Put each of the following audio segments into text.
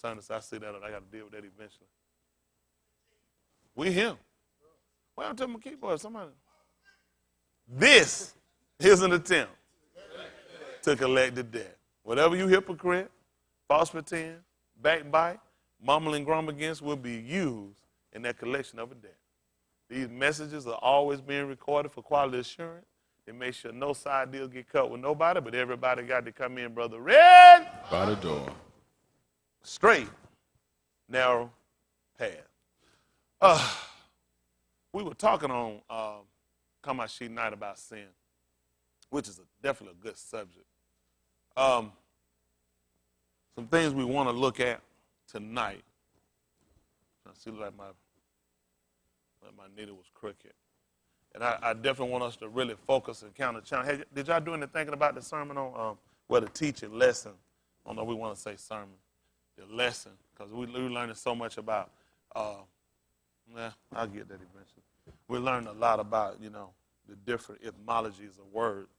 Sundays. I see that, and I got to deal with that eventually. We him. Well, I'm telling my keyboard, somebody. This is an attempt to collect the debt. Whatever you hypocrite, false pretend, backbite, mumble and grumble against will be used in that collection of a debt. These messages are always being recorded for quality assurance. They make sure no side deals get cut with nobody, but everybody got to come in, brother. Red by the door. Straight, narrow path. We were talking on Come Out Sheet Night about sin, which is definitely a good subject. Some things we want to look at tonight. I see like my needle was crooked. And I definitely want us to really focus and count the challenge. Hey, did y'all do any thinking about the sermon on, the teaching lesson? I don't know if we want to say sermon. The lesson, because we're learning so much about, I'll get that eventually. We learned a lot about, the different etymologies of words.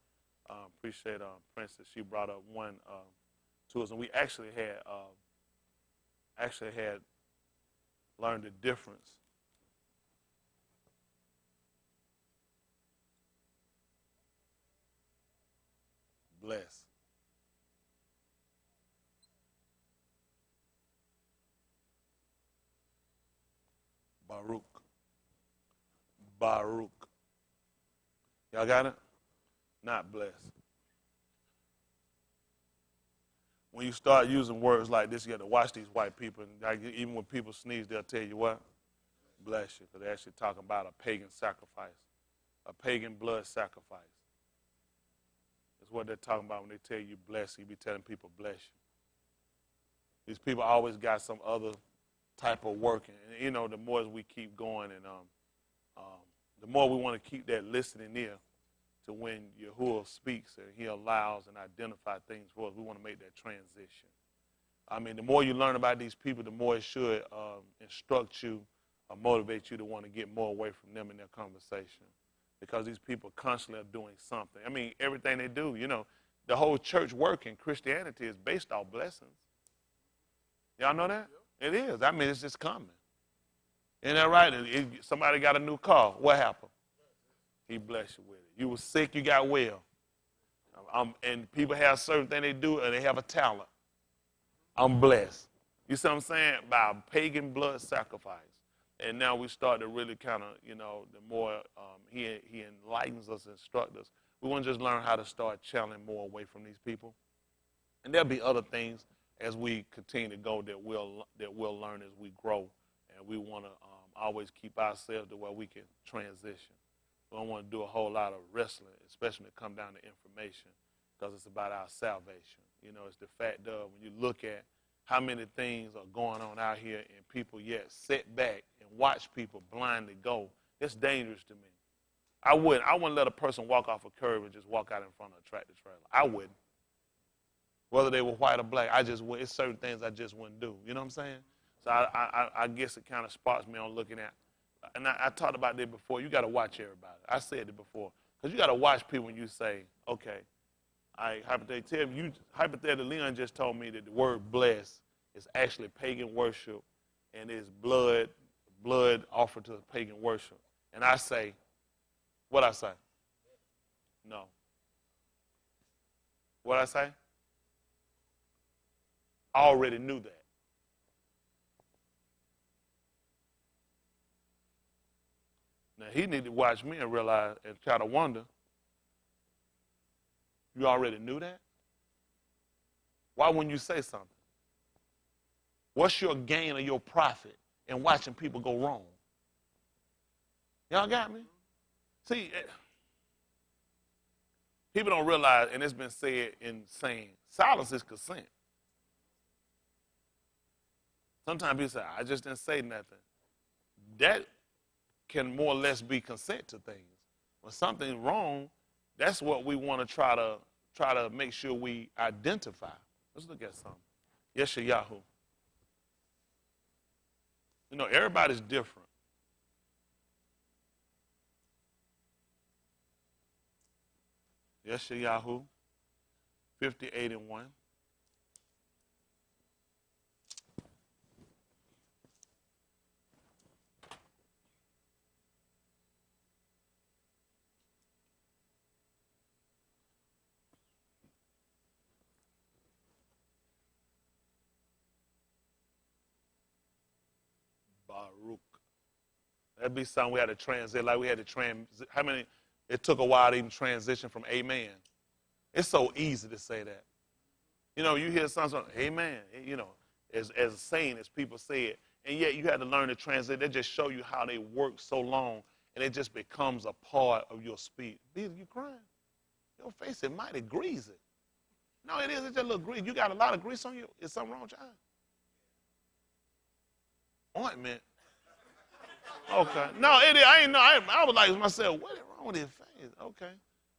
Appreciate Princess. She brought up one to us, and we actually had learned the difference. Bless. Baruch. Y'all got it? Not blessed. When you start using words like this, you got to watch these white people. And even when people sneeze, they'll tell you what? Bless you. Because they're actually talking about a pagan sacrifice, a pagan blood sacrifice. That's what they're talking about when they tell you bless you. You be telling people bless you. These people always got some other type of working. And, the more as we keep going and the more we want to keep that listening ear to when Yahuwah speaks and he allows and identifies things for us. We want to make that transition. I mean, the more you learn about these people, the more it should instruct you or motivate you to want to get more away from them in their conversation, because these people constantly are doing something. I mean, everything they do, the whole church work in Christianity is based off blessings. Y'all know that? It is. I mean, it's just coming. Isn't that right? Somebody got a new car. What happened? He blessed you with it. You were sick, you got well. And people have certain things they do, and they have a talent. I'm blessed. You see what I'm saying? By a pagan blood sacrifice. And now we start to really kind of, the more he enlightens us, instructs us. We want to just learn how to start channeling more away from these people. And there'll be other things as we continue to go that we'll learn as we grow. And we want to always keep ourselves to where we can transition. We don't want to do a whole lot of wrestling, especially when it comes down to information, because it's about our salvation. It's the fact of when you look at how many things are going on out here and people yet sit back and watch people blindly go, it's dangerous to me. I wouldn't let a person walk off a curb and just walk out in front of a tractor trailer. I wouldn't. Whether they were white or black, it's certain things I just wouldn't do. You know what I'm saying? So I guess it kind of sparks me on looking at, and I talked about that before. You got to watch everybody. I said it before. Because you got to watch people when you say, okay, hypothetically, Leon just told me that the word bless is actually pagan worship and is blood offered to pagan worship. And I say, what I say? No. What I say? I already knew that. Now, he need to watch me and realize and try to wonder, you already knew that? Why wouldn't you say something? What's your gain or your profit in watching people go wrong? Y'all got me? See, people don't realize, and it's been said in saying, silence is consent. Sometimes people say, I just didn't say nothing. That can more or less be consent to things. When something's wrong, that's what we want to try to make sure we identify. Let's look at something. Yeshayahu. Everybody's different. Yeshayahu, 58:1. That'd be something we had to transit, like we had to how many, it took a while to even transition from amen. It's so easy to say that. You know, you hear something, amen, you know, as a saying, as people say it, and yet you had to learn to translate. They just show you how they work so long, and it just becomes a part of your speech. You crying? Your face is mighty greasy. No, it is. It's just a little grease. You got a lot of grease on you. Is something wrong with your eye? Ointment. Okay. No, it is. I ain't know. I was like to myself, what is wrong with his face? Okay.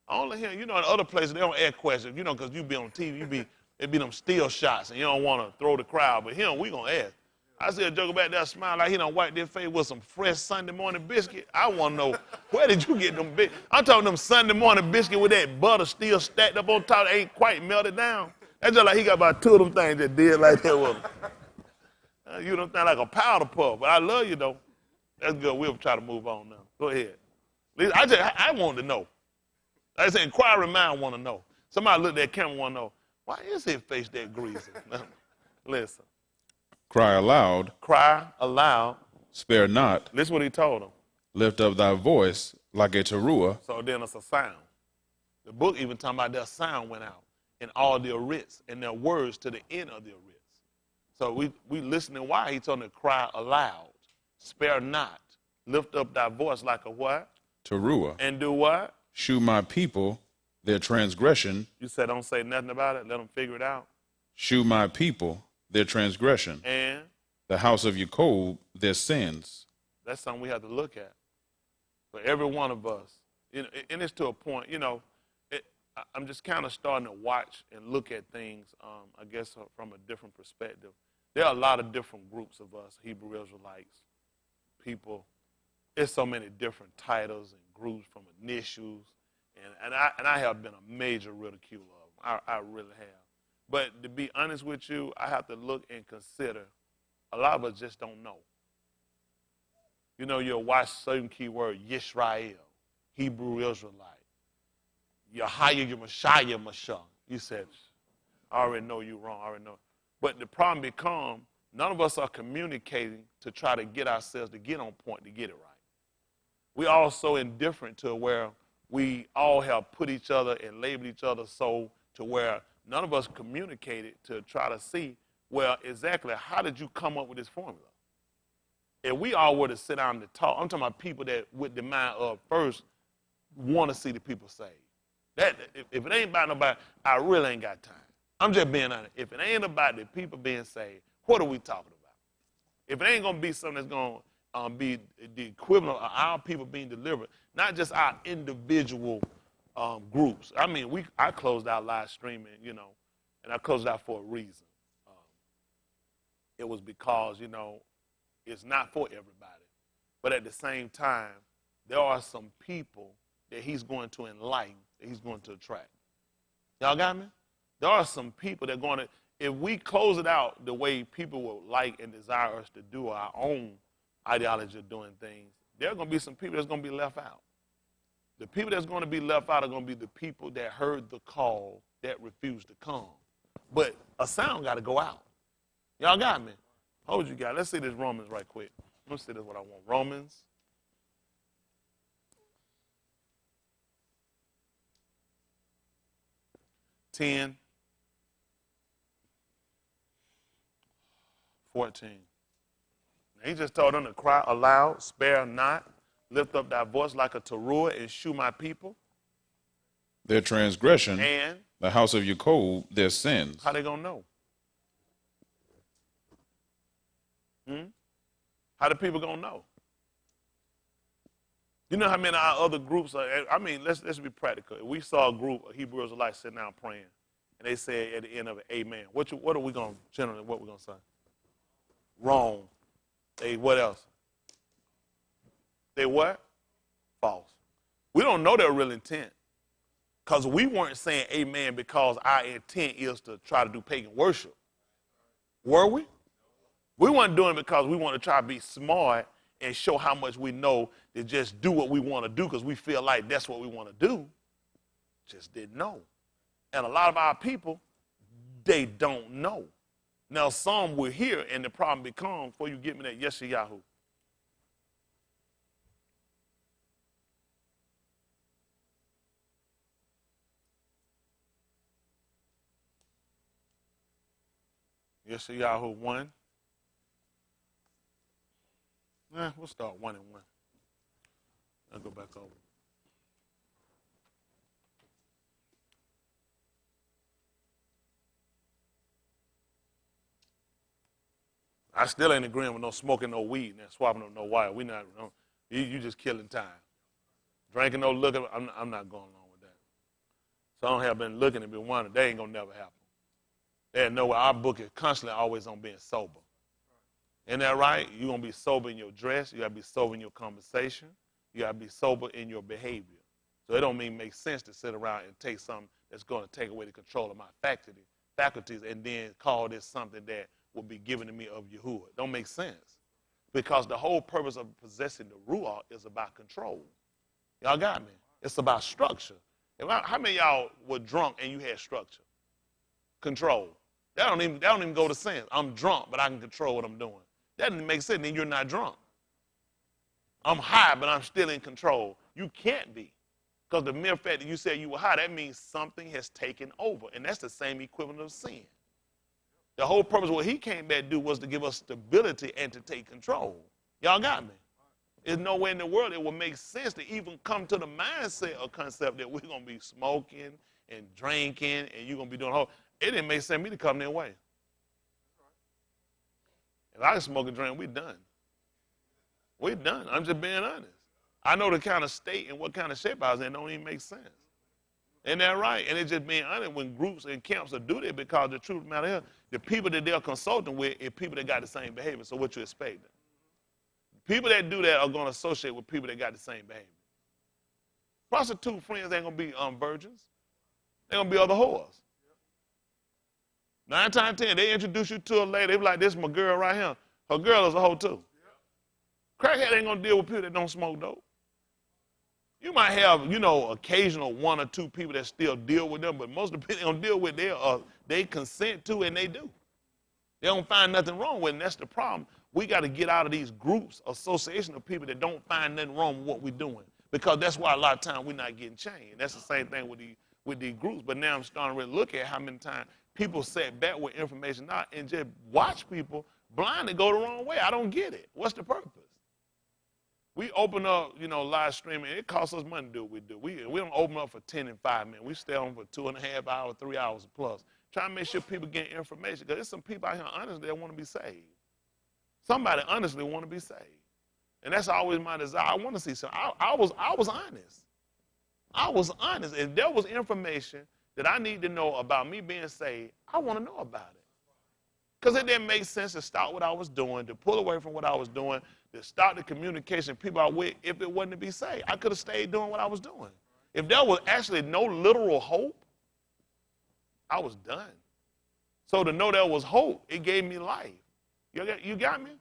Only here, you know, in other places, they don't ask questions, you know, because you be on TV, it be them still shots, and you don't want to throw the crowd. But here, we going to ask. I see a joker back there smile like he done wiped their face with some fresh Sunday morning biscuit. I want to know, where did you get them biscuits? I'm talking them Sunday morning biscuit with that butter still stacked up on top, ain't quite melted down. That's just like he got about 2 of them things that did like that with him. You don't think like a powder puff, but I love you, though. That's good. We'll try to move on now. Go ahead. I want to know. Like I said, inquiring mind want to know. Somebody look at that camera want to know, why is his face that greasy? Listen. Cry aloud. Cry aloud. Spare not. Listen what he told him. Lift up thy voice like a teruah. So then it's a sound. The book even talking about their sound went out in all their writs and their words to the end of their writs. So we listening why he told them to cry aloud. Spare not. Lift up thy voice like a what? Teruah. And do what? Shew my people their transgression. You said don't say nothing about it. Let them figure it out. Shew my people their transgression. And? The house of Jacob their sins. That's something we have to look at. For every one of us. You know, and it's to a point, you know, I'm just kind of starting to watch and look at things, I guess, from a different perspective. There are a lot of different groups of us, Hebrew Israelites, people. There's so many different titles and groups from initials, and I have been a major ridicule of them. I really have. But to be honest with you, I have to look and consider, a lot of us just don't know. You know, you'll watch certain keyword, Yisrael, Hebrew Israelite, Yahya, Messiah, Mashah. You said, I already know you're wrong, I already know. But the problem becomes, none of us are communicating to try to get ourselves to get on point to get it right. We all so indifferent to where we all have put each other and labeled each other so to where none of us communicated to try to see, well, exactly how did you come up with this formula? If we all were to sit down and talk, I'm talking about people that with the mind of first want to see the people saved. That if it ain't about nobody, I really ain't got time. I'm just being honest. If it ain't about the people being saved, what are we talking about? If it ain't going to be something that's going to be the equivalent of our people being delivered, not just our individual groups. I mean, I closed out live streaming, you know, and I closed out for a reason. It was because, you know, it's not for everybody. But at the same time, there are some people that he's going to enlighten, that he's going to attract. Y'all got me? There are some people that are going to, if we close it out the way people would like and desire us to do our own ideology of doing things, there are going to be some people that's going to be left out. The people that's going to be left out are going to be the people that heard the call that refused to come. But a sound got to go out. Y'all got me? Hold you guys. Let's see this Romans right quick. Let's see this what I want. Romans. Ten. 14. He just told them to cry aloud, spare not, lift up thy voice like a teruah, and shew my people their transgression, and the house of Jacob their sins. How they gonna know? How the people gonna know? You know how many of our other groups are? I mean, let's be practical. If we saw a group of Hebrew Israelites sitting down praying, and they said at the end of it, "Amen." What are we gonna generally? What we gonna say? Wrong. They what else? They what? False. We don't know their real intent. Because we weren't saying amen because our intent is to try to do pagan worship. Were we? We weren't doing it because we want to try to be smart and show how much we know to just do what we want to do because we feel like that's what we want to do. Just didn't know. And a lot of our people, they don't know. Now, some will hear, and the problem becomes, before you get me that Yeshayahu. Yeshayahu 1. We'll start 1 and 1. I'll go back over. I still ain't agreeing with no smoking, no weed, and swapping up no wire. We not, no, you just killing time. Drinking, no looking, I'm not going along with that. Some have been looking and been wondering, they ain't going to never happen. They know our book is constantly always on being sober. Isn't that right? You're going to be sober in your dress. You got to be sober in your conversation. You got to be sober in your behavior. So it don't make sense to sit around and take something that's going to take away the control of my faculties and then call this something that will be given to me of Yahuwah. Don't make sense. Because the whole purpose of possessing the Ruach is about control. Y'all got me? It's about structure. How many of y'all were drunk and you had structure? Control. That don't even go to sense. I'm drunk, but I can control what I'm doing. That doesn't make sense, then you're not drunk. I'm high, but I'm still in control. You can't be. Because the mere fact that you said you were high, that means something has taken over. And that's the same equivalent of sin. The whole purpose of what he came back to do was to give us stability and to take control. Y'all got me? There's nowhere in the world it will make sense to even come to the mindset or concept that we're going to be smoking and drinking and you're going to be doing whole. It didn't make sense to me to come their way. If I can smoke and drink, we're done. We're done. I'm just being honest. I know the kind of state and what kind of shape I was in don't even make sense. Isn't that right? And it's just being honest when groups and camps will do that because the truth of the matter is the people that they're consulting with are people that got the same behavior. So what you expect? People that do that are going to associate with people that got the same behavior. Prostitute friends ain't going to be virgins. They're going to be other whores. 9 times 10, they introduce you to a lady. They be like, this is my girl right here. Her girl is a hoe too. Crackhead ain't going to deal with people that don't smoke dope. You might have, occasional 1 or 2 people that still deal with them, but most of the people they don't deal with, they consent to and they do. They don't find nothing wrong with it, and that's the problem. We got to get out of these groups, association of people that don't find nothing wrong with what we're doing, because that's why a lot of times we're not getting changed. That's the same thing with these groups, but now I'm starting to really look at how many times people sat back with information now and just watch people blindly go the wrong way. I don't get it. What's the purpose? We open up, live streaming. It costs us money to do what we do. We don't open up for 10 and 5 minutes. We stay on for 2.5 hours, 3 hours plus, trying to make sure people get information. Because there's some people out here, honestly, that want to be saved. Somebody honestly want to be saved. And that's always my desire. I want to see something. I was honest. I was honest. If there was information that I need to know about me being saved, I want to know about it. Because it didn't make sense to stop what I was doing, to pull away from what I was doing, to start the communication people I with if it wasn't to be saved. I could have stayed doing what I was doing. If there was actually no literal hope, I was done. So to know there was hope, it gave me life. You got me?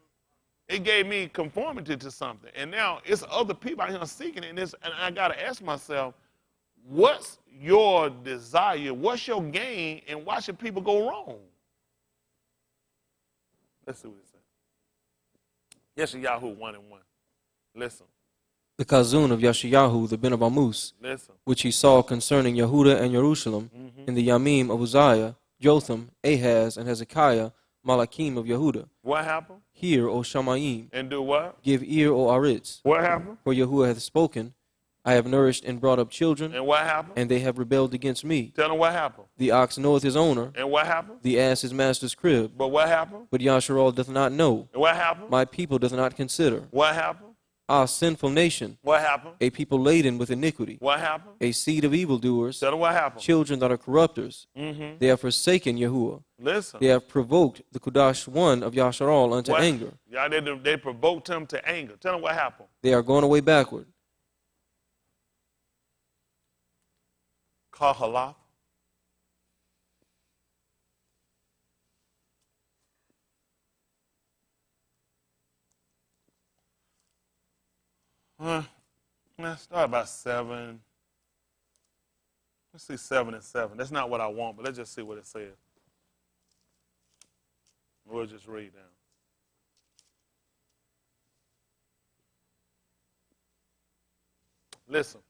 It gave me conformity to something. And now it's other people out here seeking it. And I got to ask myself, what's your desire? What's your gain? And why should people go wrong? Let's see what it says. Yeshayahu 1 and 1. Listen. The Kazun of Yeshayahu, the Ben of Amus, Listen. which he saw concerning Yehuda and Jerusalem, in the Yamim of Uzziah, Jotham, Ahaz, and Hezekiah, Malachim of Yehuda. What happened? Hear, O Shamayim. And do what? Give ear, O Aritz. What happened? For Yahuwah hath spoken, I have nourished and brought up children, and what happened? And they have rebelled against me. Tell them what happened. The ox knoweth his owner, and what happened? The ass his master's crib. But what happened? But Yasharal doth not know. And what happened? My people doth not consider. What happened? Our sinful nation. What happened? A people laden with iniquity. What happened? A seed of evildoers. Tell them what happened. Children that are corrupters. They have forsaken Yahuwah. Listen. They have provoked the Kudash one of Yasharal unto anger. Yeah, they provoked him to anger. Tell them what happened. They are going away backward. Kahalath. Let's start about 7. Let's see 7 and 7. That's not what I want, but let's just see what it says. We'll just read down. Listen.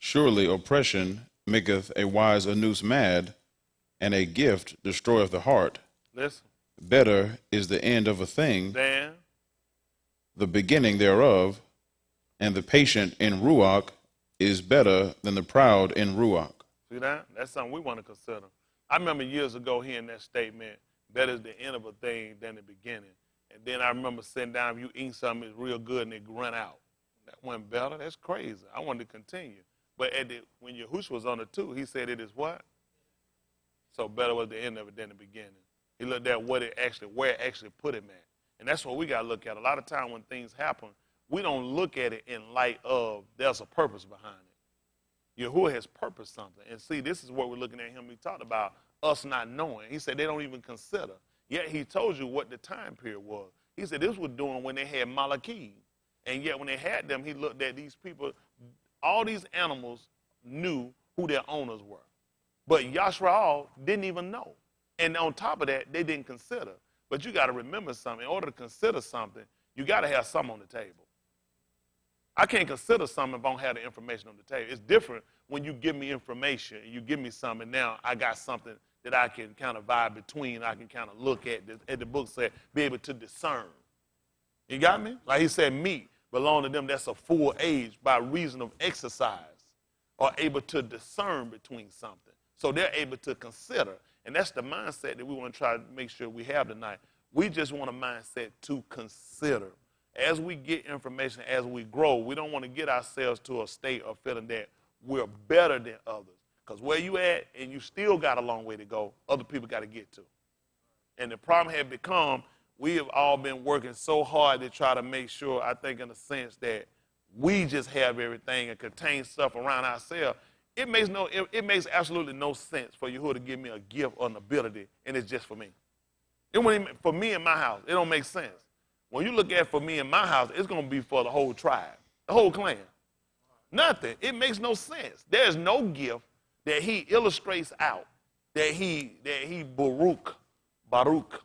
Surely oppression maketh a wise anus mad, and a gift destroyeth the heart. Listen. Better is the end of a thing, Then, the beginning thereof, and the patient in Ruach is better than the proud in Ruach. see that? That's something we want to consider. I remember years ago hearing that statement, better is the end of a thing than the beginning. And then I remember sitting down, if you eat something that's real good and it run out. That went better? That's crazy. I wanted to continue. But when Yahushua was on it too, he said it is what? So better was the end of it than the beginning. He looked at where it actually put him at. And that's what we got to look at. A lot of time when things happen, we don't look at it in light of there's a purpose behind it. Yahuwah has purposed something. And see, this is what we're looking at him. He talked about us not knowing. He said they don't even consider. Yet he told you what the time period was. He said this was doing when they had Malachim. And yet when they had them, he looked at these people. All these animals knew who their owners were. But Yashraal didn't even know. And on top of that, they didn't consider. But you got to remember something. In order to consider something, you got to have something on the table. I can't consider something if I don't have the information on the table. It's different when you give me information and you give me something. Now I got something that I can kind of vibe between. I can kind of look at, as the book said, be able to discern. You got me? Like he said, meat belong to them that's a full age by reason of exercise, are able to discern between something. So they're able to consider. And that's the mindset that we want to try to make sure we have tonight. We just want a mindset to consider. As we get information, as we grow, we don't want to get ourselves to a state of feeling that we're better than others. Because where you at and you still got a long way to go, other people got to get to. And the problem had become, we have all been working so hard to try to make sure, I think in a sense, that we just have everything and contain stuff around ourselves. It makes absolutely no sense for you to give me a gift or an ability, and it's just for me. It wouldn't even, for me in my house, it don't make sense. When you look at for me in my house, it's going to be for the whole tribe, the whole clan. Nothing. It makes no sense. There's no gift that he illustrates out, that he Baruch,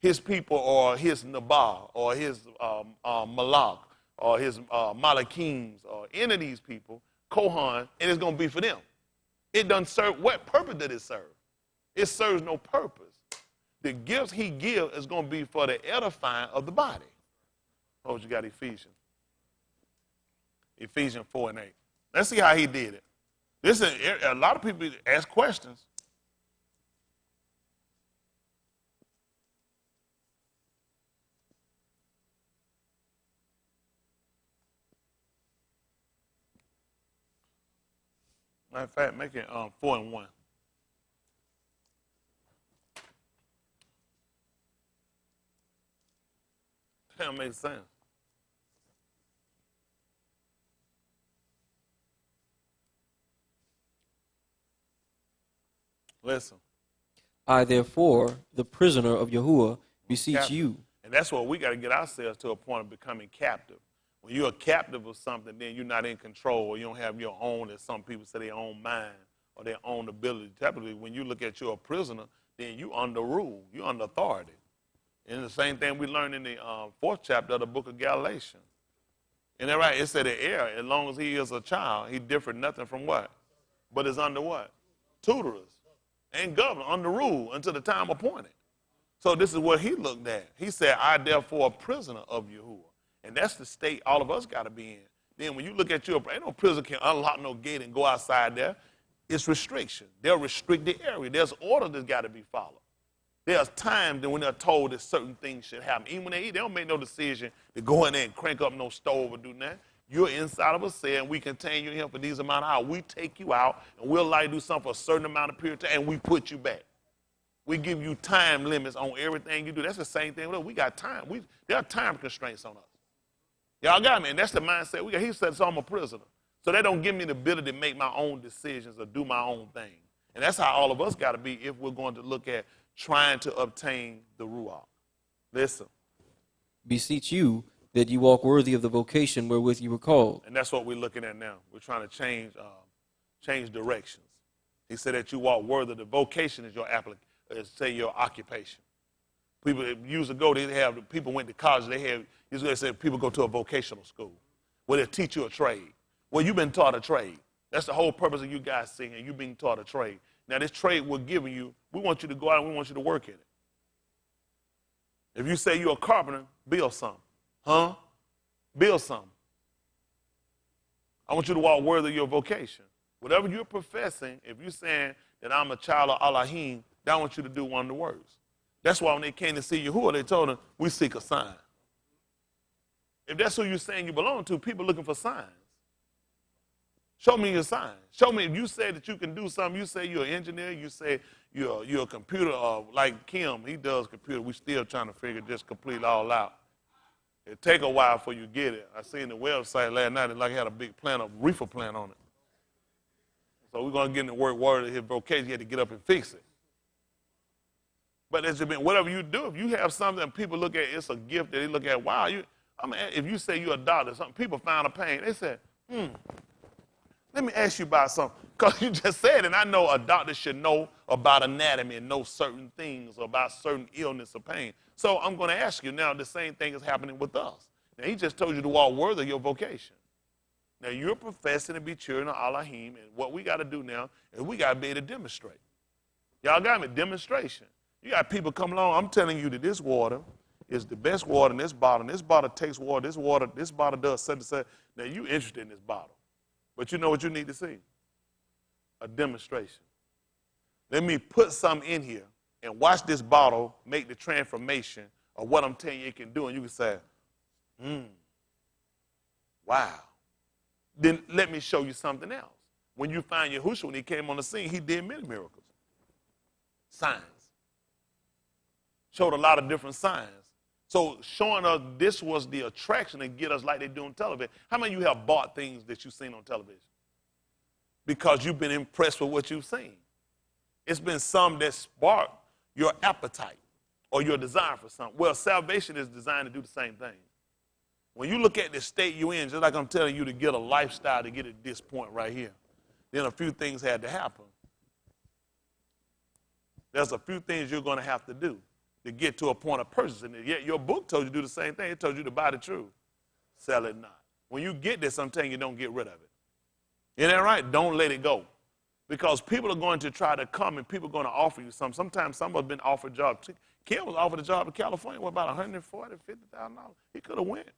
his people or his Nabal or his Malak or his Malachims or any of these people, Kohan, and it's going to be for them. It doesn't serve. What purpose did it serve? It serves no purpose. The gifts he gives is going to be for the edifying of the body. Oh, you got Ephesians. Ephesians 4 and 8. Let's see how he did it. This is, a lot of people ask questions. Matter of fact, make it 4 and 1. That makes sense. Listen. I, therefore, the prisoner of Yahuwah, beseech Captive. you. And that's what we got to get ourselves to a point of becoming captive. When you're a captive of something, then you're not in control, or you don't have your own, as some people say, their own mind or their own ability. Typically, when you look at you're a prisoner, then you're under rule, you're under authority. And the same thing we learned in the 4th chapter of the book of Galatians. Isn't that right? It said the heir, as long as he is a child, he differed nothing from what? But is under what? Tutorers and governor, under rule until the time appointed. So this is what he looked at. He said, I therefore a prisoner of Yahuwah. And that's the state all of us got to be in. Then when you look at ain't no prisoner can unlock no gate and go outside there. It's restriction. They're restricted area. There's order that's got to be followed. There's times that when they're told that certain things should happen. Even when they eat, they don't make no decision to go in there and crank up no stove or do nothing. You're inside of a cell, and we contain you in here for these amount of hours. We take you out, and we'll allow you to do something for a certain amount of period of time, and we put you back. We give you time limits on everything you do. That's the same thing with us. We got time. There are time constraints on us. Y'all got me, and that's the mindset we got. He said, so I'm a prisoner. So they don't give me the ability to make my own decisions or do my own thing. And that's how all of us got to be if we're going to look at trying to obtain the Ruach. Listen. Beseech you that you walk worthy of the vocation wherewith you were called. And that's what we're looking at now. We're trying to change directions. He said that you walk worthy. The vocation is your occupation. People years ago, people went to college. They said people go to a vocational school where they teach you a trade. Well, you've been taught a trade. That's the whole purpose of you guys singing. You being taught a trade. Now, this trade we're giving you, we want you to go out and we want you to work in it. If you say you're a carpenter, build something. Huh? Build something. I want you to walk worthy of your vocation. Whatever you're professing, if you're saying that I'm a child of Alahym, I want you to do one of the words. That's why when they came to see Yahuwah, they told him, we seek a sign. If that's who you're saying you belong to, people looking for signs. Show me your sign. Show me if you say that you can do something. You say you're an engineer. You say you're a computer. Like Kim, he does computer. We still trying to figure just complete all out. It take a while before you get it. I seen the website last night. It like had a big plant, a reefer plant on it. So we're gonna get in the word of his vocation. He had to get up and fix it. But it's been whatever you do. If you have something that people look at, it's a gift that they look at. Wow, if you say you're a doctor, some people found a pain. They said, let me ask you about something. Because you just said, and I know a doctor should know about anatomy and know certain things about certain illness or pain. So I'm going to ask you now, the same thing is happening with us. Now, he just told you to walk worthy of your vocation. Now, you're professing to be children of Alahym, and what we got to do now is we got to be able to demonstrate. Y'all got me? Demonstration. You got people come along. I'm telling you that this water is the best water in this bottle. And this bottle takes water. This bottle does such and such. Now, you interested in this bottle. But you know what you need to see? A demonstration. Let me put something in here and watch this bottle make the transformation of what I'm telling you it can do. And you can say, wow. Then let me show you something else. When you find Yahushua, when he came on the scene, he did many miracles. Signs. Showed a lot of different signs. So showing us this was the attraction to get us like they do on television. How many of you have bought things that you've seen on television? Because you've been impressed with what you've seen. It's been some that spark your appetite or your desire for something. Well, salvation is designed to do the same thing. When you look at the state you're in, just like I'm telling you to get a lifestyle to get at this point right here, then a few things had to happen. There's a few things you're going to have to do to get to a point of purchase. And yet your book told you to do the same thing. It told you to buy the truth. Sell it not. When you get this, I'm telling you, don't get rid of it. Isn't that right? Don't let it go. Because people are going to try to come and people are going to offer you something. Sometimes some have been offered jobs. Kim was offered a job in California with about $140,000, $50,000. He could have went.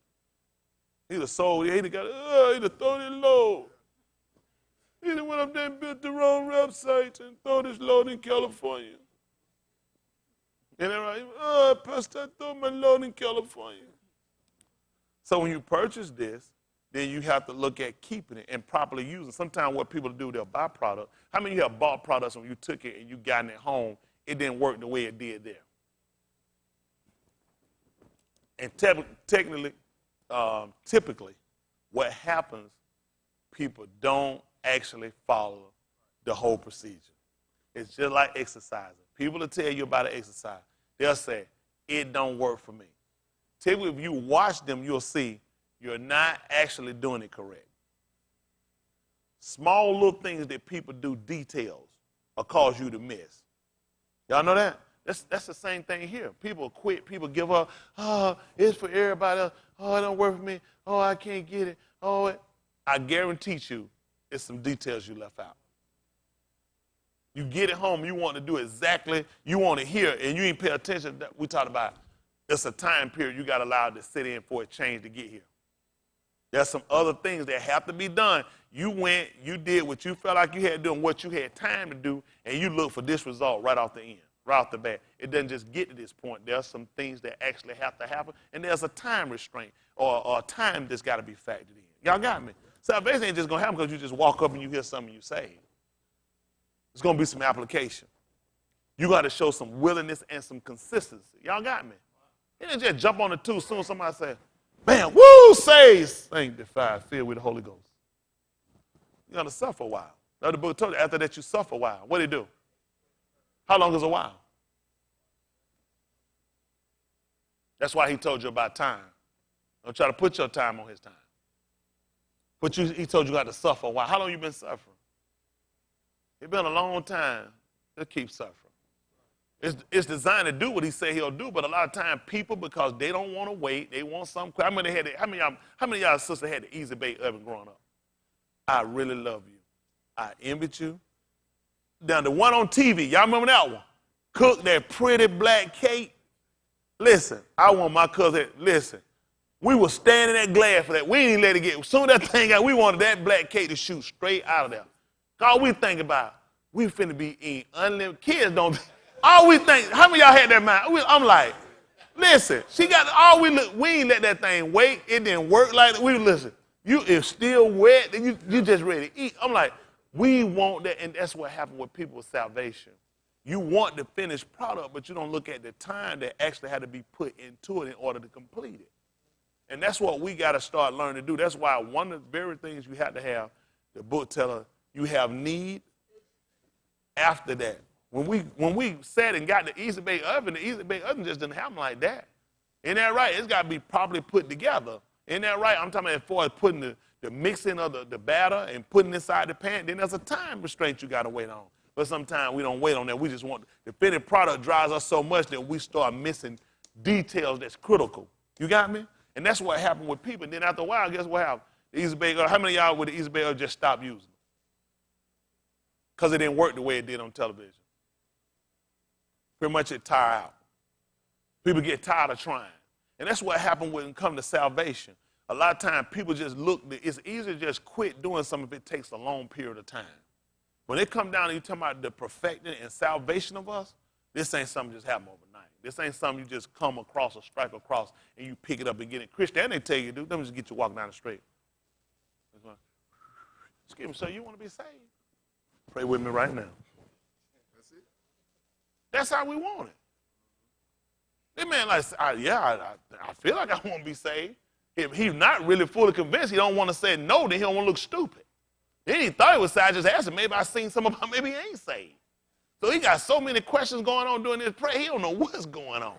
He'd have sold, he'd have got, he'd have thrown it low. He'd have went up there and built the wrong website and throw this load in California. And they're like, Pastor, I throw my load in California. So when you purchase this, then you have to look at keeping it and properly using it. Sometimes what people do, they'll buy product. How many of you have bought products when you took it and you got it home, it didn't work the way it did there? And typically, what happens, people don't actually follow the whole procedure. It's just like exercising. People will tell you about an exercise. They'll say, it don't work for me. Typically, if you watch them, you'll see you're not actually doing it correct. Small little things that people do, details, will cause you to miss. Y'all know that? That's the same thing here. People quit. People give up. Oh, it's for everybody else. Oh, it don't work for me. Oh, I can't get it. Oh, I guarantee you, it's some details you left out. You get it home, you want to do exactly, you want to hear, and you ain't pay attention. We talked about it's a time period you got to allow it to sit in for a change to get here. There's some other things that have to be done. You went, you did what you felt like you had to do and what you had time to do, and you look for this result right off the end, right off the bat. It doesn't just get to this point. There's some things that actually have to happen, and there's a time restraint or a time that's got to be factored in. Y'all got me? Salvation ain't just going to happen because you just walk up and you hear something you say. It's going to be some application. You got to show some willingness and some consistency. Y'all got me? You didn't just jump on the two soon somebody say, man, woo, saved, sanctified, filled with the Holy Ghost. You got to suffer a while. Now the book told you after that you suffer a while. What do you do? How long is a while? That's why he told you about time. Don't try to put your time on his time. But he told you got to suffer a while. How long you been suffering? It's been a long time. Just keep suffering. It's designed to do what he said he'll do, but a lot of times people, because they don't want to wait, they want something. How many of y'all sisters had the easy bake oven growing up? I really love you. I envied you. Now the one on TV, y'all remember that one? Cook that pretty black cake. Listen, I want my cousin, listen, we were standing at glass for that. We didn't let it get, as soon as that thing got, we wanted that black cake to shoot straight out of there. All we think about, we finna be eating unlimited. Kids don't, all we think, how many of y'all had that mind? I'm like, listen, she got, we ain't let that thing wait. It didn't work like that. Listen, it's still wet, and you just ready to eat. I'm like, we want that, and that's what happened with people with salvation. You want the finished product, but you don't look at the time that actually had to be put into it in order to complete it. And that's what we got to start learning to do. That's why one of the very things you have to have, the book tells us, you have need after that. When we sat and got the Easy Bake Oven just didn't happen like that. Isn't that right? It's got to be properly put together. Isn't that right? I'm talking about as far as putting the mixing of the batter and putting it inside the pan, then there's a time restraint you got to wait on. But sometimes we don't wait on that. We just want, the finished product drives us so much that we start missing details that's critical. You got me? And that's what happened with people. And then after a while, guess what happened? The Easy Bake Oven, how many of y'all with the Easy Bake Oven just stopped using it? Because it didn't work the way it did on television. Pretty much it tire out. People get tired of trying. And that's what happened when it comes to salvation. A lot of times people just look, it's easy to just quit doing something if it takes a long period of time. When it come down and you talking about the perfecting and salvation of us, this ain't something just happen overnight. This ain't something you just come across or strike across and you pick it up and get it. Christianity tell you, dude, let me just get you walking down the street. Excuse me, sir, you want to be saved? Pray with me right now. That's it. That's how we want it. This man like, I feel like I want to be saved. If he's not really fully convinced, he don't want to say no, then he don't want to look stupid. Then he thought he was saved, just asked him, maybe I seen some about, maybe he ain't saved. So he got so many questions going on during this prayer, he don't know what's going on.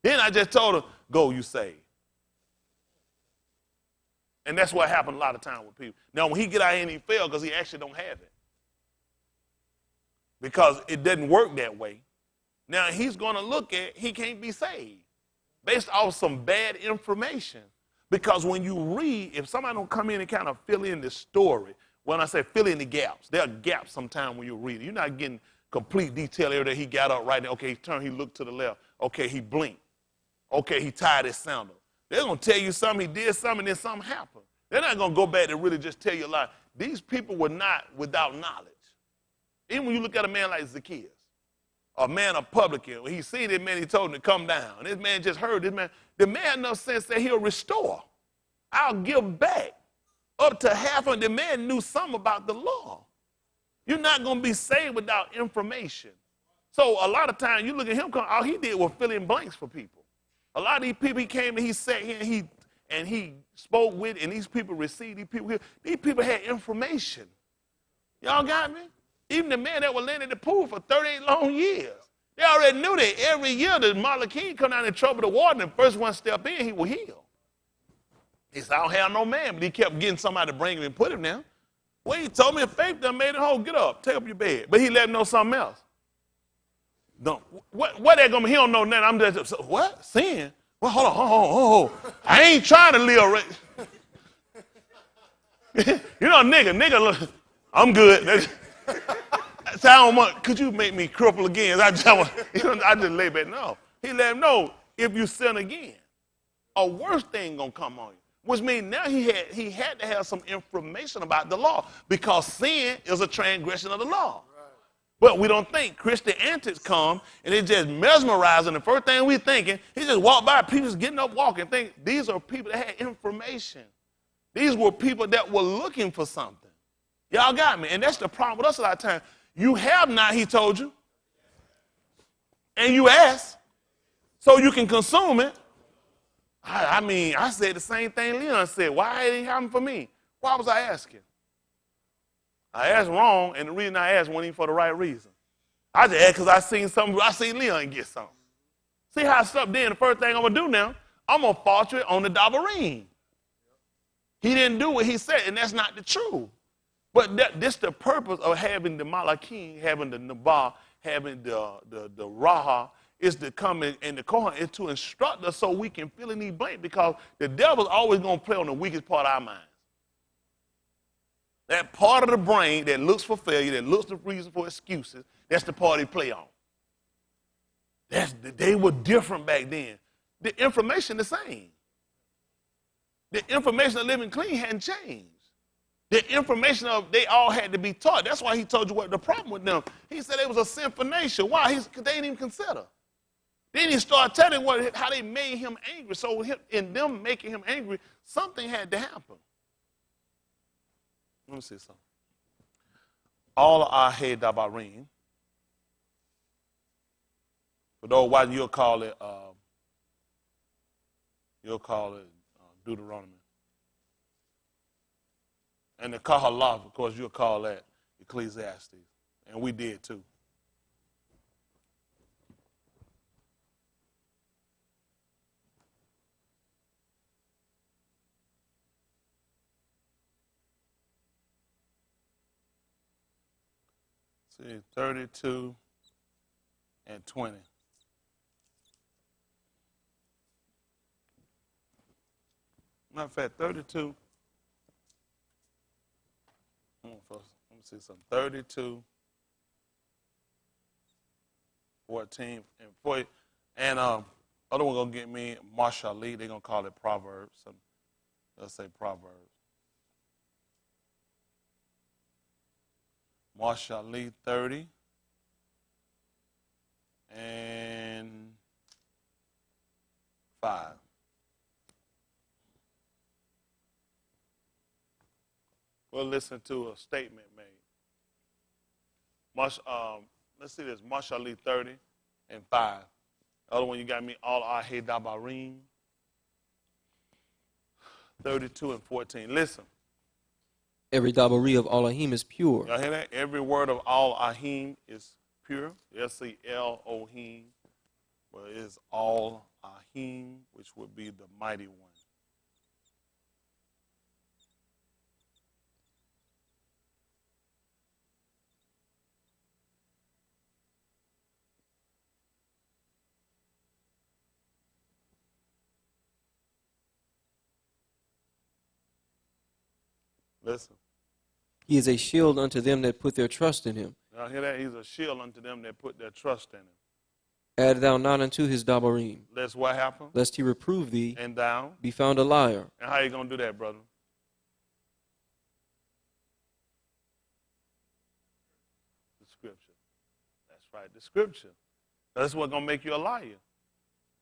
Then I just told him, go, you saved. And that's what happened a lot of times with people. Now, when he get out here and he fail because he actually don't have it. Because it doesn't work that way. Now, he's going to look at, he can't be saved based off some bad information. Because when you read, if somebody don't come in and kind of fill in the story, when I say fill in the gaps, there are gaps sometimes when you read it. You're not getting complete detail every day. He got up right now. Okay, he turned, he looked to the left. Okay, he blinked. Okay, he tied his sandal. They're going to tell you something, he did something, and then something happened. They're not going to go back and really just tell you a lie. These people were not without knowledge. Even when you look at a man like Zacchaeus, a man, a publican, when he seen this man, he told him to come down. And this man just heard this man. The man had enough sense that he'll restore. I'll give back. Up to half of the man knew something about the law. You're not going to be saved without information. So a lot of times you look at him, all he did was fill in blanks for people. A lot of these people, he came and he sat here and he spoke with, and these people received, these people had information. Y'all got me? Even the man that was laying in the pool for 38 long years. They already knew that every year the Alahym come down and trouble the water, and the first one step in, he will heal. He said, I don't have no man, but he kept getting somebody to bring him and put him there. Well, he told me if faith done made it whole, get up, take up your bed. But he let him know something else. Don't, what that gonna be? He don't know nothing. I'm just, what? Sin? Well, hold on. I ain't trying to live right. You know, nigga, I'm good. So I don't want, could you make me cripple again? I just lay back. No. He let him know, if you sin again, a worse thing gonna come on you. Which means now he had to have some information about the law, because sin is a transgression of the law. Right. But we don't think. Christian antics come and it's just mesmerizing. The first thing we thinking, he just walked by, people just getting up walking. Think these are people that had information. These were people that were looking for something. Y'all got me? And that's the problem with us a lot of times. You have not, he told you. And you ask, so you can consume it. I mean, I said the same thing Leon said. Why it ain't happening for me? Why was I asking? I asked wrong, and the reason I asked wasn't even for the right reason. I just asked because I seen Leon get something. See how I slept then? The first thing I'm going to do now, I'm going to falter it on the Dabarim. He didn't do what he said, and that's not the truth. But this the purpose of having the Malachim, having the Nabah, having the Raha, is to come in the Kohan, is to instruct us so we can fill in these blanks, because the devil's always going to play on the weakest part of our minds. That part of the brain that looks for failure, that looks for reason for excuses, that's the part he play on. They were different back then. The information the same. The information of living clean hadn't changed. The information of they all had to be taught. That's why he told you what the problem with them. He said it was a sinful nation. Why? Because they didn't even consider. Then he started telling how they made him angry. So in them making him angry, something had to happen. Let me see something. All Alahym Dabarim. For those why you'll call it Deuteronomy. And the Kahalath, of course, you'll call that Ecclesiastes. And we did too. See, 32 and 20. Matter of fact, 32. Let me see something. 32, 14, and 40. And other one gonna get me Marshali. They're gonna call it Proverbs. So let's say Proverbs. Marshali 30 and 5. We'll listen to a statement made. Let's see this. Marshali 30 and 5. The other one you got me all Alahym Dabarim. 32 and 14. Listen. Every dabari of Alahym is pure. Y'all hear that? Every word of Alahym is pure. S-E-L-O-Him. Well, it is Alahym, which would be the mighty one. Listen. He is a shield unto them that put their trust in him. Y'all hear that? He's a shield unto them that put their trust in him. Add thou not unto his dabarim, Lest what happened? lest he reprove thee, And thou. be found a liar. And how you going to do that, brother? The scripture. That's right, the scripture. That's what's going to make you a liar.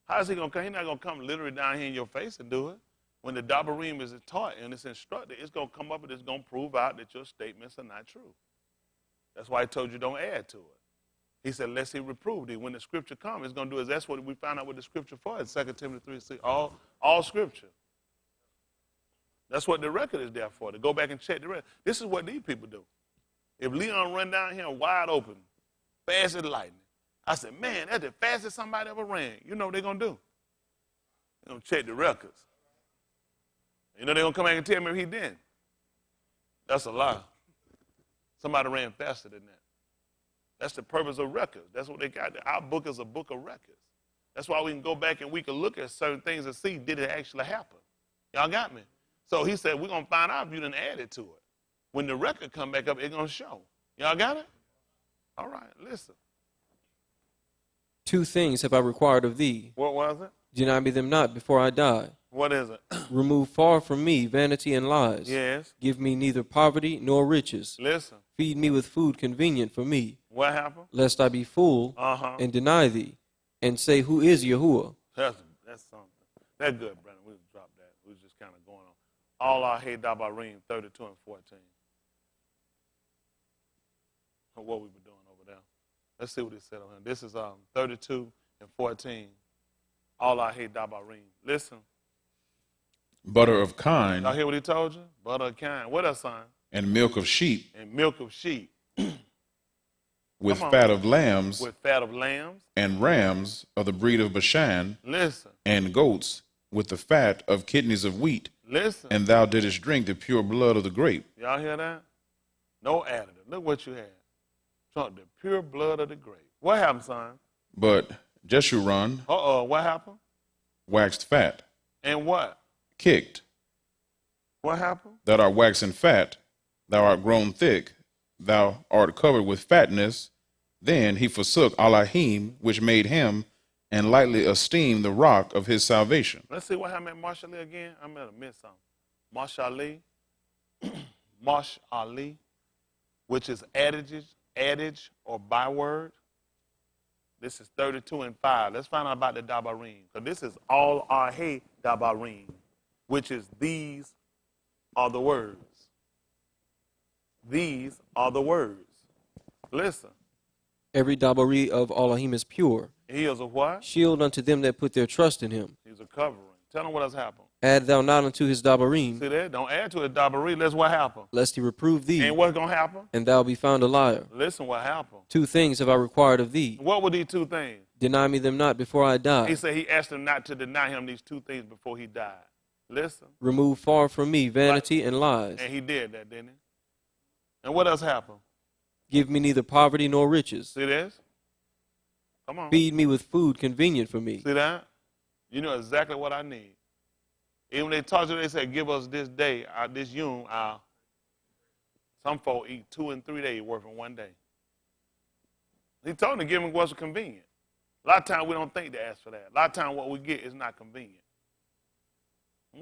How is he going to come? He's not going to come literally down here in your face and do it. When the Dabarim is taught and it's instructed, it's going to come up and it's going to prove out that your statements are not true. That's why I told you don't add to it. He said, lest he reprove thee. When the scripture comes, it's going to do is that's what we found out what the scripture for in 2 Timothy 3:6. All scripture. That's what the record is there for, to go back and check the record. This is what these people do. If Leon run down here wide open, fast as lightning, I said, man, that's the fastest somebody ever ran. You know what they're going to do? They're going to check the records. You know they're going to come back and tell me if he didn't. That's a lie. Somebody ran faster than that. That's the purpose of records. That's what they got. Our book is a book of records. That's why we can go back and we can look at certain things and see, did it actually happen? Y'all got me? So he said, we're going to find out if you didn't add it to it. When the record come back up, it's going to show. Y'all got it? All right, listen. 2 things have I required of thee. What was it? Deny me them not before I die. What is it? Remove far from me vanity and lies. Yes. Give me neither poverty nor riches. Listen. Feed me with food convenient for me, What happened? lest I be full and deny thee, and say, who is Yahuwah? That's something. That's good, Brandon. We'll drop that. We was just kind of going on. All Alahym Dabarim, 32 and 14. What we been doing over there. Let's see what it said on here. This is 32 and 14. All Alahym Dabarim. Listen. Butter of kine Y'all hear what he told you? Butter of kine. What else, son? and milk of sheep And milk of sheep. with Come on. fat of lambs With fat of lambs. and rams of the breed of Bashan Listen. and goats with the fat of kidneys of wheat. Listen. And thou didst drink the pure blood of the grape. Y'all hear that? No additive. Look what you had. Drunk the pure blood of the grape. What happened, son? But Jeshurun What happened? waxed fat, And what? kicked. What happened? Thou art waxen fat, thou art grown thick, thou art covered with fatness. Then he forsook Alahym, which made him, and lightly esteem the rock of his salvation. Let's see what happened at Marsh Ali again. I'm going to miss something. Marsh Ali, Marsh Ali, which is adage or byword. This is 32 and 5. Let's find out about the Dabarim. Because this is all Arhe Dabarim, which is these are the words. These are the words. Listen. Every dabari of Alahym is pure. He is a what? Shield unto them that put their trust in him. He's a covering. Tell him what has happened. Add thou not unto his dabarim, See that? Don't add to his Dabarim. That's what happened. lest he reprove thee, And what's going to happen? and thou be found a liar. Listen what happened. 2 things have I required of thee. What were these 2 things? Deny me them not before I He die. said he asked him not to deny him these 2 things before he died. Listen. Remove far from me vanity and lies. And he did that, didn't he? And what else happened? Give me neither poverty nor riches. See this? Come on. Feed me with food convenient for me. See that? You know exactly what I need. Even when they talk to you, they say, give us this day, this yum. Some folk eat 2 and 3 days worth in one day. He told them to give him what's convenient. A lot of times we don't think to ask for that. A lot of times what we get is not convenient.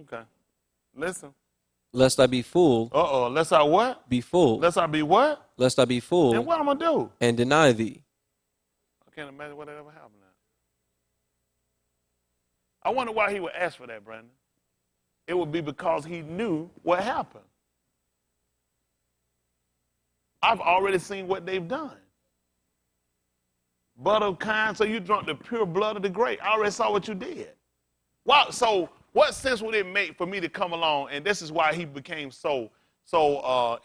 Okay. Listen. Lest I be full, Lest I what? be full. Lest I be what? Lest I be And full, what I'm going to do? and deny thee. I can't imagine what ever happened now. I wonder why he would ask for that, Brandon. It would be because he knew what happened. I've already seen what they've done. Blood of kind, so you drunk the pure blood of the grape. I already saw what you did. Wow, so what sense would it make for me to come along? And this is why he became so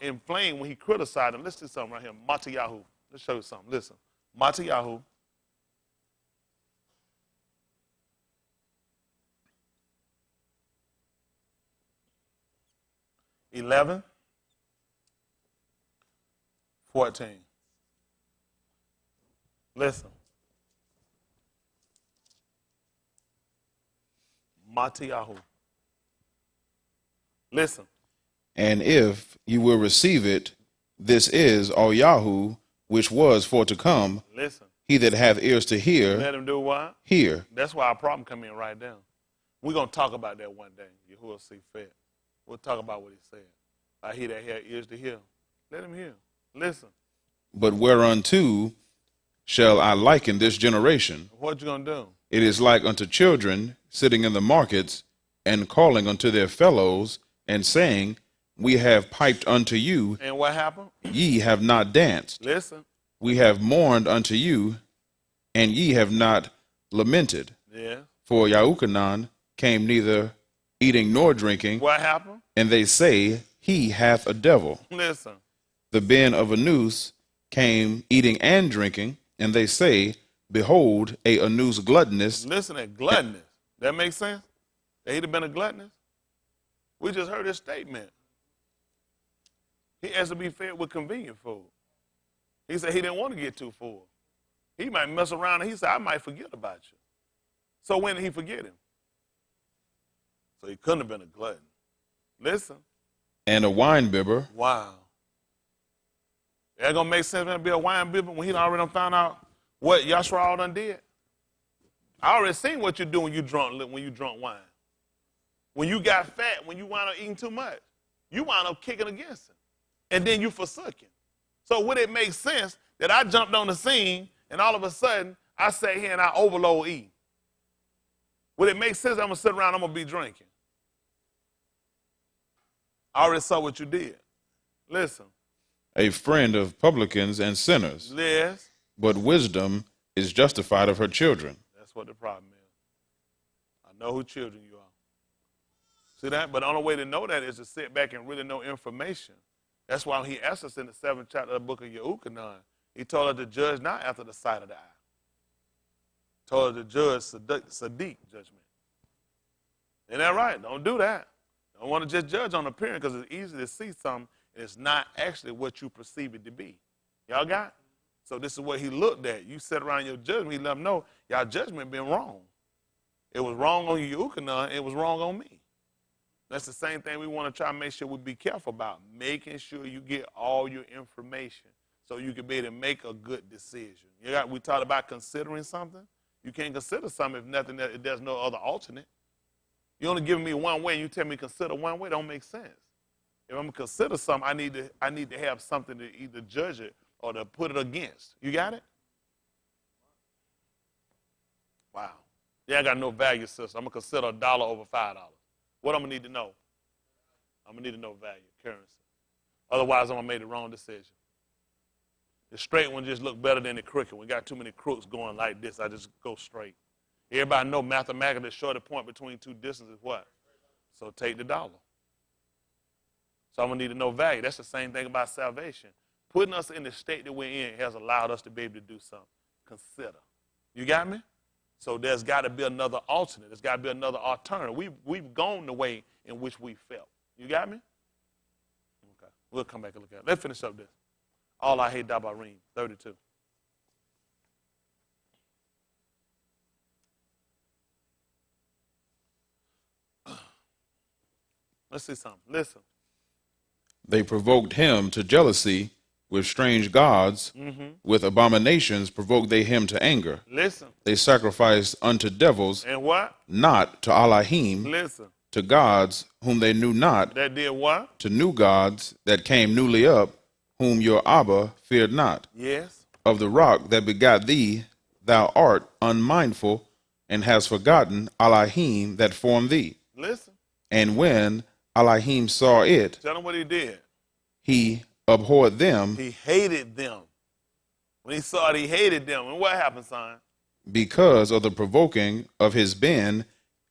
inflamed when he criticized him. Let's do something right here. Matayahu. Let's show you something. Listen. Matayahu. (11, 14). Listen. Matayahu. Listen. And if you will receive it, this is all Yahoo, which was for to come. Listen. He that hath ears to hear, Let him do what? hear. That's why our problem come in right now. We're going to talk about that one day. Yahuwah see fit. We'll talk about what he said. I hear that hear ears to hear. Let him hear. Listen. But whereunto shall I liken this generation? What you going to do? It is like unto children sitting in the markets and calling unto their fellows and saying, we have piped unto you, And what happened? ye have not danced. Listen. We have mourned unto you, and ye have not lamented. Yeah. For Yahukanan came neither eating nor drinking, What happened? and they say, he hath a devil. Listen. The Ben of Anus came eating and drinking, and they say, behold, a Anus gluttonous. Listen at gluttonous. That makes sense? That he'd have been a gluttonous? We just heard his statement. He has to be fed with convenient food. He said he didn't want to get too full. He might mess around and he said, I might forget about you. So when did he forget him? So he couldn't have been a glutton. Listen. And a wine bibber. Wow. That gonna make sense to be a wine bibber when he already done found out what Yashra done did? I already seen what you do when you drunk wine. When you got fat, when you wound up eating too much, you wound up kicking against him. And then you forsook him. So would it make sense that I jumped on the scene and all of a sudden I sat here and I overload eating? Would it make sense I'm gonna sit around, I'm gonna be drinking? I already saw what you did. Listen. A friend of publicans and sinners. Yes. But wisdom is justified of her children. That's what the problem is. I know who children you are. See that? But the only way to know that is to sit back and really know information. That's why he asked us in the 7th chapter of the book of Yehukanan, he told us to judge not after the sight of the eye. Told us to judge Sadiq judgment. Isn't that right? Don't do that. Don't want to just judge on appearance because it's easy to see something and it's not actually what you perceive it to be. Y'all got it? So this is what he looked at. You sat around your judgment, he let them know, y'all judgment been wrong. It was wrong on Yehukanan, it was wrong on me. That's the same thing we want to try to make sure we be careful about, making sure you get all your information so you can be able to make a good decision. We talked about considering something. You can't consider something if nothing, if there's no other alternate. You only giving me one way, and you tell me consider one way, don't make sense. If I'm gonna consider something, I need to have something to either judge it or to put it against. You got it? Wow. Yeah, I got no value system. I'm gonna consider $1 over $5. What I'm gonna need to know? I'm gonna need to know value, currency. Otherwise, I'm gonna make the wrong decision. The straight one just look better than the crooked. We got too many crooks going like this. I just go straight. Everybody know mathematically the shortest point between two distances is what? So take the $1. So I'm going to need to know value. That's the same thing about salvation. Putting us in the state that we're in has allowed us to be able to do something. Consider. You got me? So there's got to be another alternate. There's got to be another alternative. We've gone the way in which we felt. You got me? Okay. We'll come back and look at it. Let's finish up this. Alahym, 32. Let's see something. Listen. They provoked him to jealousy with strange gods. With abominations provoked they him to anger. Listen. They sacrificed unto devils. And what? Not to Alahym. Listen. To gods whom they knew not. That did what? To new gods that came newly up, whom your Abba feared not. Yes. Of the rock that begot thee, thou art unmindful, and hast forgotten Alahym that formed thee. Listen. And when Alahym saw it, tell him what he did. He abhorred them. He hated them. When he saw it, he hated them. And what happened, son? Because of the provoking of his ben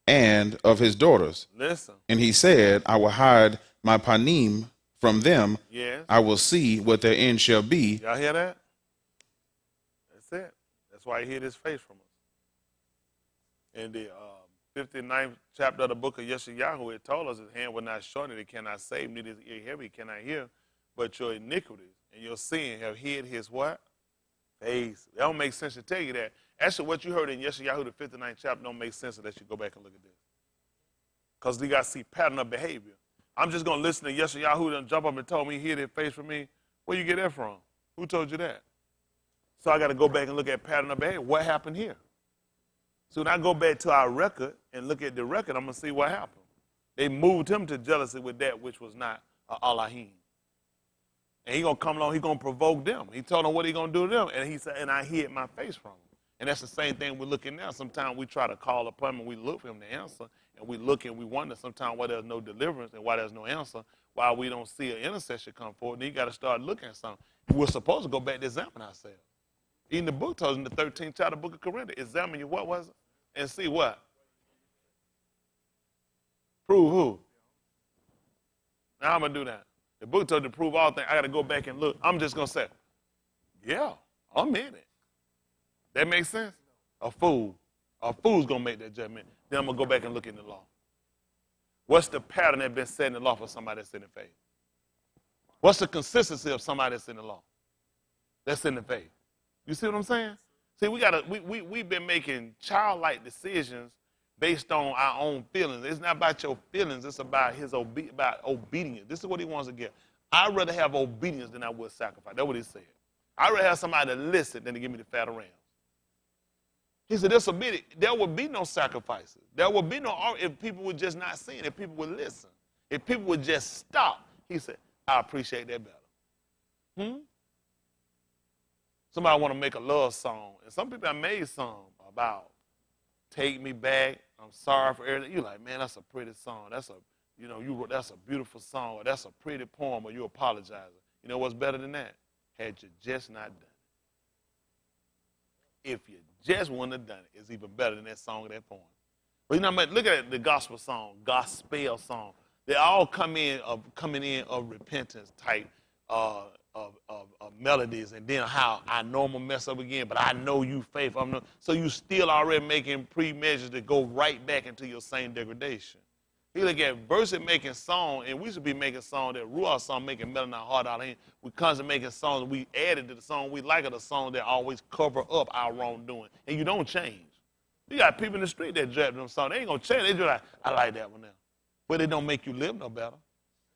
and of his daughters. Listen. And he said, I will hide my panim from them. Yes. I will see what their end shall be. Y'all hear that? That's it. That's why he hid his face from us. In the 59th chapter of the book of Yeshayahu, it told us his hand was not shortened, it cannot save, neither his ear heavy, it cannot hear, but your iniquities and your sin have hid his what? Face. That don't make sense to tell you that. Actually, what you heard in Yeshayahu, the 59th chapter, don't make sense unless you go back and look at this. Because you got to see pattern of behavior. I'm just going to listen to Yeshayahu and jump up and told me he hid his face from me. Where you get that from? Who told you that? So I got to go back and look at pattern of behavior. What happened here? So when I go back to our record and look at the record, I'm going to see what happened. They moved him to jealousy with that which was not Alahym. And he's going to come along, he's going to provoke them. He told them what he's going to do to them. And he said, and I hid my face from him. And that's the same thing we're looking now. Sometimes we try to call upon him and we look for him to answer. And we look and we wonder sometimes why there's no deliverance and why there's no answer, why we don't see an intercession come forward. And you got to start looking at something. We're supposed to go back to examine ourselves. Even the book tells us in the 13th chapter of the book of Corinthians, examine you, what was it? And see what? Prove who? Now I'm going to do that. The book told you to prove all things. I got to go back and look. I'm just going to say, yeah, I'm in it. That makes sense? A fool's going to make that judgment. Then I'm going to go back and look in the law. What's the pattern that's been set in the law for somebody that's in the faith? What's the consistency of somebody that's in the law? That's in the faith. You see what I'm saying? See, we've been making childlike decisions based on our own feelings. It's not about your feelings. It's about about obedience. This is what he wants to get. I'd rather have obedience than I would sacrifice. That's what he said. I'd rather have somebody to listen than to give me the fat of rams. He said, there would be no sacrifices. There would be no, if people were just not seeing, if people would listen, if people would just stop. He said, I appreciate that better. Somebody want to make a love song, and some people have made songs about take me back, I'm sorry for everything. You're like, man, that's a pretty song. That's a beautiful song, or that's a pretty poem, or you apologizing. You know what's better than that? Had you just not done it. If you just wouldn't have done it, it's even better than that song or that poem. But you know, look at the gospel song, gospel song. They all coming in of repentance type of melodies, and then how I know I'm gonna mess up again, but I know you faithful. So you still already making pre-measures to go right back into your same degradation. You look at verse making song, and we should be making song that Ruach song making melody in our heart out of him. We constantly making songs we added to the song. We like it, a song that always cover up our wrongdoing, and you don't change. You got people in the street that drop them songs. They ain't gonna change. They just like, I like that one now, but it don't make you live no better.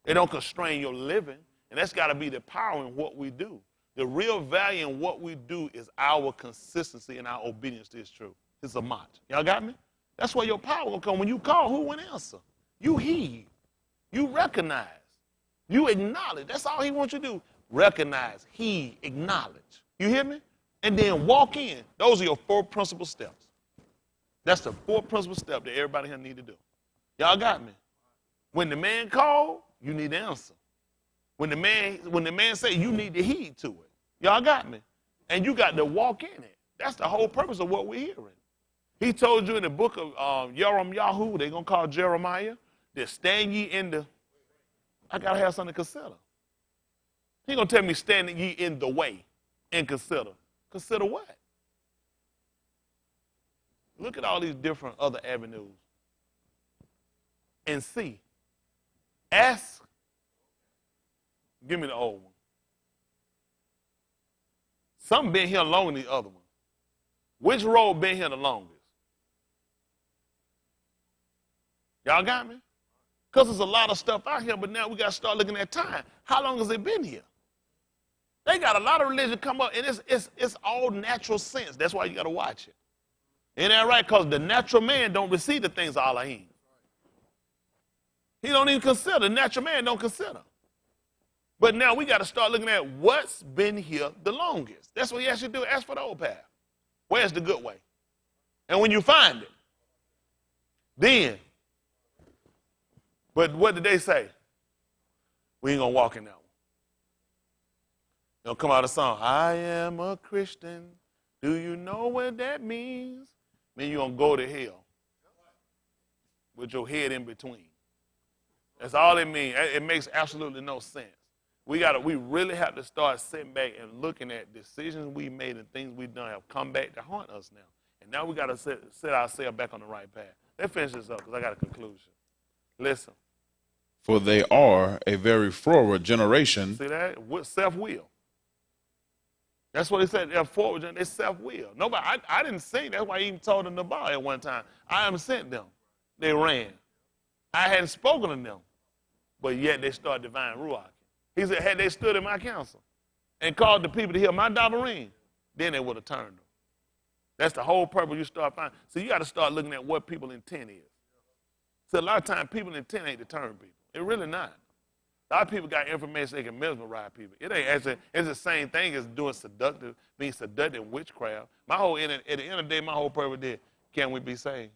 It don't constrain your living. And that's got to be the power in what we do. The real value in what we do is our consistency and our obedience to His truth. It's a mot. Y'all got me? That's where your power will come. When you call, who will answer? You heed. You recognize. You acknowledge. That's all he wants you to do. Recognize, heed, acknowledge. You hear me? And then walk in. Those are your 4 principal steps. That's the 4 principal steps that everybody here need to do. Y'all got me? When the man called, you need to answer. When the man say, you need to heed to it. Y'all got me? And you got to walk in it. That's the whole purpose of what we're hearing. He told you in the book of Yahoo, they're going to call Jeremiah, that stand ye in the, I got to have something to consider. He going to tell me stand ye in the way and consider. Consider what? Look at all these different other avenues and see. Ask. Give me the old one. Some been here longer than the other one. Which road been here the longest? Y'all got me? Because there's a lot of stuff out here, but now we got to start looking at time. How long has it been here? They got a lot of religion come up, and it's all natural sense. That's why you got to watch it. Ain't that right? Because the natural man don't receive the things of Alahym. He don't even consider. The natural man don't consider. But now we got to start looking at what's been here the longest. That's what you actually do. Ask for the old path. Where's the good way? And when you find it, then, but what did they say? We ain't going to walk in that one. They'll come out of song, I am a Christian. Do you know what that means? Mean you're going to go to hell with your head in between. That's all it means. It makes absolutely no sense. We really have to start sitting back and looking at decisions we made and things we've done have come back to haunt us now. And now we got to set ourselves back on the right path. Let's finish this up because I got a conclusion. Listen. For they are a very forward generation. See that? With self-will. That's what he said. They're forward generation. They're self-will. Nobody. I didn't sing. That's why he even told them to bow at one time. I haven't sent them. They ran. I hadn't spoken to them. But yet they started divine ruach. He said, had they stood in my counsel and called the people to hear my dabarim, then they would have turned them. That's the whole purpose you start finding. So you got to start looking at what people's intent is. So a lot of times people's intent ain't to turn people. It really not. A lot of people got information they can mesmerize people. It ain't. It's the same thing as doing being seductive witchcraft. At the end of the day, my whole purpose is, can we be saved?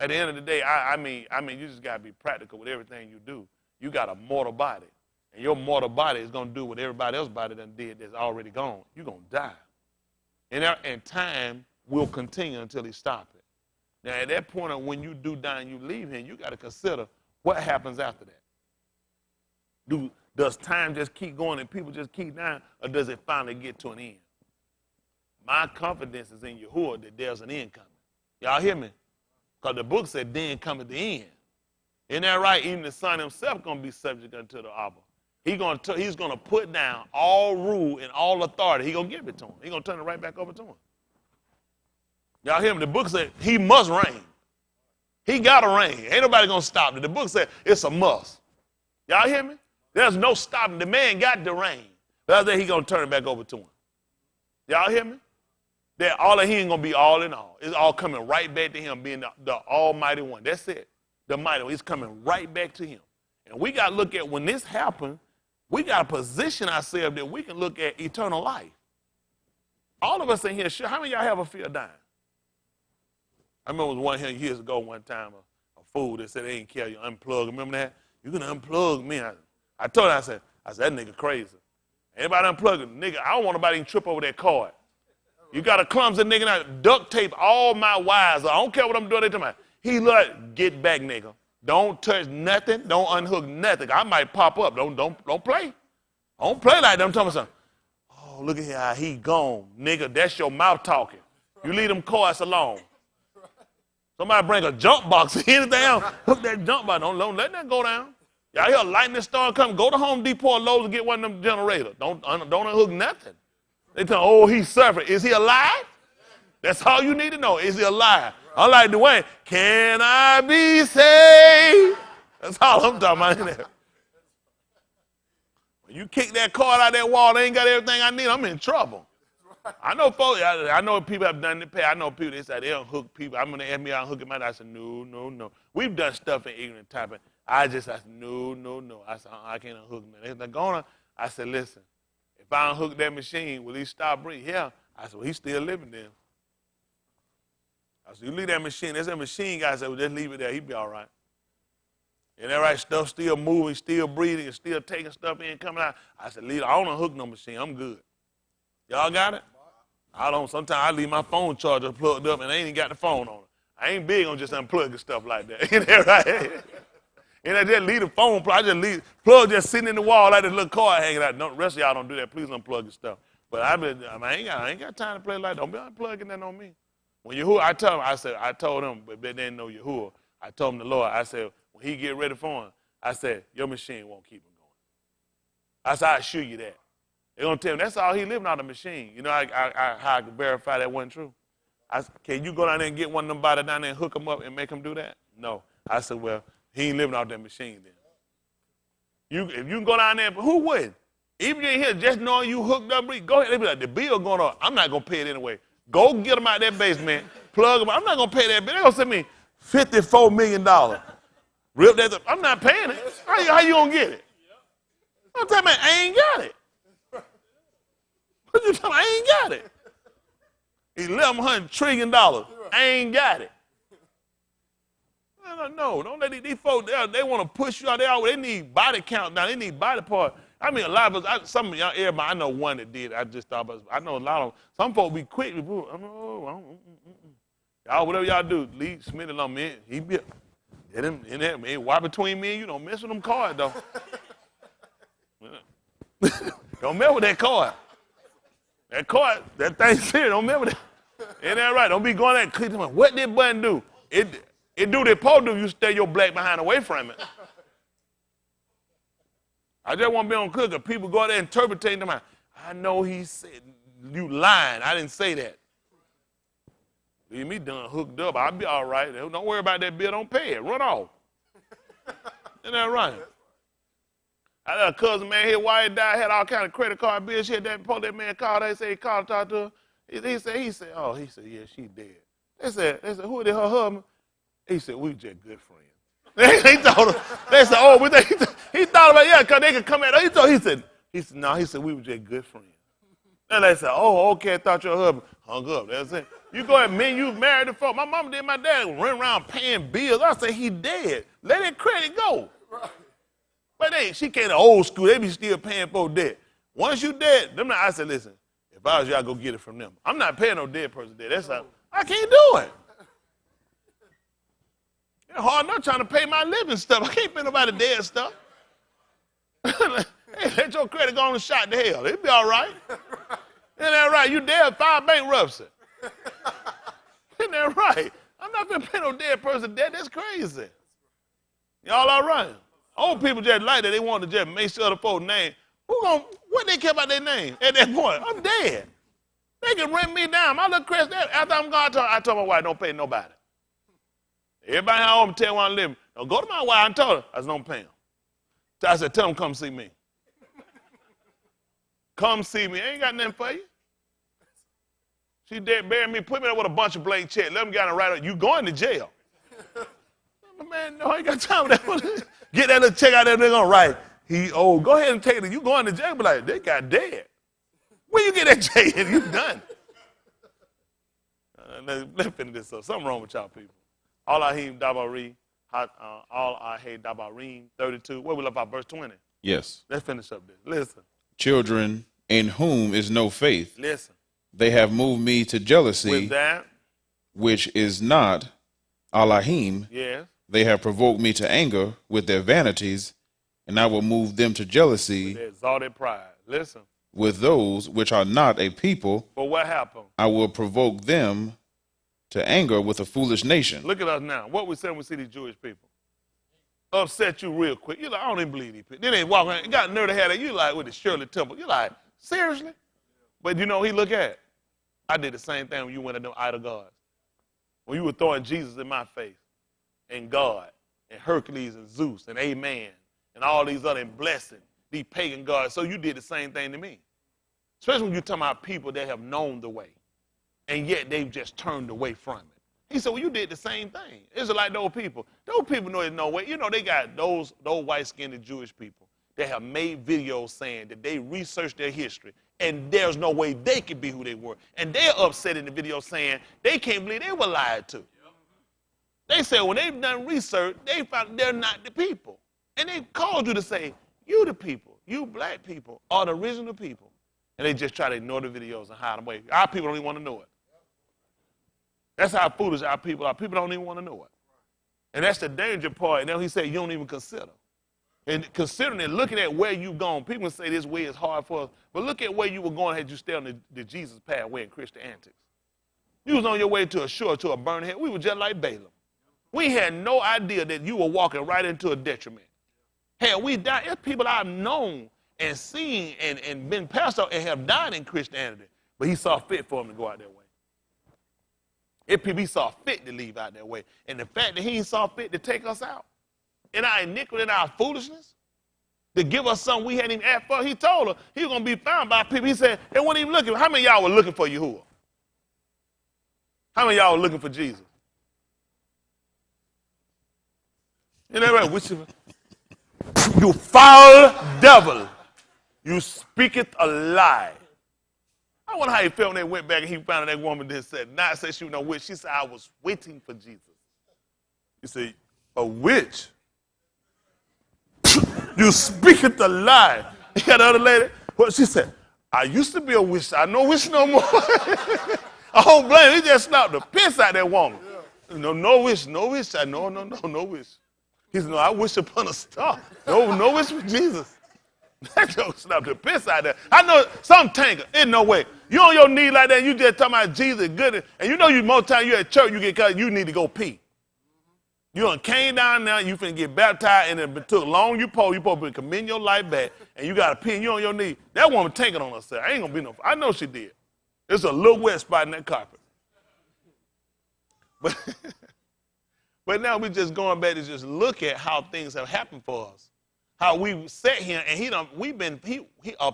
At the end of the day, I mean, you just got to be practical with everything you do. You got a mortal body. And your mortal body is going to do what everybody else's body done did that's already gone. You're going to die. And time will continue until he stops it. Now, at that point of when you do die and you leave here, you got to consider what happens after that. Does time just keep going and people just keep dying, or does it finally get to an end? My confidence is in Yahuwah that there's an end coming. Y'all hear me? Because the book said, then cometh the end. Isn't that right? Even the Son himself going to be subject unto the Abba. He's going to put down all rule and all authority. He's going to give it to him. He's going to turn it right back over to him. Y'all hear me? The book said he must reign. He got to reign. Ain't nobody going to stop it. The book said it's a must. Y'all hear me? There's no stopping. The man got to reign. But after that, he's going to turn it back over to him. Y'all hear me? That he ain't going to be all in all. It's all coming right back to him being the almighty one. That's it. The mighty one. It's coming right back to him. And we got to look at when this happens, we got to position ourselves that we can look at eternal life. All of us in here, sure, how many of y'all have a fear of dying? I remember there was one here years ago one time, a fool that said they ain't care, you unplug. Remember that? You can unplug me. I told her, I said, that nigga crazy. Anybody unplug it? Nigga, I don't want nobody to trip over that cord. You got a clumsy nigga now, duct tape all my wires. I don't care what I'm doing. They tell me, he like, get back, nigga. Don't touch nothing. Don't unhook nothing. I might pop up. Don't play. Don't play like that. I'm talking about something. Oh, look at how he gone. Nigga, that's your mouth talking. You leave them cords alone. Somebody bring a jump box or anything else. Hook that jump box. Don't let that go down. Y'all hear a lightning storm come. Go to Home Depot or Lowe's and get one of them generators. Don't unhook nothing. They tell, oh, he's suffering. Is he alive? That's all you need to know. Is he alive? Unlike Dwayne, can I be saved? That's all I'm talking about. When you kick that cord out that wall, they ain't got everything I need, I'm in trouble. I know folks, I know people have done it in the past. I know people, they say they unhook people. I'm going to ask me, I unhook him out. I said, no. We've done stuff in ignorant time. I said, no. I said, I can't unhook him. They're going to, I said, listen, if I unhook that machine, will he stop breathing? Yeah. I said, well, he's still living then. I said, you leave that machine. There's a machine guy. I said, well, just leave it there. He'll be all right. And that right stuff still moving, still breathing, and still taking stuff in, coming out. I said, leave it. I don't unhook no machine. I'm good. Y'all got it? I don't. Sometimes I leave my phone charger plugged up and I ain't even got the phone on it. I ain't big on just unplugging stuff like that. Ain't that right? And I just leave the phone plug. I just leave plug just sitting in the wall like this little cord hanging out. The rest of y'all don't do that. Please unplug your stuff. But I ain't got time to play like that. Don't be unplugging that on me. When Yahuwah, I told him, but they didn't know Yahuwah. I told him the Lord. I said, when he get ready for him, I said, your machine won't keep him going. I said, I assure you that. They're going to tell me, that's all he living on the machine. You know how I could verify that wasn't true? I said, can you go down there and get one of them bodies down there and hook him up and make him do that? No. I said, well, he ain't living off that machine then. If you can go down there, who would? Even if you ain't here, just knowing you hooked up, go ahead. They be like, the bill going up. I'm not going to pay it anyway. Go get them out that basement, plug them. I'm not going to pay that bill. They're going to send me $54 million. Rip that up. I'm not paying it. How you going to get it? I'm telling you, I ain't got it. What you talking about? I ain't got it. $1,100 trillion. I ain't got it. No, don't let these folks, they want to push you out. They need body count now. They need body part. I mean, a lot of us, some of y'all, everybody, I know one that did. I just thought about, I know a lot of them. Some folks be quick. Y'all, whatever y'all do, leave Smitty alone, man. He be, get him in there, man. Why between me and you? Don't mess with them cards, though. Don't mess with that card. That card, that thing serious. Don't mess with that. Ain't that right? Don't be going there and clicking. What did button do? It do that Paul do. You stay your black behind away from it. I just want to be on cooker. People go out there interpreting them. I know he said, you lying. I didn't say that. Leave me done hooked up. I'll be all right. Don't worry about that bill. Don't pay it. Run off. Isn't that right? I had a cousin, man, his wife died, had all kind of credit card bills. She had that man called her. He said he called to talk to her. He said, yeah, she dead. They said, who is her husband? He said, we just good friends. They told him, they said, he thought about, yeah, because they could come at her. He said, we were just good friends. And they said, oh, okay, I thought your husband hung up. That's it. You go ahead, man, you married the folk. My mama did, my dad run around paying bills. I said, he dead. Let that credit go. Right. But she came to old school. They be still paying for debt. Once you dead, I said, listen, if I was you, I'd go get it from them. I'm not paying no dead person debt. That's how, I can't do it. It's hard enough trying to pay my living stuff. I can't pay nobody dead stuff. Hey, let your credit go on and shot to hell. It'll be all right. Isn't that right? You dead, 5 bankruptcy. Isn't that right? I'm not going to pay no dead person debt. That's crazy. Y'all all right? Old people just like that. They want to just make sure the folks' name. What they care about their name at that point? I'm dead. They can rent me down. My little Chris, after I'm gone, I told my wife, don't pay nobody. Everybody at home tell where I'm living. Don't go to my wife and tell her. I said, don't pay him. I said, tell them come see me. Come see me. I ain't got nothing for you. She dead, bury me, put me there with a bunch of blank checks. Let them get it right up. You going to jail. Man, no, I ain't got time for that. Get that little check out there, they're going to write. Go ahead and take it. You going to jail, but like, they got dead. Where you get that check? You done. Let's finish this up. Something wrong with y'all people. Alahym Dabari, Alahym Dabarim, 32. Where we left out verse 20? Yes. Let's finish up this. Listen. Children in whom is no faith. Listen. They have moved me to jealousy. With that. Which is not Alahym. Yes. They have provoked me to anger with their vanities, and I will move them to jealousy. With their exalted pride. Listen. With those which are not a people. But what happened? I will provoke them to anger with a foolish nation. Look at us now. What we say when we see these Jewish people? Upset you real quick. You're like, I don't even believe these people. Then they walk around, you got nerve to have that. You like with the Shirley Temple. You're like, seriously? But you know, he look at it. I did the same thing when you went to them idol gods. When you were throwing Jesus in my face, and God, and Hercules, and Zeus, and Amen, and all these other, and blessing, these pagan gods. So you did the same thing to me. Especially when you're talking about people that have known the way, and yet they've just turned away from it. He said, well, you did the same thing. It's like those people. Those people know there's no way. You know, they got those white-skinned Jewish people that have made videos saying that they researched their history, and there's no way they could be who they were. And they're upset in the video saying they can't believe they were lied to. They said when they've done research, they found they're not the people. And they called you to say, you the people, you black people are the original people. And they just try to ignore the videos and hide them away. Our people don't even want to know it. That's how foolish our people are. People don't even want to know it. And that's the danger part. And then he said, you don't even consider. And considering it, looking at where you've gone, people say this way is hard for us, but look at where you were going had you stayed on the Jesus pathway in Christian antics. You was on your way to a shore, to a burning hell. We were just like Balaam. We had no idea that you were walking right into a detriment. Hell, we died. There's people I've known and seen and been pastored and have died in Christianity, but he saw fit for them to go out that way. If people he saw fit to leave out that way. And the fact that he saw fit to take us out in our iniquity and our foolishness, to give us something we hadn't even asked for, he told us he was going to be found by people. He said, they weren't even looking. How many of y'all were looking for Yahuwah? How many of y'all were looking for Jesus? You know right? Which you foul devil, you speaketh a lie. I wonder how he felt when they went back and he found that woman that said, not said she was no witch. She said, I was waiting for Jesus. He said, a witch? You speaketh a lie. You got the other lady? Well, she said, I used to be a witch. I know witch no more. I don't blame him. He just snapped the piss out of that woman. No wish, no wish. I no wish. He said, no, I wish upon a star. No wish for Jesus. That joke snapped the piss out of there. I know some tanker, in no way. You on your knee like that, you just talking about Jesus good, and you know you most time you at church, you get caught, you need to go pee. You done came down now, you finna get baptized, and it took long, you supposed to commend your life back, and you got to pee, and you on your knee. That woman tanking on herself. I ain't gonna be no, I know she did. There's a little wet spot in that carpet. But now we just going back to just look at how things have happened for us. How we sat here and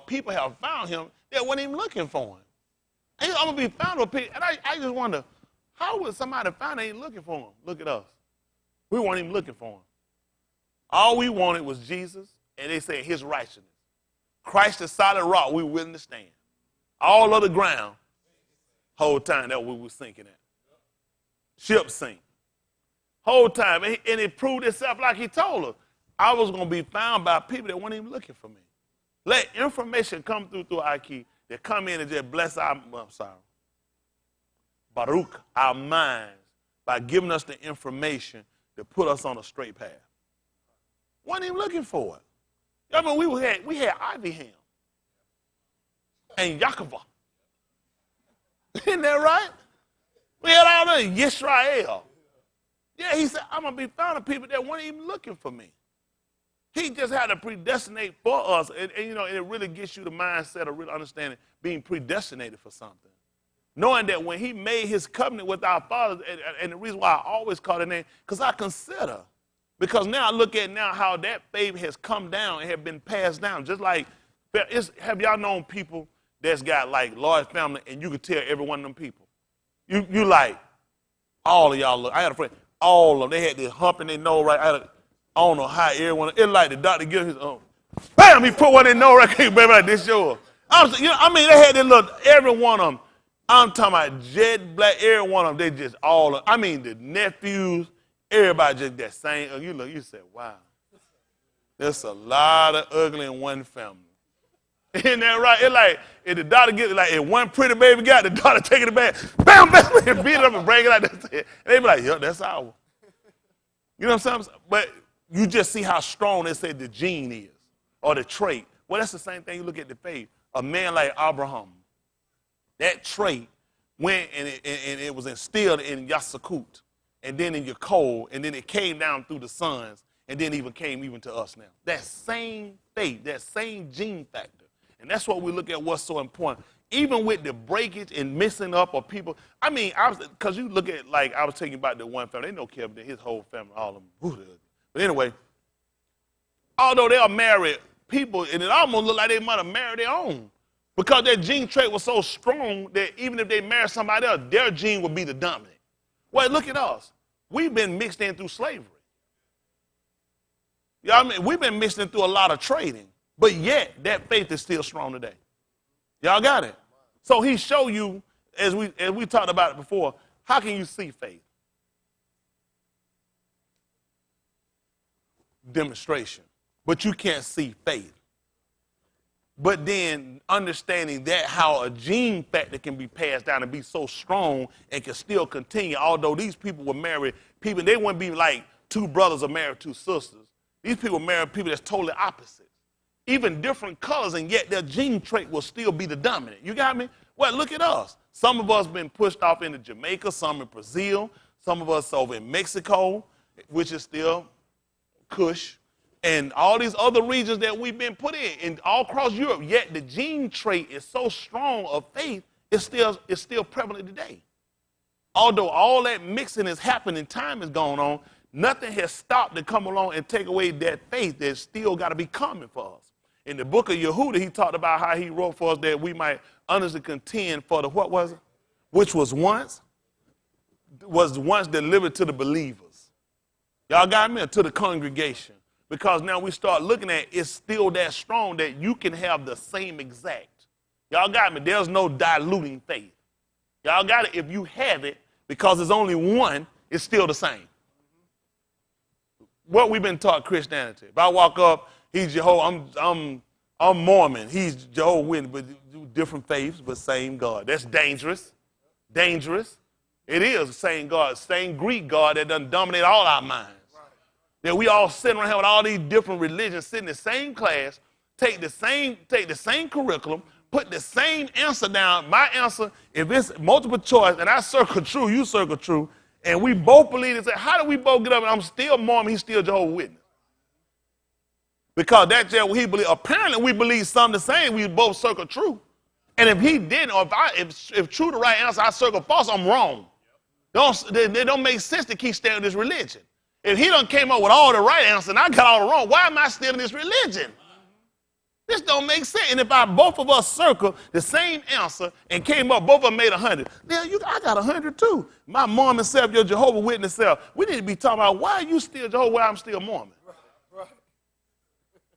people have found him that wasn't even looking for him. And I'm gonna be found with people, and I just wonder, how would somebody find they ain't looking for him? Look at us. We weren't even looking for him. All we wanted was Jesus, and they said his righteousness. Christ the solid rock we were willing to stand. All of the ground, whole time that we were sinking at. Ship sink. Whole time, and it proved itself like he told us. I was going to be found by people that weren't even looking for me. Let information come through our key that come in and just bless Baruch, our minds, by giving us the information to put us on a straight path. Wasn't even looking for it. I mean, we had Alahym and Yaakov. Isn't that right? We had all that Yisrael. Yeah, he said, I'm going to be found of people that weren't even looking for me. He just had to predestinate for us. And it really gets you the mindset of really understanding being predestinated for something. Knowing that when he made his covenant with our fathers, and the reason why I always call it name, because I consider. Because now I look at now how that faith has come down and have been passed down. Just like, have y'all known people that's got like large family and you could tell every one of them people? You like, all of y'all look. I had a friend, all of them, they had this hump in their nose, right? I don't know how everyone, it's like the doctor gives his own. Bam, he put one in no record, baby, like this yours. They had this little, every one of them, I'm talking about jet black, every one of them, they just all, the nephews, everybody just that same, you say, wow. There's a lot of ugly in one family. Isn't that right? It's like, if the daughter gets, like, if one pretty baby got, the daughter taking it back, bam, and beat it up and break it out. That's it. And they be like, yeah, that's ours. You know what I'm saying? But you just see how strong they say the gene is, or the trait. Well, that's the same thing you look at the faith. A man like Abraham, that trait went and it was instilled in Yasakut, and then in Yaakov, and then it came down through the sons, and then came to us now. That same faith, that same gene factor. And that's what we look at what's so important. Even with the breakage and missing up of people, because you look at, like, I was telling you about the one family, they know Kevin, his whole family, all of them. But anyway, although they are married people, and it almost looked like they might have married their own. Because their gene trait was so strong that even if they married somebody else, their gene would be the dominant. Well, look at us. We've been mixed in through slavery. You know what I mean? We've been mixed in through a lot of trading, but yet that faith is still strong today. Y'all got it? So he showed you, as we talked about it before, how can you see faith? Demonstration. But you can't see faith. But then understanding that how a gene factor can be passed down and be so strong and can still continue, although these people were married people, they wouldn't be like two brothers or married two sisters. These people married people that's totally opposite. Even different colors, and yet their gene trait will still be the dominant. You got me? Well, look at us. Some of us been pushed off into Jamaica, some in Brazil, some of us over in Mexico, which is still Kush, and all these other regions that we've been put in, and all across Europe, yet the gene trait is so strong of faith, it's still prevalent today. Although all that mixing is happening, time is going on, nothing has stopped to come along and take away that faith that's still got to be coming for us. In the book of Yehuda, he talked about how he wrote for us that we might honestly contend for the, what was it? Which was once delivered to the believers. Y'all got me? To the congregation. Because now we start looking at it's still that strong that you can have the same exact. Y'all got me? There's no diluting faith. Y'all got it? If you have it, because there's only one, it's still the same. What we've been taught Christianity. If I walk up, he's Jehovah, I'm Mormon. He's Jehovah Witness, but different faiths, but same God. That's dangerous. Dangerous. It is the same God, same Greek God that doesn't dominate all our minds. That we all sit around here with all these different religions, sit in the same class, take the same curriculum, put the same answer down. My answer, if it's multiple choice, and I circle true, you circle true, and we both believe it, how do we both get up and I'm still Mormon, he's still Jehovah's Witness? Because that's just what he believes. Apparently we believe something the same, we both circle true. And if he didn't, or if true the right answer, I circle false, I'm wrong. It don't make sense to keep staying in this religion. If he done came up with all the right answers and I got all the wrong, why am I still in this religion? This don't make sense. And if both of us circle the same answer and came up, both of them made 100. Then I got 100 too. My Mormon self, your Jehovah Witness self. We need to be talking about why are you still Jehovah, why I'm still Mormon.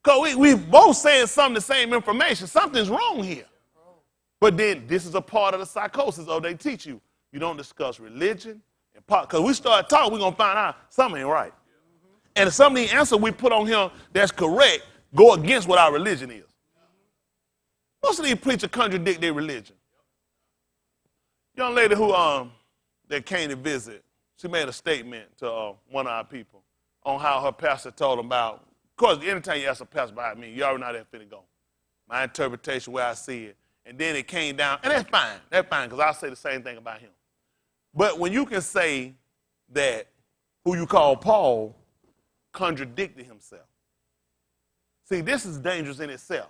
Because we both saying some of the same information. Something's wrong here. But then this is a part of the psychosis, they teach you. You don't discuss religion. Because we start talking, we're going to find out something ain't right. And some of the answers we put on him that's correct go against what our religion is. Most of these preachers contradict their religion. Young lady who that came to visit, she made a statement to one of our people on how her pastor told them about, of course, anytime you ask a pastor about me, you already know how that's finna go. My interpretation, where I see it. And then it came down, and that's fine. That's fine, because I'll say the same thing about him. But when you can say that who you call Paul contradicted himself. See, this is dangerous in itself.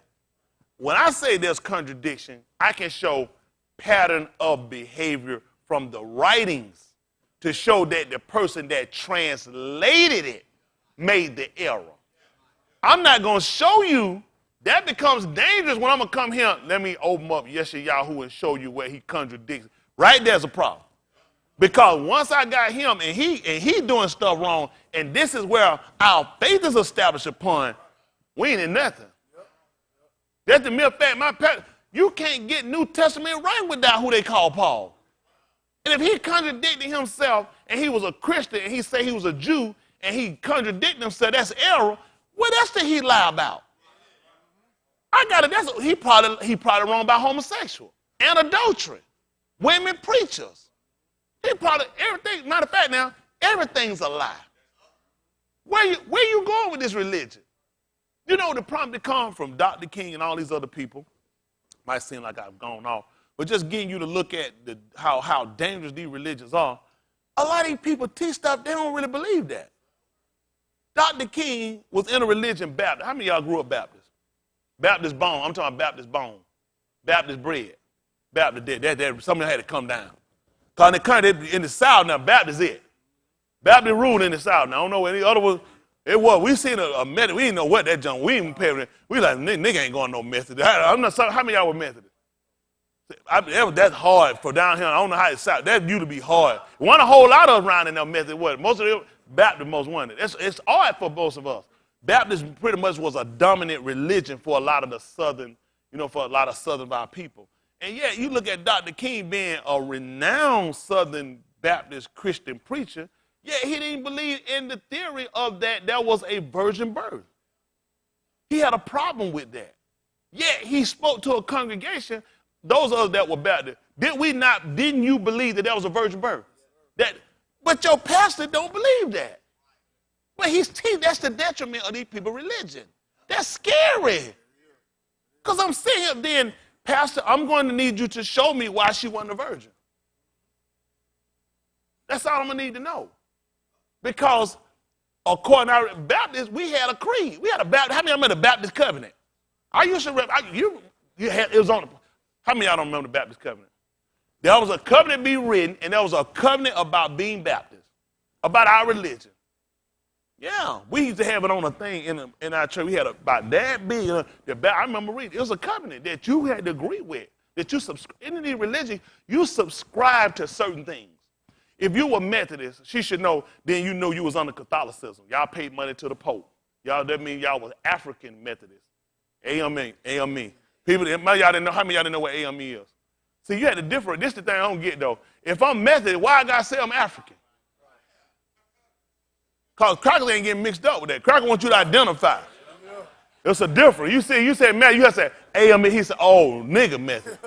When I say there's contradiction, I can show pattern of behavior from the writings to show that the person that translated it made the error. I'm not going to show you. That becomes dangerous when I'm going to come here. Let me open up Yeshayahu and show you where he contradicts. Right there's a problem. Because once I got him and he doing stuff wrong, and this is where our faith is established upon, we ain't in nothing. That's the mere fact. You can't get New Testament right without who they call Paul. And if he contradicted himself and he was a Christian and he said he was a Jew and he contradicted himself, that's error. What else did he lie about? He probably wrong about homosexual and adultery, women preachers. He probably, everything, matter of fact now, everything's a lie. Where you going with this religion? You know the problem that comes from Dr. King and all these other people, might seem like I've gone off, but just getting you to look at how dangerous these religions are. A lot of these people teach stuff, they don't really believe that. Dr. King was in a religion, Baptist. How many of y'all grew up Baptist? Baptist bone, I'm talking Baptist bone. Baptist bread. Baptist dead. Somebody had to come down. Because in the country, in the South now, Baptist it. Baptist ruled in the South. Now, I don't know any other was. It was. We seen a Methodist. We didn't know what that junk. We didn't pay. We like, nigga ain't going no Methodist. I'm not. How many of y'all were Methodist? That's hard for down here. I don't know how it sounds. That used to be hard. Wasn't a whole lot of us around in them Methodist. What? Most of them Baptist most wanted. It's hard for most of us. Baptist pretty much was a dominant religion for a lot of the southern, for a lot of southern our people. And yet you look at Dr. King being a renowned Southern Baptist Christian preacher, yet he didn't believe in the theory of that there was a virgin birth. He had a problem with that. Yet he spoke to a congregation, those of us that were Baptist, didn't you believe that was a virgin birth? But your pastor don't believe that. But that's the detriment of these people's religion. That's scary. Because I'm sitting here then, Pastor, I'm going to need you to show me why she wasn't a virgin. That's all I'm going to need to know. Because according to our Baptists, we had a creed. We had a Baptist. How many of them had a Baptist covenant? I used to it was on. How many of y'all don't remember the Baptist covenant? There was a covenant being written, and there was a covenant about being Baptist, about our religion. Yeah, we used to have it on a thing in our church. We had about that big. I remember reading. It was a covenant that you had to agree with. That you in any religion, you subscribe to certain things. If you were Methodist, she should know. Then you know you was under Catholicism. Y'all paid money to the Pope. That means y'all was African Methodist. AME. People, y'all didn't know. How many of y'all didn't know what AME is? See, you had to differ. This is the thing I don't get though. If I'm Methodist, why I gotta say I'm African? Because crackers ain't getting mixed up with that. Cracker wants you to identify. It's a difference. You say, man, you have to say, AME. He said, oh, nigga method.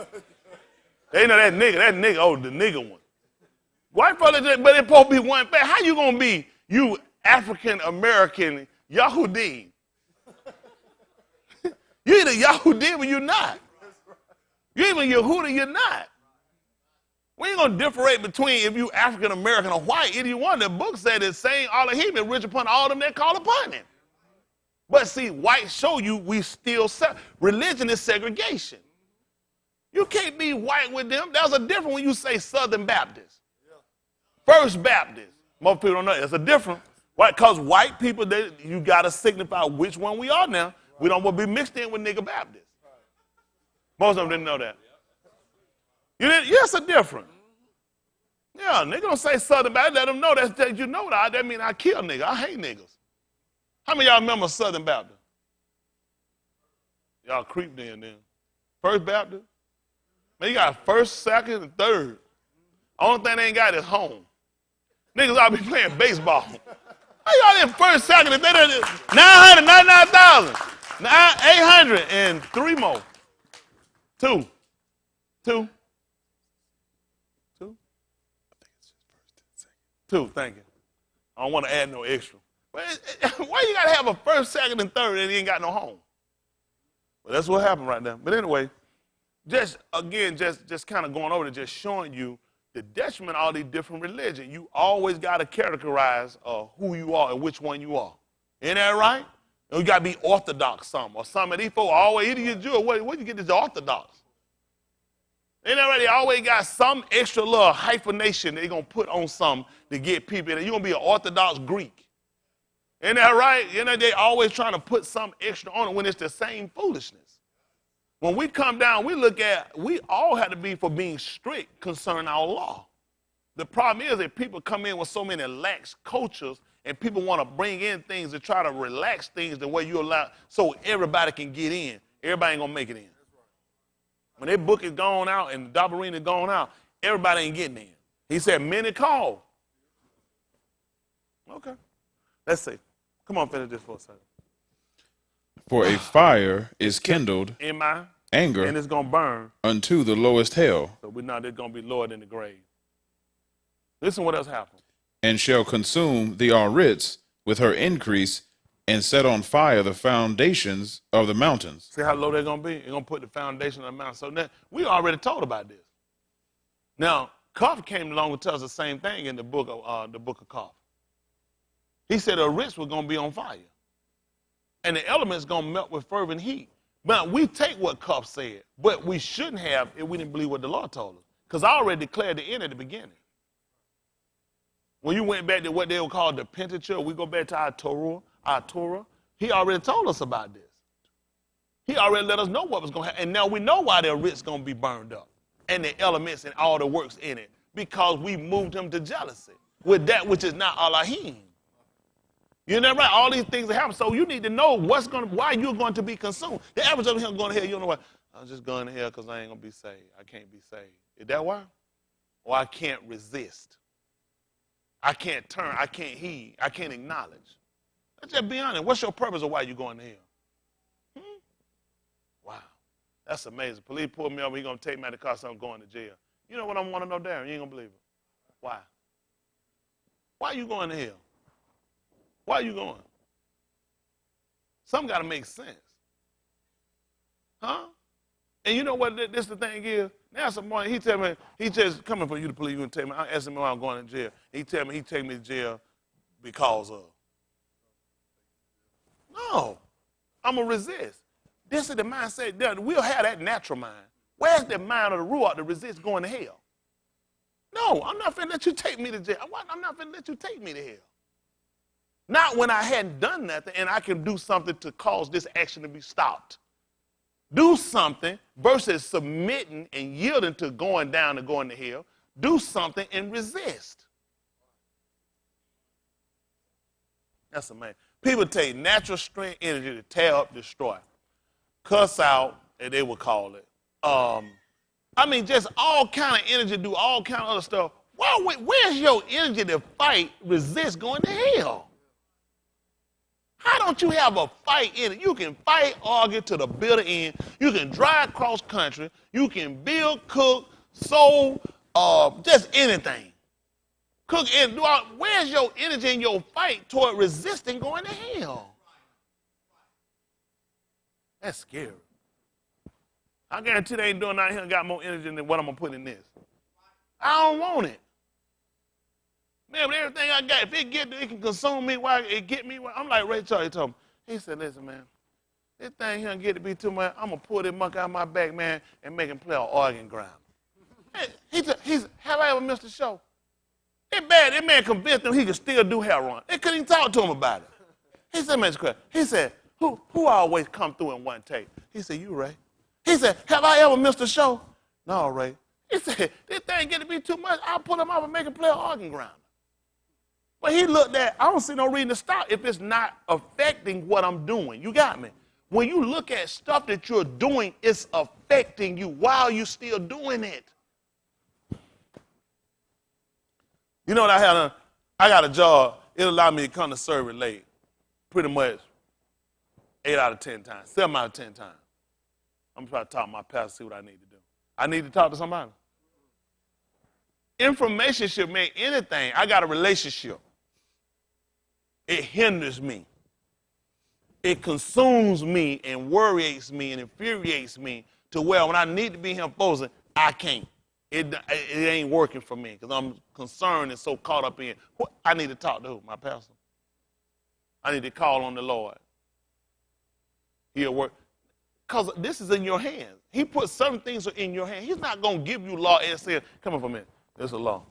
They know that nigga, oh, the nigga one. White fellas, but it supposed to be one thing. How you going to be, you African-American Yahudi? You either Yahudi or you're not. You either Yehuda, you're not. We ain't going to differentiate between if you African-American or white. Either one. The book said the same Alahym is rich upon all them that call upon him. But see, white show you we still, religion is segregation. You can't be white with them. There's a difference when you say Southern Baptist. First Baptist. Most people don't know. There's a difference. Why? Because white people, you got to signify which one we are now. We don't want to be mixed in with nigga Baptists. Most of them didn't know that. Yes, a difference. Yeah, nigga don't say Southern Baptist. Let them know that you know that. That means I kill niggas. I hate niggas. How many of y'all remember Southern Baptist? Y'all creeped in then. First Baptist? Man, you got first, second, and third. Only thing they ain't got is home. Niggas ought to be playing baseball. How y'all in first, second, and third? 999,000. 800 and three more. Two. Two, thank you. I don't want to add no extra. But why you got to have a first, second, and third and you ain't got no home? Well, that's what happened right now. But anyway, just kind of going over to just showing you the detriment of all these different religions. You always got to categorize who you are and which one you are. Ain't that right? You got to be Orthodox some or some of these folks always, either you're Jew or where you get this Orthodox? Ain't that right? They always got some extra little hyphenation they're going to put on some to get people in it. You're going to be an Orthodox Greek. Ain't that right? They always trying to put some extra on it when it's the same foolishness. When we come down, we all have to be for being strict concerning our law. The problem is that people come in with so many lax cultures and people want to bring in things to try to relax things the way you allow so everybody can get in. Everybody ain't going to make it in. When that book is gone out and the Dabarine is gone out, everybody ain't getting in. He said, many call. Okay. Let's see. Come on, finish this for a second. For a fire is kindled in my anger, and it's going to burn unto the lowest hell. So we know it's going to be lower than the grave. Listen what else happened. And shall consume the Aritz with her increase and set on fire the foundations of the mountains. See how low they're going to be? They're going to put the foundation of the mountain. So now, we already told about this. Now, Koph came along and tells us the same thing in the book of Koph. He said the Aritz was going to be on fire. And the elements going to melt with fervent heat. But we take what Koph said, but we shouldn't have if we didn't believe what the Lord told us. Because I already declared the end at the beginning. When you went back to what they would call the Pentateuch, we go back to our Torah, he already told us about this. He already let us know what was going to happen. And now we know why the Aritz going to be burned up. and the elements and all the works in it because we moved him to jealousy with that which is not Alahym. You know, right? All these things that happen. So you need to know why you're going to be consumed. The average of him going to hell, you know what? I'm just going to hell because I ain't going to be saved. I can't be saved. Is that why? Or I can't resist. I can't turn. I can't heed. I can't acknowledge. Let's just be honest. What's your purpose of why you're going to hell? Wow. That's amazing. Police pulled me over. He's going to take me out of the car so I'm going to jail. You know what I want to know, Darren? You ain't going to believe it. Why? Why are you going to hell? Why are you going? Something got to make sense. Huh? And you know what this the thing is? Now some morning he tell me, he just coming for you to police you and tell me, I asked him why I'm going to jail. He tell me he take me to jail because of. No. I'm going to resist. This is the mindset. We'll have that natural mind. Where's the mind of the ruach to resist going to hell? No, I'm not finna let you take me to jail. I'm not finna let you take me to hell. Not when I hadn't done nothing and I can do something to cause this action to be stopped. Do something versus submitting and yielding to going down and going to hell. Do something and resist. That's amazing. People take natural strength energy to tear up, destroy, cuss out, and they would call it. Just all kind of energy, do all kind of other stuff. Well, where's your energy to fight, resist going to hell? How don't you have a fight in it? You can fight, argue to the bitter end. You can drive cross country. You can build, cook, sew, just anything. Cook and do all. Where's your energy in your fight toward resisting going to hell? That's scary. I guarantee they ain't doing out here and got more energy than what I'm going to put in this. I don't want it. Man, but everything I got, if it can consume me, while it get me, I'm like Ray Charles, he told me. He said, listen, man, this thing here get to be too much. I'm going to pull this monkey out of my back, man, and make him play an organ grinder. He said, have I ever missed a show? It's bad. That man convinced him he could still do heroin. They couldn't even talk to him about it. He said, man, he said, who always come through in one take? He said, you, Ray. He said, have I ever missed a show? No, Ray. He said, this thing get to be too much. I'll pull him out and make him play an organ grinder. But he looked at, I don't see no reason to stop if it's not affecting what I'm doing. You got me? When you look at stuff that you're doing, it's affecting you while you're still doing it. You know what I got a job. It allowed me to come to service late pretty much 8 out of 10 times, 7 out of 10 times. I'm trying to talk to my pastor, see what I need to do. I need to talk to somebody. Information should make anything. I got a relationship. It hinders me. It consumes me and worries me and infuriates me to where when I need to be here focusing, I can't. It ain't working for me because I'm concerned and so caught up in what I need to talk to who? My pastor. I need to call on the Lord. He'll work. Because this is in your hands. He put certain things in your hands. He's not going to give you law and say, come on for a minute. There's a law.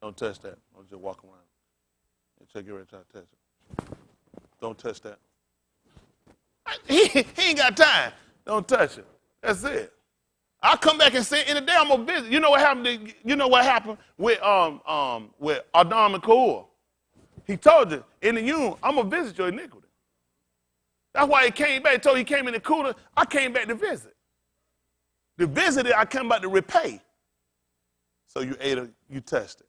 Don't touch that. Don't just walk around. Check your try to touch it. Don't touch that. He ain't got time. Don't touch it. That's it. I'll come back and say in the day I'm gonna visit. You know what happened? You know what happened with Adam and Koor? He told you in the union, I'm gonna visit your iniquity. That's why he came back. He told you he came in the cooler. I came back to visit. To visit it, I came back to repay. So you ate it, you touched it.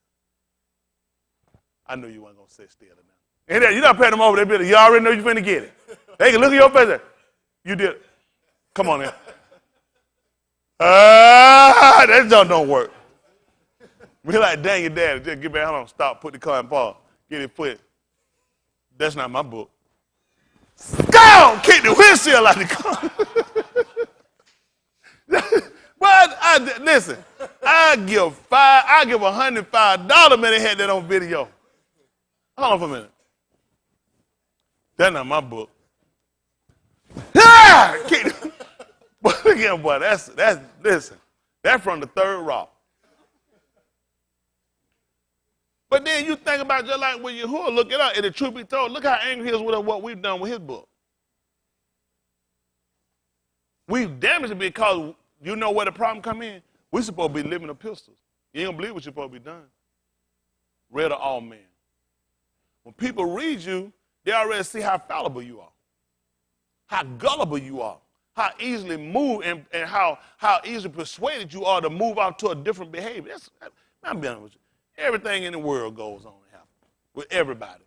I knew you weren't going to sit still now. And you're not paying them over that bill. You already know you're finna get it. They can look at your face. You did. Come on now. That junk don't work. We like, dang your daddy. Just get back. Hold on. Stop. Put the car in park. Get it put. That's not my book. Go! Kick the windshield out the car. But listen, I give $105 man, they had that on video. Hold on for a minute. That's not my book. But again, boy, listen. That's from the third rock. But then you think about just like when Yahuwah look it up, and the truth be told, look how angry he is with what we've done with his book. We've damaged it because you know where the problem come in? We supposed to be living epistles. You ain't gonna believe what you're supposed to be done. Read of all men. When people read you, they already see how fallible you are, how gullible you are, how easily moved and how easily persuaded you are to move out to a different behavior. I'm being honest with you. Everything in the world goes on and happens with everybody.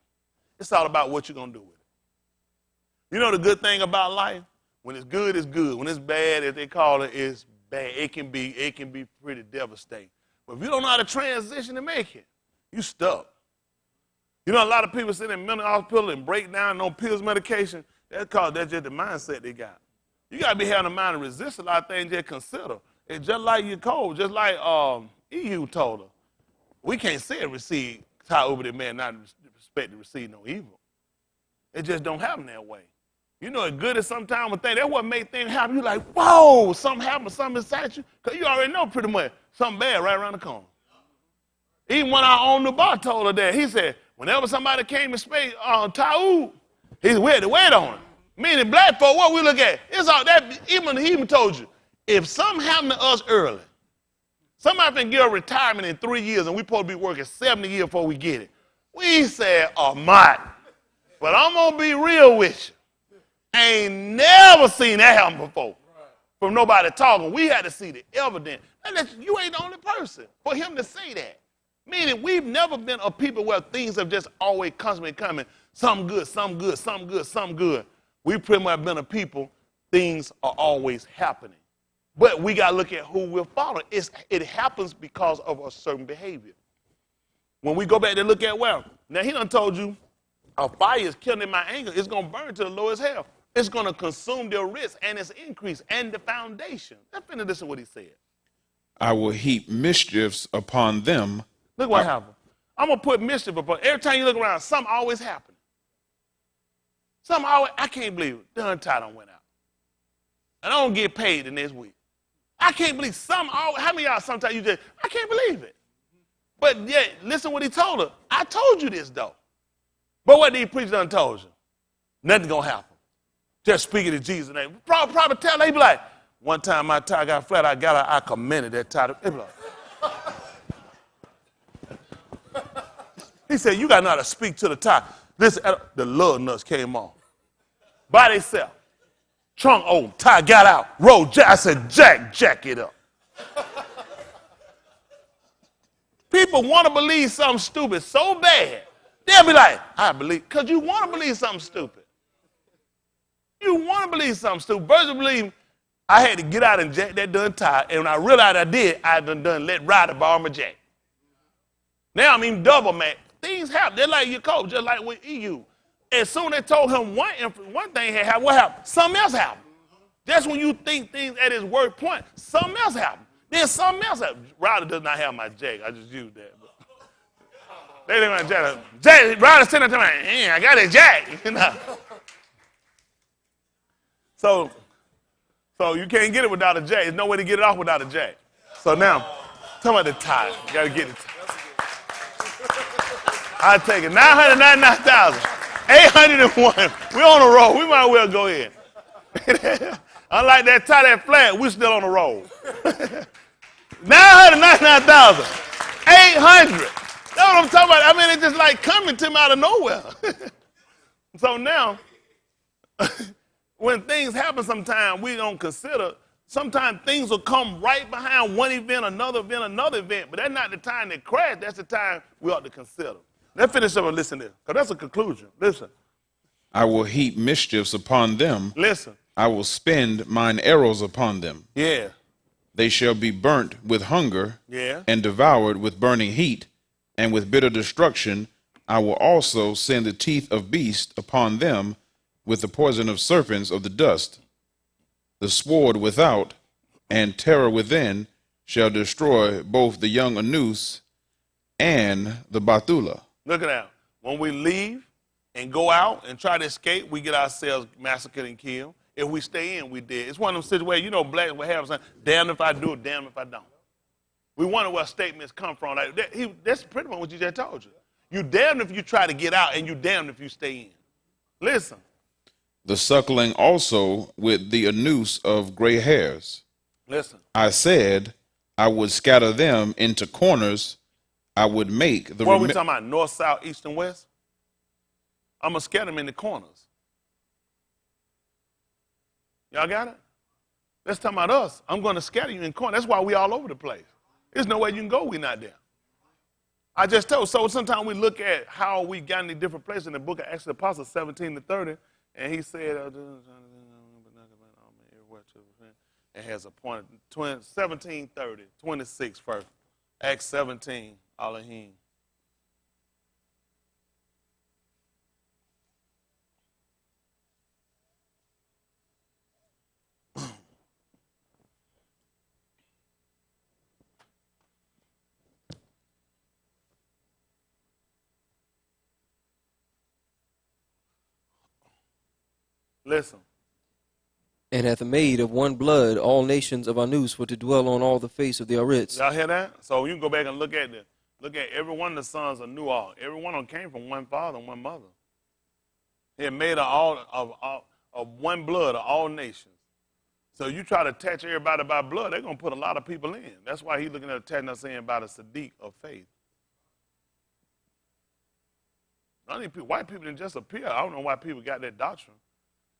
It's all about what you're going to do with it. You know the good thing about life? When it's good, it's good. When it's bad, as they call it, it's bad. It can be pretty devastating. But if you don't know how to transition and make it, you stuck. You know, a lot of people sit in mental hospital and break down on pills, medication. That's just the mindset they got. You got to be having a mind to resist a lot of things you consider. It's just like your code, just like EU told her. We can't say it receive, tie over the man, not expect to receive no evil. It just don't happen that way. You know, as good as sometimes a thing, that's what make things happen. You're like, whoa, something happened, something inside you. Because you already know pretty much something bad right around the corner. Even when our own new boss told her that, he said, whenever somebody came to space, Taú, we had to wait on him. Meaning black folk, what we look at, it's all that, he even told you, if something happened to us early, somebody can get a retirement in 3 years and we supposed to be working 70 years before we get it. We said, might. But I'm going to be real with you. Ain't never seen that happen before. From nobody talking. We had to see the evidence. And you ain't the only person for him to say that. Meaning we've never been a people where things have just always constantly coming. Some good, some good, some good, some good. We pretty much been a people, things are always happening. But we got to look at who we're following. It happens because of a certain behavior. When we go back to look at, well, now he done told you, a fire is killing in my anger. It's going to burn to the lowest hell. It's going to consume their risk and its increase and the foundation. Let's finish this is what he said. I will heap mischiefs upon them. Look what happened. I'm going to put mischief upon. Every time you look around, something always happens. Something always, I can't believe it. Done title went out. And I don't get paid the next week. I can't believe something always, how many of y'all sometimes you just, I can't believe it. But yet, listen what he told her. I told you this though. But what these preachers done told you? Nothing gonna happen. Just speaking in Jesus' name. Probably tell her, he be like, one time my tie got flat, I commended that tie. He said, you got to know how to speak to the tie. Listen, the lug nuts came off. By themselves. Trunk open, tie got out, roll, I said, jack it up. People want to believe something stupid so bad, they'll be like, I believe, because you want to believe something stupid. You want to believe something stupid. Versus believe, I had to get out and jack that done tie, and when I realized I did, I done let Ryder borrow my jack. Now I'm even double mad. Things happen. They're like your coach, just like with EU. As soon as they told him one thing had happened, what happened? Something else happened. That's when you think things at his worst point, something else happened. Then something else happened. Ryder does not have my jack. I just used that. But they didn't want jack. Ryder sitting there telling me, I got a jack. You know? So you can't get it without a jack. There's no way to get it off without a jack. So now, talking about the tie. You got to get it. I take it. 999,801. We're on the roll. We might as well go in. Unlike that tie that flat, we're still on the roll. 999,800. That's what I'm talking about. I mean, it's just like coming to me out of nowhere. So now, when things happen sometimes, we don't consider, sometimes things will come right behind one event, another event, but that's not the time they crash. That's the time we ought to consider. Let's finish up and listen to this, because that's a conclusion. Listen. I will heap mischiefs upon them. Listen. I will spend mine arrows upon them. Yeah. They shall be burnt with hunger, yeah, and devoured with burning heat, and with bitter destruction. I will also send the teeth of beasts upon them, with the poison of serpents of the dust. The sword without and terror within shall destroy both the young Anus and the Bethula. Look at that. When we leave and go out and try to escape, we get ourselves massacred and killed. If we stay in, we dead. It's one of them situations, you know, blacks will have something, damn if I do it, damn if I don't. We wonder where statements come from. Like that's pretty much what you just told you. You damned if you try to get out, and you damned if you stay in. Listen. The suckling also with the anus of gray hairs. Listen. I said, I would scatter them into corners. I would make the. What are we talking about? North, south, east, and west? I'm going to scatter them in the corners. Y'all got it? Let's talk about us. I'm going to scatter you in corners. That's why we all over the place. There's no way you can go. We're not there. I just told. So sometimes we look at how we got in the different places in the book of Acts of the Apostles 17-30, and he said, it has appointed 17:30, 26 first. Acts 17, Alahym. Listen. And hath made of one blood all nations of Anus for to dwell on all the face of the Aritz. Y'all hear that? So you can go back and look at every one of the sons of Nual. Every one of them came from one father and one mother. He had made of one blood of all nations. So you try to attach everybody by blood, they're going to put a lot of people in. That's why he's looking at attaching us in by the Sadiq of faith. White people didn't just appear. I don't know why people got that doctrine.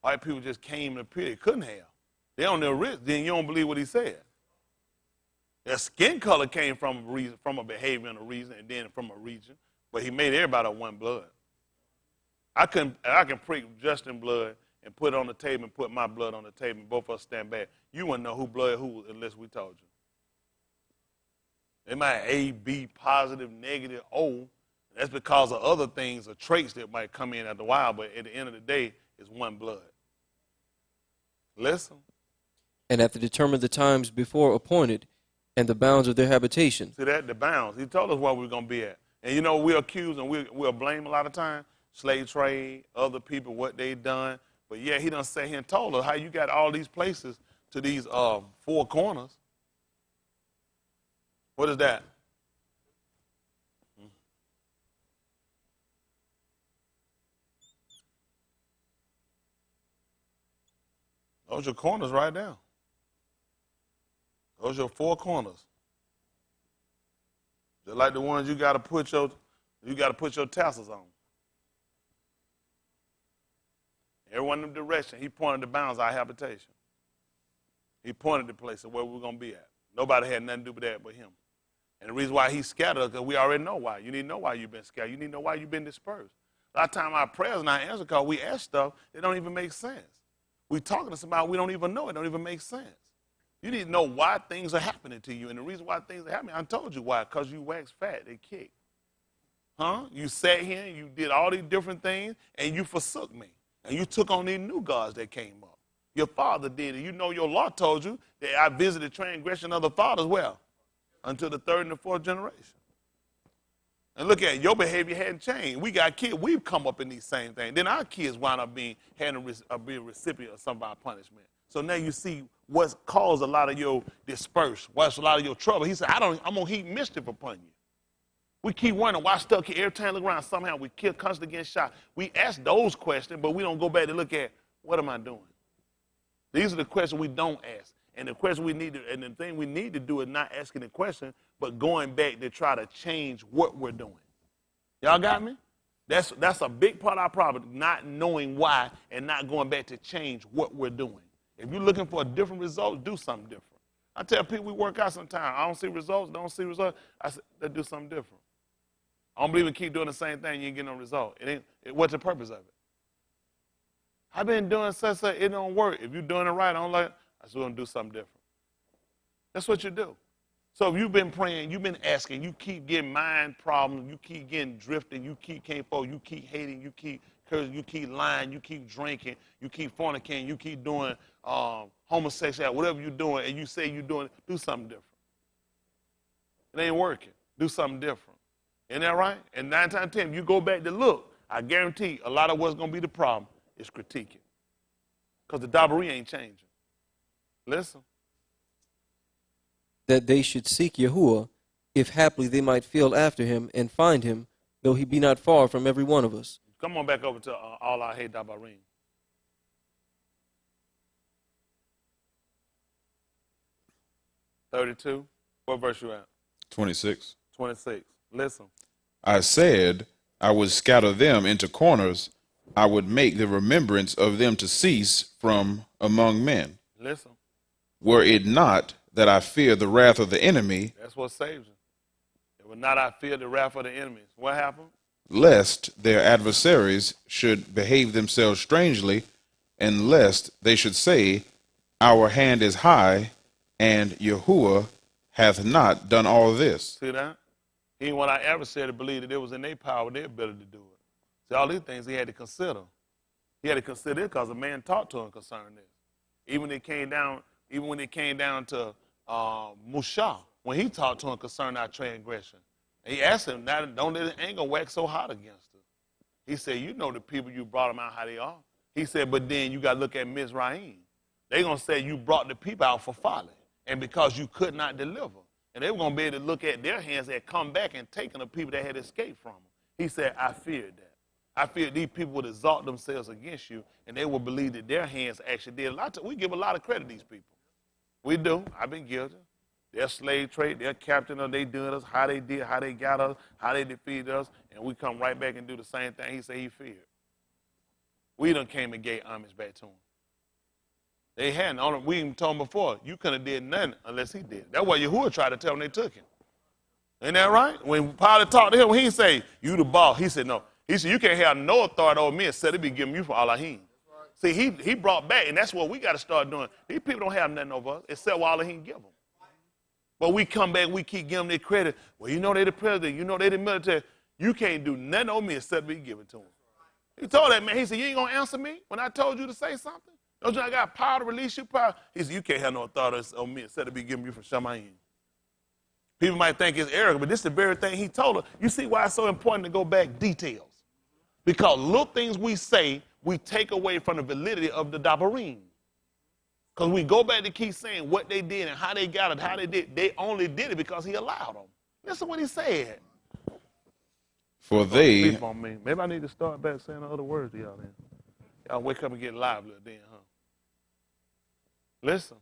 White people just came and appeared. They couldn't have. They on their wrist. Then you don't believe what he said. Their skin color came from a reason, from a behavior and a reason, and then from a region. But he made everybody of one blood. I can prick Justin blood and put it on the table and put my blood on the table and both of us stand back. You wouldn't know who blood who unless we told you. They might A, B, positive, negative, O. That's because of other things or traits that might come in after a while, but at the end of the day, it's one blood. Listen. And hath determined the times before appointed and the bounds of their habitation. See that? The bounds. He told us where we're going to be at. And you know, we're accused and we'll blame a lot of times. Slave trade, other people, what they done. But yeah, he done sat here and told us how you got all these places to these four corners. What is that? Those are your corners right now. Those are your four corners. Just like the ones you got to put your tassels on. Every one of them direction, he pointed the bounds of our habitation. He pointed the place of where we're going to be at. Nobody had nothing to do with that but him. And the reason why he scattered us, because we already know why. You need to know why you've been scattered. You need to know why you've been dispersed. A lot of times our prayers are not answered because we ask stuff that don't even make sense. We talking to somebody we don't even know. It don't even make sense. You need to know why things are happening to you. And the reason why things are happening, I told you why, because you waxed fat. They kicked. You sat here and you did all these different things, and you forsook me. And you took on these new gods that came up. Your father did it. You know your law told you that I visited transgression of the fathers well until the third and the fourth generation. And look at it, your behavior hadn't changed. We got kids. We've come up in these same things. Then our kids wind up being a recipient of some of our punishment. So now you see what's caused a lot of your disperse, what's a lot of your trouble. He said, I'm going to heap mischief upon you. We keep wondering why stuck here every time we look around. Somehow we kill constantly getting shot. We ask those questions, but we don't go back to look at what am I doing? These are the questions we don't ask. And the question we need to, and the thing we need to do is not asking the question, but going back to try to change what we're doing. Y'all got me? That's a big part of our problem, not knowing why and not going back to change what we're doing. If you're looking for a different result, do something different. I tell people we work out sometimes. I don't see results, don't see results. I say, let's do something different. I don't believe in keep doing the same thing, you ain't getting no result. What's the purpose of it? I've been doing such, it don't work. If you're doing it right, I don't like it, I still gonna do something different. That's what you do. So if you've been praying, you've been asking, you keep getting mind problems, you keep getting drifting, you can't focus, you keep hating, you keep cursing, you keep lying, you keep drinking, you keep fornicating, you keep doing homosexuality, whatever you're doing, and you say you're doing it, do something different. It ain't working. Do something different. Isn't that right? And 9 times out of 10, if you go back to look, I guarantee a lot of what's going to be the problem is critiquing. Because the Dabari ain't changing. Listen. That they should seek Yahuwah, if haply they might feel after him and find him, though he be not far from every one of us. Come on back over to Alahym Dabarim. 32. What verse you at? 26. 26. Listen. I said, I would scatter them into corners. I would make the remembrance of them to cease from among men. Listen. Were it not that I fear the wrath of the enemy, That's what saves him. It was not I fear the wrath of the enemies. What happened? lest their adversaries should behave themselves strangely, and lest they should say, our hand is high, and Yahuwah hath not done all this. See that? He didn't want our adversary to believe that it was in their power, their ability to do it. See, all these things he had to consider. He had to consider it because a man talked to him concerning this. Even when it came down to Musha, when he talked to him concerning our transgression. And he asked him, now don't let his anger wax so hot against us. He said, you know the people you brought them out how they are. He said, but then you got to look at Mizraim. They're going to say you brought the people out for folly and because you could not deliver. And they were going to be able to look at their hands that had come back and taken the people that had escaped from them. He said, I feared that. I feared these people would exalt themselves against you, and they would believe that their hands actually did a lot. We give a lot of credit to these people. We do. I've been guilty. Their slave trade, their captain, they doing us, how they did, how they got us, how they defeated us, and we come right back and do the same thing he said he feared. We done came and gave homage back to him. They hadn't. We even told him before, you couldn't have did nothing unless he did. That's what Yahuwah tried to tell them they took him. Ain't that right? When Pilate talked to him, he didn't say, you the boss. He said, no. He said, you can't have no authority over me except it be given you for Alahym. See, he brought back, and that's what we got to start doing. These people don't have nothing over us except what Alahym give them. But we come back, we keep giving them their credit. Well, you know they the president. You know they the military. You can't do nothing on me except be given to them. He told that man, he said, you ain't going to answer me when I told you to say something? Don't you know I got power to release you? Power? He said, you can't have no authority on me except to be given you from Shemayim. People might think it's arrogant, but this is the very thing he told her. You see why it's so important to go back details. Because little things we say, we take away from the validity of the Dabarim. Because we go back to keep saying what they did and how they got it, how they did. They only did it because he allowed them. Listen to what he said. For they, on me. Maybe I need to start back saying other words to y'all then. Y'all wake up and get livelier then, huh? Listen.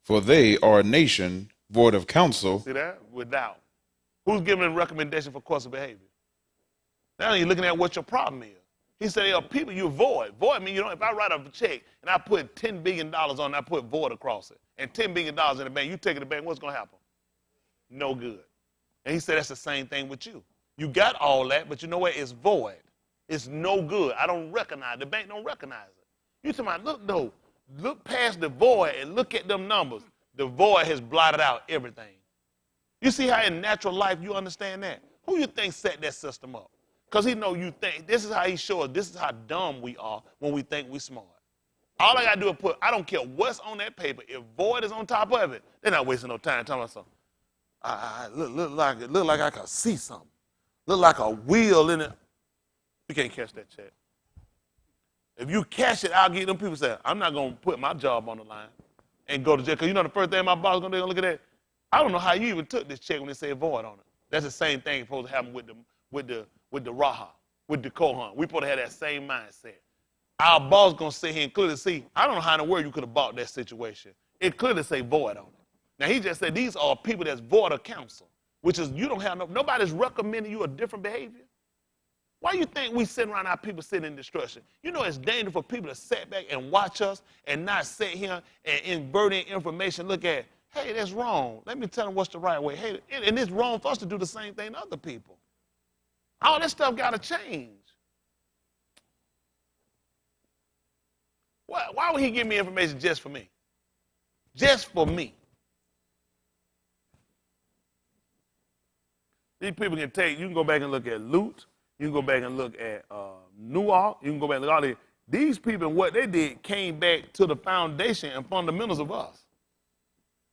for they are a nation void of counsel. See that? Without. Who's giving them recommendation for course of behavior? Now you're looking at what your problem is. He said, there are people you void. Void means, if I write a check and I put $10 billion on it, I put void across it, and $10 billion in the bank, you take it to the bank, what's going to happen? No good. And he said that's the same thing with you. You got all that, but you know what? It's void. It's no good. I don't recognize it. The bank don't recognize it. You talking about, look past the void and look at them numbers. The void has blotted out everything. You see how in natural life you understand that? Who you think set that system up? Because he know you think, this is how he shows, this is how dumb we are when we think we're smart. All I got to do is put, I don't care what's on that paper. If void is on top of it, they're not wasting no time telling us something. Look like I can see something. Look like a wheel in it. You can't catch that check. If you catch it, I'll get them people say, I'm not going to put my job on the line and go to jail. Because the first thing my boss is going to do, look at that. I don't know how you even took this check when they said void on it. That's the same thing supposed to happen with the Raha, with the Kohan. We supposed to have that same mindset. Our boss is going to sit here and clearly see, I don't know how in the world you could have bought that situation. It clearly say void on it. Now, he just said these are people that's void of counsel, which is you don't have nobody's recommending you a different behavior. Why do you think we sit around our people sitting in destruction? It's dangerous for people to sit back and watch us and not sit here and invert in information, look at, hey, that's wrong. Let me tell them what's the right way. Hey, and it's wrong for us to do the same thing to other people. All that stuff got to change. Why would he give me information just for me? Just for me. These people can take, you can go back and look at Lut, you can go back and look at Nuah, you can go back and look at all these. These people, what they did, came back to the foundation and fundamentals of us.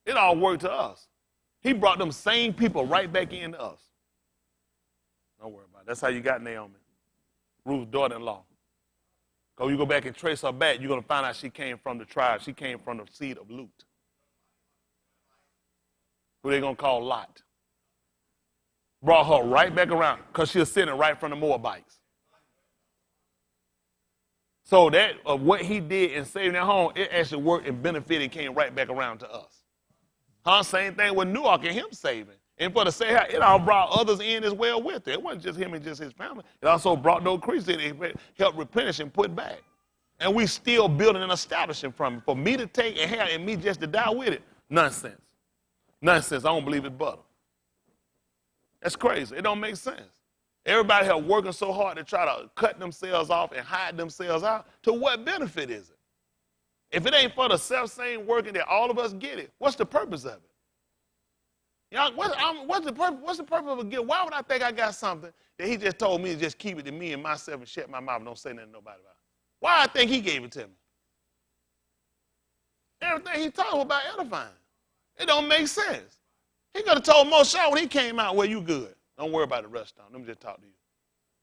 It all worked to us. He brought them same people right back into us. Don't worry about it. That's how you got Naomi, Ruth's daughter-in-law. Because you go back and trace her back, you're going to find out she came from the tribe. She came from the seed of Lut, who they're going to call Lot. Brought her right back around because she was sitting right from the Moabites. So that what he did in saving their home, it actually worked and benefited and came right back around to us. Huh? Same thing with Newark and him saving. And for the say how it all brought others in as well with it. It wasn't just him and just his family. It also brought those creatures in and helped replenish and put back. And we still building and establishing from it. For me to take and have and me just to die with it, nonsense. Nonsense. I don't believe it's butter. That's crazy. It don't make sense. Everybody here working so hard to try to cut themselves off and hide themselves out. To what benefit is it? If it ain't for the self-same working that all of us get it, what's the purpose of it? Y'all, what's the purpose? What's the purpose of a gift? Why would I think I got something that he just told me to just keep it to me and myself and shut my mouth and don't say nothing to nobody about it? Why I think he gave it to me? Everything he talking about edifying. It don't make sense. He could have told Moshe when he came out, well, you good. Don't worry about the rest of them. Let me just talk to you.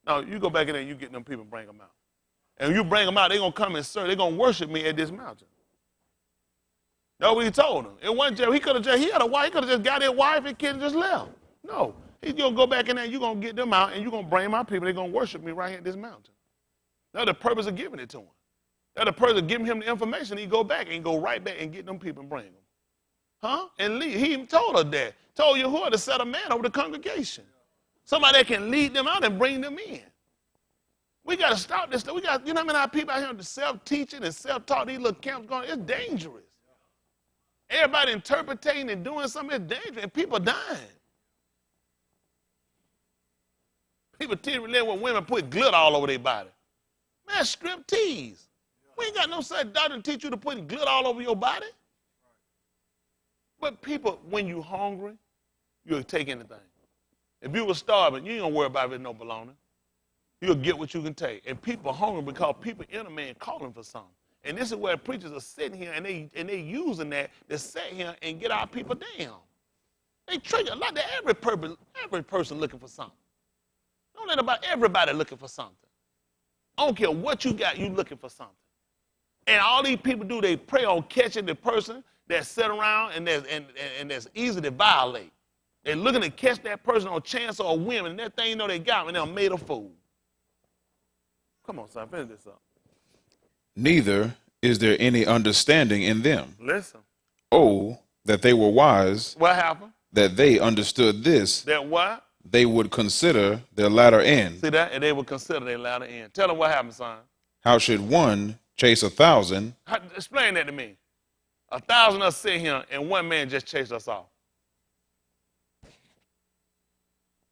No, you go back in there and you get them people and bring them out. And when you bring them out, they're going to come and serve. They're going to worship me at this mountain. That's what he told him. It wasn't just, he had a wife. He could have just got his wife and kid and just left. No. He's going to go back in there and you're going to get them out and you're going to bring my people. They're going to worship me right here at this mountain. That's the purpose of giving it to him. That's the purpose of giving him the information. He go back and go right back and get them people and bring them. Huh? And lead. He even told her that. Told Yahuwah to set a man over the congregation. Somebody that can lead them out and bring them in. We got to stop this stuff. We got, you know how many people out here with self-teaching and self-taught, these little camps going, it's dangerous. Everybody interpreting and doing something, it's dangerous, and people dying. People live with women put glitter all over their body. Man, strip tease. We ain't got no such doctor to teach you to put glitter all over your body. But people, when you hungry, you'll take anything. If you were starving, you ain't gonna worry about if there's no bologna. You'll get what you can take. And people are hungry because people in a man calling for something. And this is where preachers are sitting here and they using that to sit here and get our people down. They trigger like that every person looking for something. Don't let about everybody looking for something. I don't care what you got, you looking for something. And all these people do, they pray on catching the person that sit around and that's easy to violate. They're looking to catch that person on chance or a whim, and that thing you know they got and they're made a fool. Come on, son, finish this up. Neither is there any understanding in them. Listen. Oh, that they were wise. What happened? That they understood this. That what? They would consider their latter end. See that? And they would consider their latter end. Tell them what happened, son. How should one chase 1,000? Explain that to me. 1,000 of us sit here and one man just chased us off.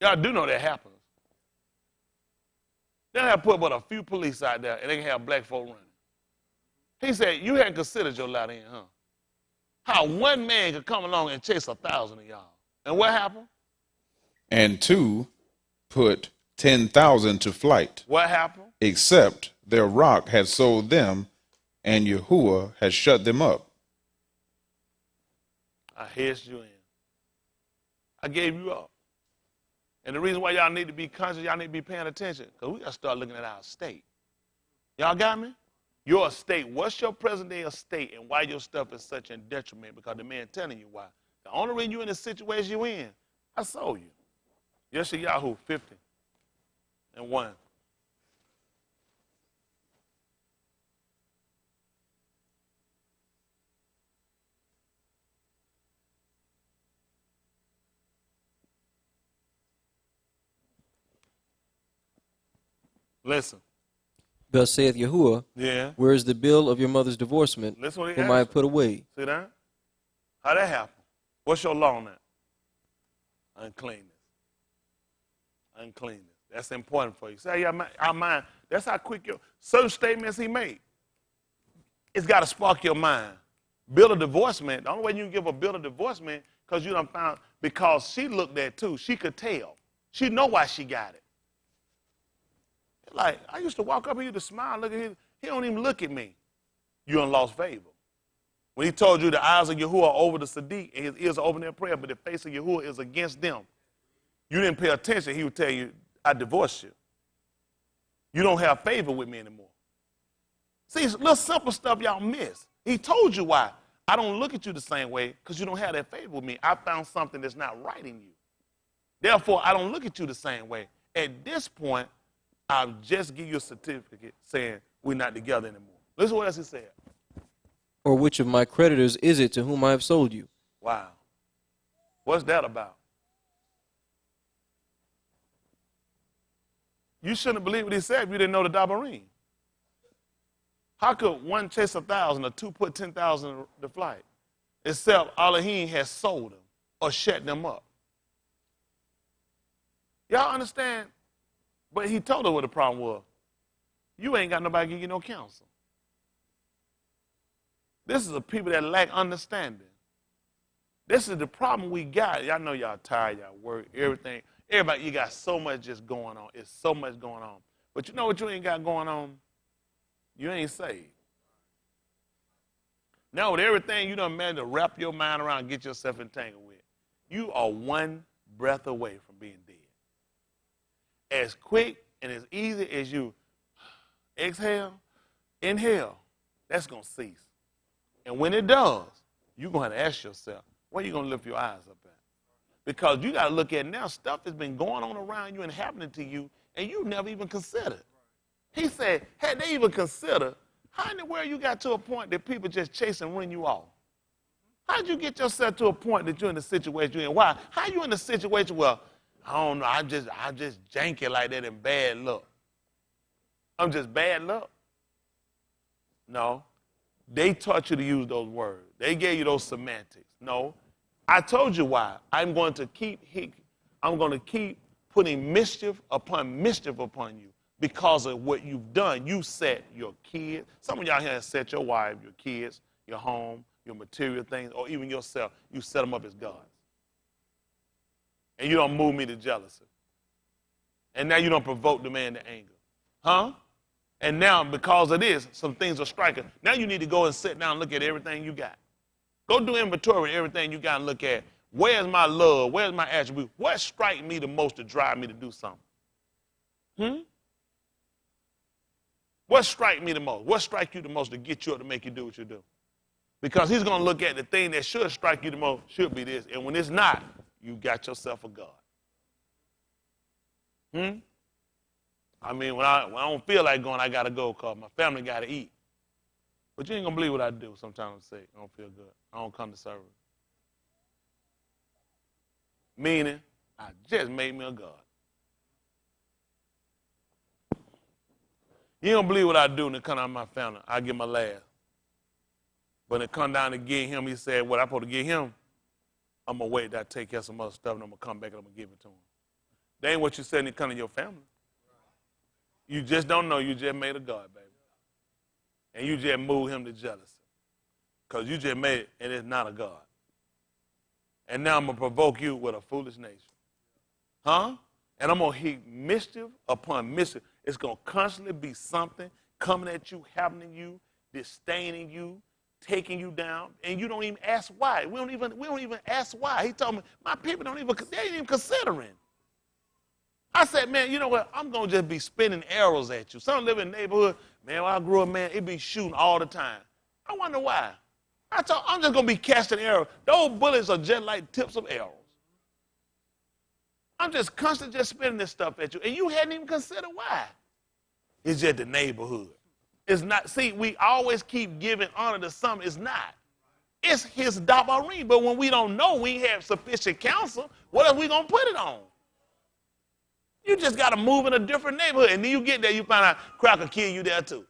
Y'all do know that happens. They don't have to put but a few police out there and they can have black folk running. He said, you hadn't considered your latter end, huh? How one man could come along and chase 1,000 of y'all. And what happened? And two put 10,000 to flight. What happened? Except their rock had sold them and Yahuwah had shut them up. I hedged you in. I gave you up. And the reason why y'all need to be conscious, y'all need to be paying attention, because we got to start looking at our state. Y'all got me? Your estate, what's your present day estate and why your stuff is such a detriment? Because the man telling you why. The only reason you're in the situation you're in, I sold you. Yes, Yahoo, 50 and 1. Listen. Thus saith Yahuwah, yeah. Where is the bill of your mother's divorcement, whom I have put away? See that? How that happen? What's your law on that? Uncleanness. Uncleanness. That's important for you. See how our mind, that's how quick your, certain statements he made. It's got to spark your mind. Bill of divorcement, the only way you can give a bill of divorcement, because you done found, because she looked at too, she could tell. She know why she got it. Like, I used to walk up here to smile, look at him. He don't even look at me. You done lost favor. When he told you the eyes of Yahuwah are over the Sadiq and his ears are open in prayer, but the face of Yahuwah is against them. You didn't pay attention, he would tell you, I divorced you. You don't have favor with me anymore. See, it's little simple stuff y'all miss. He told you why. I don't look at you the same way because you don't have that favor with me. I found something that's not right in you. Therefore, I don't look at you the same way. At this point, I'll just give you a certificate saying we're not together anymore. Listen to what else he said. Or which of my creditors is it to whom I have sold you? Wow. What's that about? You shouldn't believe what he said if you didn't know the Dabarim. How could one chase 1,000 or two put 10,000 to flight? Except Alahym has sold them or shut them up. Y'all understand? But he told her what the problem was. You ain't got nobody give you no counsel. This is a people that lack understanding. This is the problem we got. Y'all know y'all tired, y'all work, everything. Everybody, you got so much just going on. It's so much going on. But you know what you ain't got going on? You ain't saved. Now with everything you done managed to wrap your mind around and get yourself entangled with, you are one breath away from being dead. As quick and as easy as you exhale, inhale, that's going to cease. And when it does, you're going to have to ask yourself, where are you going to lift your eyes up at? Because you got to look at now stuff that's been going on around you and happening to you, and you never even considered. He said, had they even considered, how in the world you got to a point that people just chase and run you off? How did you get yourself to a point that you're in the situation you're in? Why? How you in the situation where, I don't know, I just janky like that and bad luck? I'm just bad luck? No. They taught you to use those words. They gave you those semantics. No. I told you why. I'm going to keep putting mischief upon you because of what you've done. You set your kids. Some of y'all here have set your wife, your kids, your home, your material things, or even yourself. You set them up as gods. And you don't move me to jealousy. And now you don't provoke the man to anger. Huh? And now because of this, some things are striking. Now you need to go and sit down and look at everything you got. Go do inventory of everything you got and look at. Where's my love? Where's my attribute? What strikes me the most to drive me to do something? What strikes me the most? What strikes you the most to get you up to make you do what you do? Because he's going to look at the thing that should strike you the most, should be this. And when it's not, you got yourself a God. I mean, when I don't feel like going, I got to go because my family got to eat. But you ain't going to believe what I do sometimes I'm sick. I don't feel good. I don't come to service. Meaning, I just made me a God. You don't believe what I do when it come out of my family. I give my last. When it come down to get him, he said, what I supposed to get him, I'm going to wait till I take care of some other stuff, and I'm going to come back and I'm going to give it to him. That ain't what you said when it come to your family. You just don't know you just made a God, baby. And you just moved him to jealousy. Because you just made it, and it's not a God. And now I'm going to provoke you with a foolish nation. Huh? And I'm going to heap mischief upon mischief. It's going to constantly be something coming at you, happening to you, disdaining you, taking you down, and you don't even ask why. We don't even ask why. He told me, my people they ain't even considering. I said, man, you know what? I'm going to just be spinning arrows at you. Some live in the neighborhood, man, when I grew up, man, it be shooting all the time. I wonder why. I'm just going to be casting arrows. Those bullets are just like tips of arrows. I'm just constantly just spinning this stuff at you, and you hadn't even considered why. It's just the neighborhood. It's not. See, we always keep giving honor to something. It's not. It's his dabarim. But when we don't know, we have sufficient counsel, what else we going to put it on? You just got to move in a different neighborhood. And then you get there, you find out Cracker kill you there too.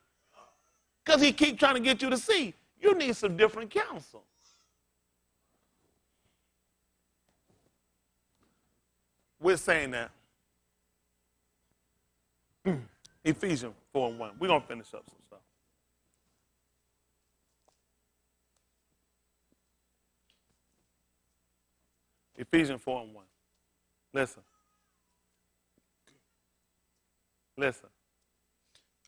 Because he keep trying to get you to see. You need some different counsel. We're saying that. Ephesians 4:1. We're going to finish up some stuff. Ephesians 4:1. Listen. Listen.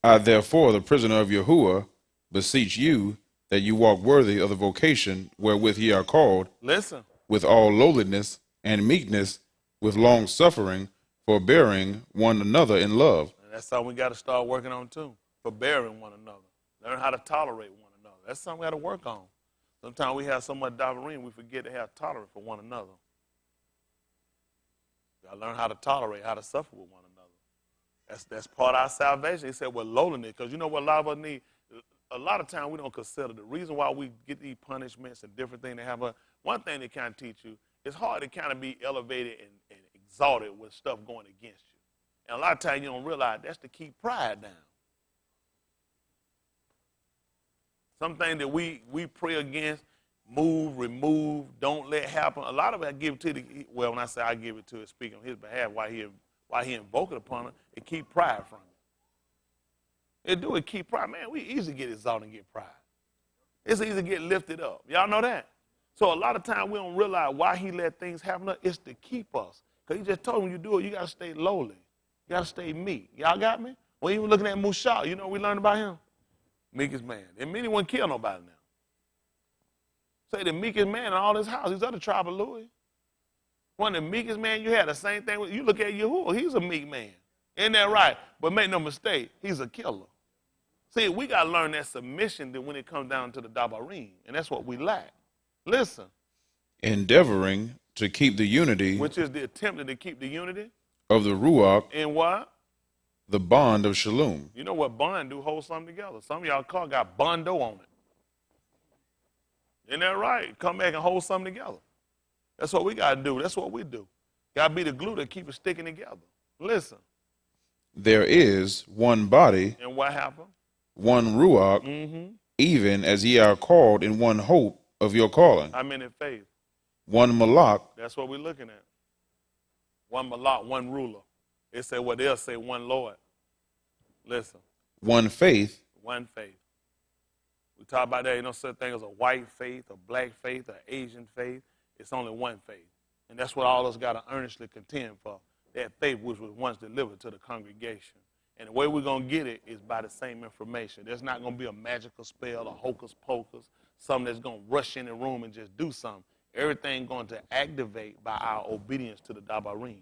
I, therefore, the prisoner of Yahuwah, beseech you that you walk worthy of the vocation wherewith ye are called. Listen. With all lowliness and meekness, with long suffering, forbearing one another in love. And that's something we got to start working on too. Forbearing one another. Learn how to tolerate one another. That's something we got to work on. Sometimes we have so much daverim, we forget to have tolerance for one another. We got to learn how to tolerate, how to suffer with one another. That's part of our salvation. He said, well, lowliness, because you know what a lot of us need? A lot of times we don't consider the reason why we get these punishments and different things they have. One thing they kind of teach you it's hard to kind of be elevated and exalted with stuff going against you. And a lot of times you don't realize that's to keep pride down. Something that we pray against, move, remove, don't let happen. A lot of it I give it to when I say I give it to it, speaking on his behalf, why he invoke it upon it, it keep pride from it. It keep pride. Man, we easily get exalted and get pride. It's easy to get lifted up. Y'all know that? So a lot of times we don't realize why he let things happen. It's to keep us. Because he just told when you do it, you got to stay lowly. You got to stay meek. Y'all got me? When even looking at Mushal, you know what we learned about him? Meekest man. And many wouldn't kill nobody now. Say the meekest man in all this house. He's of the tribe of Louis. One of the meekest man you had, the same thing with, you look at Yahuwah, he's a meek man. Isn't that right? But make no mistake, he's a killer. See, we got to learn that submission that when it comes down to the Dabarim, and that's what we lack. Listen. Endeavoring to keep the unity. Which is the attempt to keep the unity. Of the Ruach. In what? The bond of Shalom. You know what bond do? Hold something together. Some of y'all car got bondo on it. Isn't that right? Come back and hold something together. That's what we got to do. That's what we do. Got to be the glue that keep it sticking together. Listen. There is one body. And what happened? One Ruach, even as ye are called in one hope of your calling. I mean in faith. One Malak. That's what we're looking at. One Malak, one ruler. It say what they'll say, one Lord. Listen. One faith. One faith. We talk about that, no such thing as a white faith, a black faith, an Asian faith. It's only one faith. And that's what all of us got to earnestly contend for. That faith which was once delivered to the congregation. And the way we're going to get it is by the same information. There's not going to be a magical spell or hocus pocus, something that's going to rush in the room and just do something. Everything going to activate by our obedience to the Dabarim.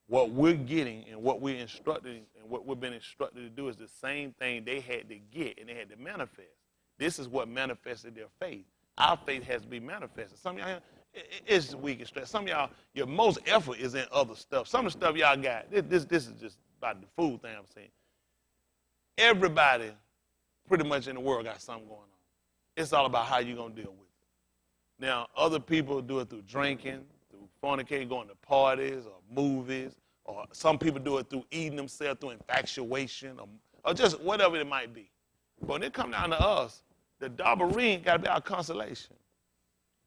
What we're getting and what we're instructed and what we've been instructed to do is the same thing they had to get and they had to manifest. This is what manifested their faith. Our faith has to be manifested. Some of y'all, it's weak and stressed. Some of y'all, your most effort is in other stuff. Some of the stuff y'all got, this is just about the food thing I'm saying. Everybody pretty much in the world got something going on. It's all about how you're going to deal with it. Now, other people do it through drinking, through fornicating, going to parties or movies, or some people do it through eating themselves, through infatuation, or just whatever it might be. But when it comes down to us, the Dabarim got to be our consolation.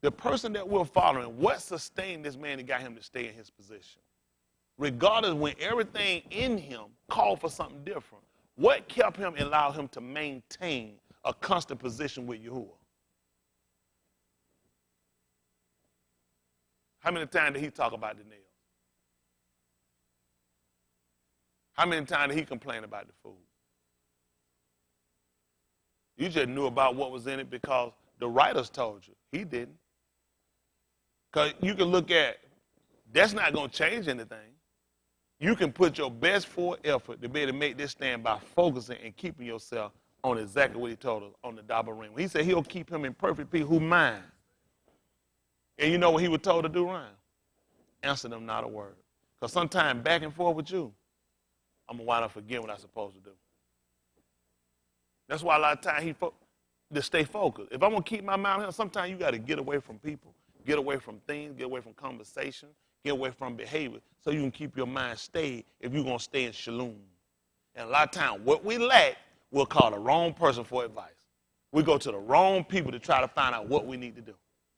The person that we're following, what sustained this man and got him to stay in his position? Regardless, when everything in him called for something different, what kept him and allowed him to maintain a constant position with Yahuwah? How many times did he talk about the nails? How many times did he complain about the food? You just knew about what was in it because the writers told you. He didn't. Because you can look at, that's not going to change anything. You can put your best forward effort to be able to make this stand by focusing and keeping yourself on exactly what he told us on the Dabarim. He said he'll keep him in perfect peace who mind. And you know what he was told to do, Ryan? Answer them not a word. Because sometimes back and forth with you, I'm going to wind up forgetting what I'm supposed to do. That's why a lot of times to stay focused. If I'm going to keep my mind here, sometimes you got to get away from people, get away from things, get away from conversation, get away from behavior so you can keep your mind stayed if you're going to stay in shalom. And a lot of times what we lack, we'll call the wrong person for advice. We go to the wrong people to try to find out what we need to do.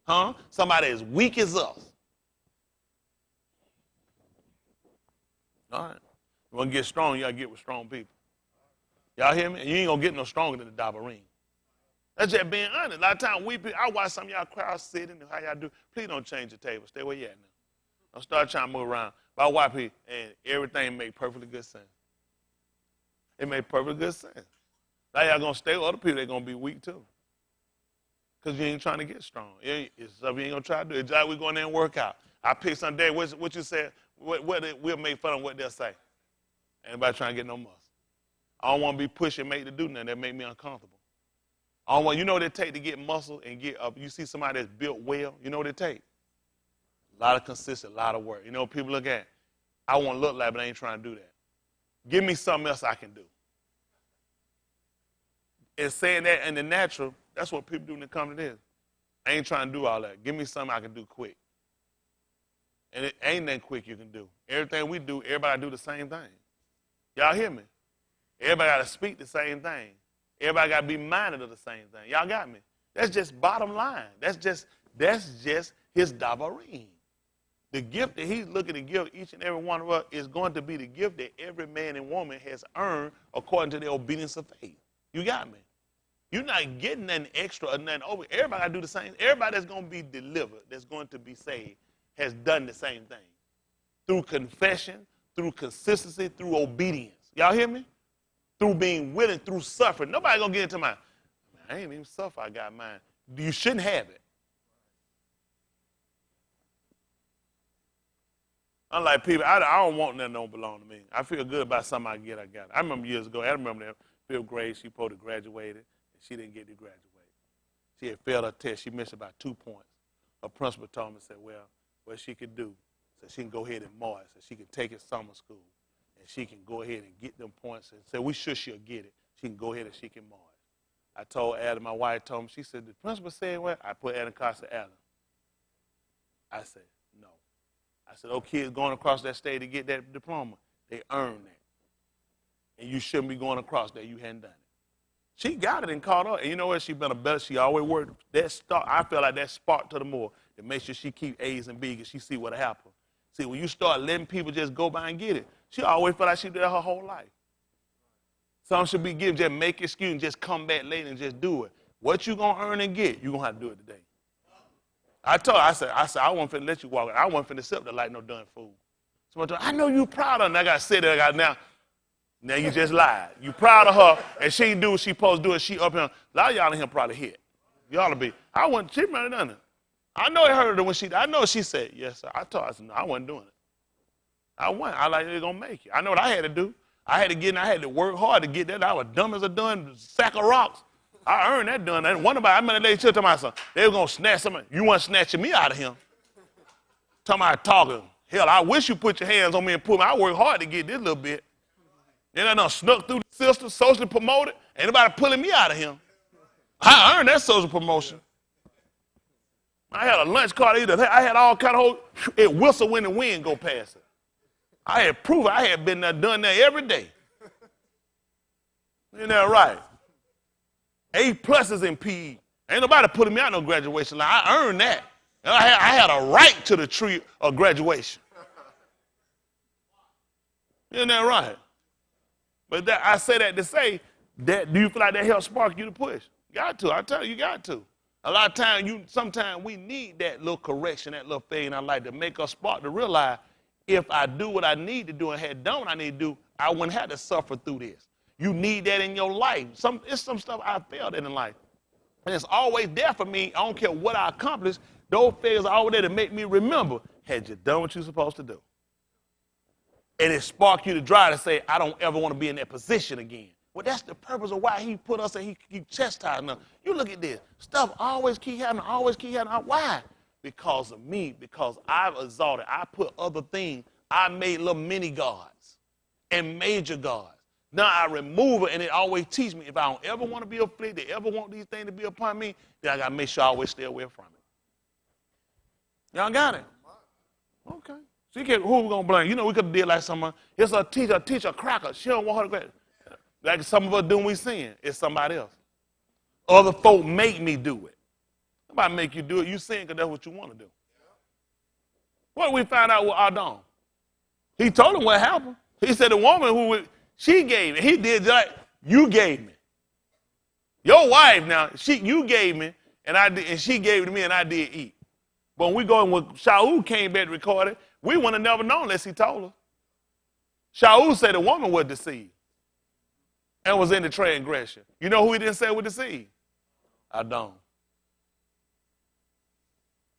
Huh? Somebody as weak as us. All right. You want to get strong, you got to get with strong people. Y'all hear me? And you ain't going to get no stronger than the Dabarim. That's just being honest. A lot of times I watch some of y'all crowd sitting and how y'all do. Please don't change the table. Stay where you at now. Don't start trying to move around. But I watch people and everything make perfectly good sense. It made perfectly good sense. Now y'all going to stay with other people, they're going to be weak too. Because you ain't trying to get strong. It's stuff you ain't going to try to do. It's like we go in there and work out. I pick some day, what you said, we'll make fun of what they'll say. Anybody trying to get no muscle. I don't want to be pushed and made to do nothing that make me uncomfortable. I don't want, you know what it take to get muscle and get up. You see somebody that's built well, you know what it take? A lot of consistency, a lot of work. You know what people look at? I want to look like, but I ain't trying to do that. Give me something else I can do. And saying that in the natural, that's what people do when they come to this. I ain't trying to do all that. Give me something I can do quick. And it ain't nothing quick you can do. Everything we do, everybody do the same thing. Y'all hear me? Everybody got to speak the same thing. Everybody got to be minded of the same thing. Y'all got me? That's just bottom line. That's just his davarim. The gift that he's looking to give each and every one of us is going to be the gift that every man and woman has earned according to their obedience of faith. You got me? You're not getting nothing extra or nothing over. Everybody got to do the same. Everybody that's going to be delivered, that's going to be saved, has done the same thing. Through confession, through consistency, through obedience. Y'all hear me? Through being willing, through suffering. Nobody going to get into mine. I ain't even suffer, I got mine. You shouldn't have it. Unlike people, I don't want nothing that don't belong to me. I feel good about something I get, I got it. I remember years ago, I remember that fifth grade, she supposed to graduate, and she didn't get to graduate. She had failed her test. She missed about 2 points. Her principal told me, said, well, what she could do, so she can go ahead and march, so she can take it summer school, and she can go ahead and get them points, and say, we sure she'll get it. She can go ahead and she can march. I told Adam, my wife told me, she said, the principal said what? I put Adam Costa, Adam. I said, no. I said, those kids going across that state to get that diploma, they earned that. And you shouldn't be going across that. You hadn't done it. She got it and caught up. And you know what? She been a better. She always worked. That start, I feel like that spark to the more to make sure she keep A's and B's because she see what happen. See, when you start letting people just go by and get it, she always felt like she did that her whole life. Some should be given, just make excuse and just come back later and just do it. What you going to earn and get, you're going to have to do it today. I told her, I said, I wasn't finna let you walk. I wasn't finna accept that like no done fool. Somebody told her, I know you proud of her. And I got to say that now you just lied. You proud of her, and she didn't do what she supposed to do, and she up here. A lot of y'all in here probably hit. Y'all to be. She might have done it. I know it hurt her when I know she said, yes, sir. I told her, I said, no, I wasn't doing it. I wasn't. I like, they're going to make it. I know what I had to do. I had to work hard to get that. I was dumb as a dun sack of rocks. I earned that done. And one about, I remember they said to my son, they were going to snatch somebody. You weren't snatching me out of him. Talking about talking. Hell, I wish you put your hands on me and pull me. I worked hard to get this little bit. Then I done snuck through the system, socially promoted. Ain't nobody pulling me out of him. I earned that social promotion. I had a lunch card either. I had all kind of it whistle when the wind go past it. I had proof I had been there, done that every day. Isn't that right? A+ in PE. Ain't nobody putting me out no graduation line. I earned that. And I had a right to the tree of graduation. Isn't that right? But I say that to say that, do you feel like that helps spark you to push? Got to. I tell you, you got to. A lot of times, sometimes we need that little correction, that little thing in our life to make us spark to realize if I do what I need to do and had done what I need to do, I wouldn't have to suffer through this. You need that in your life. It's some stuff I failed in life. And it's always there for me. I don't care what I accomplished. Those failures are always there to make me remember, had you done what you're supposed to do? And it sparked you to drive to say, I don't ever want to be in that position again. Well, that's the purpose of why he put us and he keep chastising us. You look at this. Stuff always keep happening, always keep happening. Why? Because of me, because I've exalted. I put other things. I made little mini gods and major gods. Now I remove it, and it always teaches me if I don't ever want to be afflicted, ever want these things to be upon me, then I got to make sure I always stay away from it. Y'all got it? Okay. So who we going to blame? You know, we could have did like someone. It's a teacher cracker. She don't want her to graduate. Like some of us do when we sin. It's somebody else. Other folk make me do it. Nobody make you do it. You sin because that's what you want to do. What did we find out with Adam? He told him what happened. He said the woman she gave me. He did like you gave me. Your wife now, you gave me, and she gave it to me, and I did eat. But when we go in with Shaul came back to record it, we wouldn't have never known unless he told us. Shaul said the woman was deceived and was in the transgression. You know who he didn't say was deceived? Adam.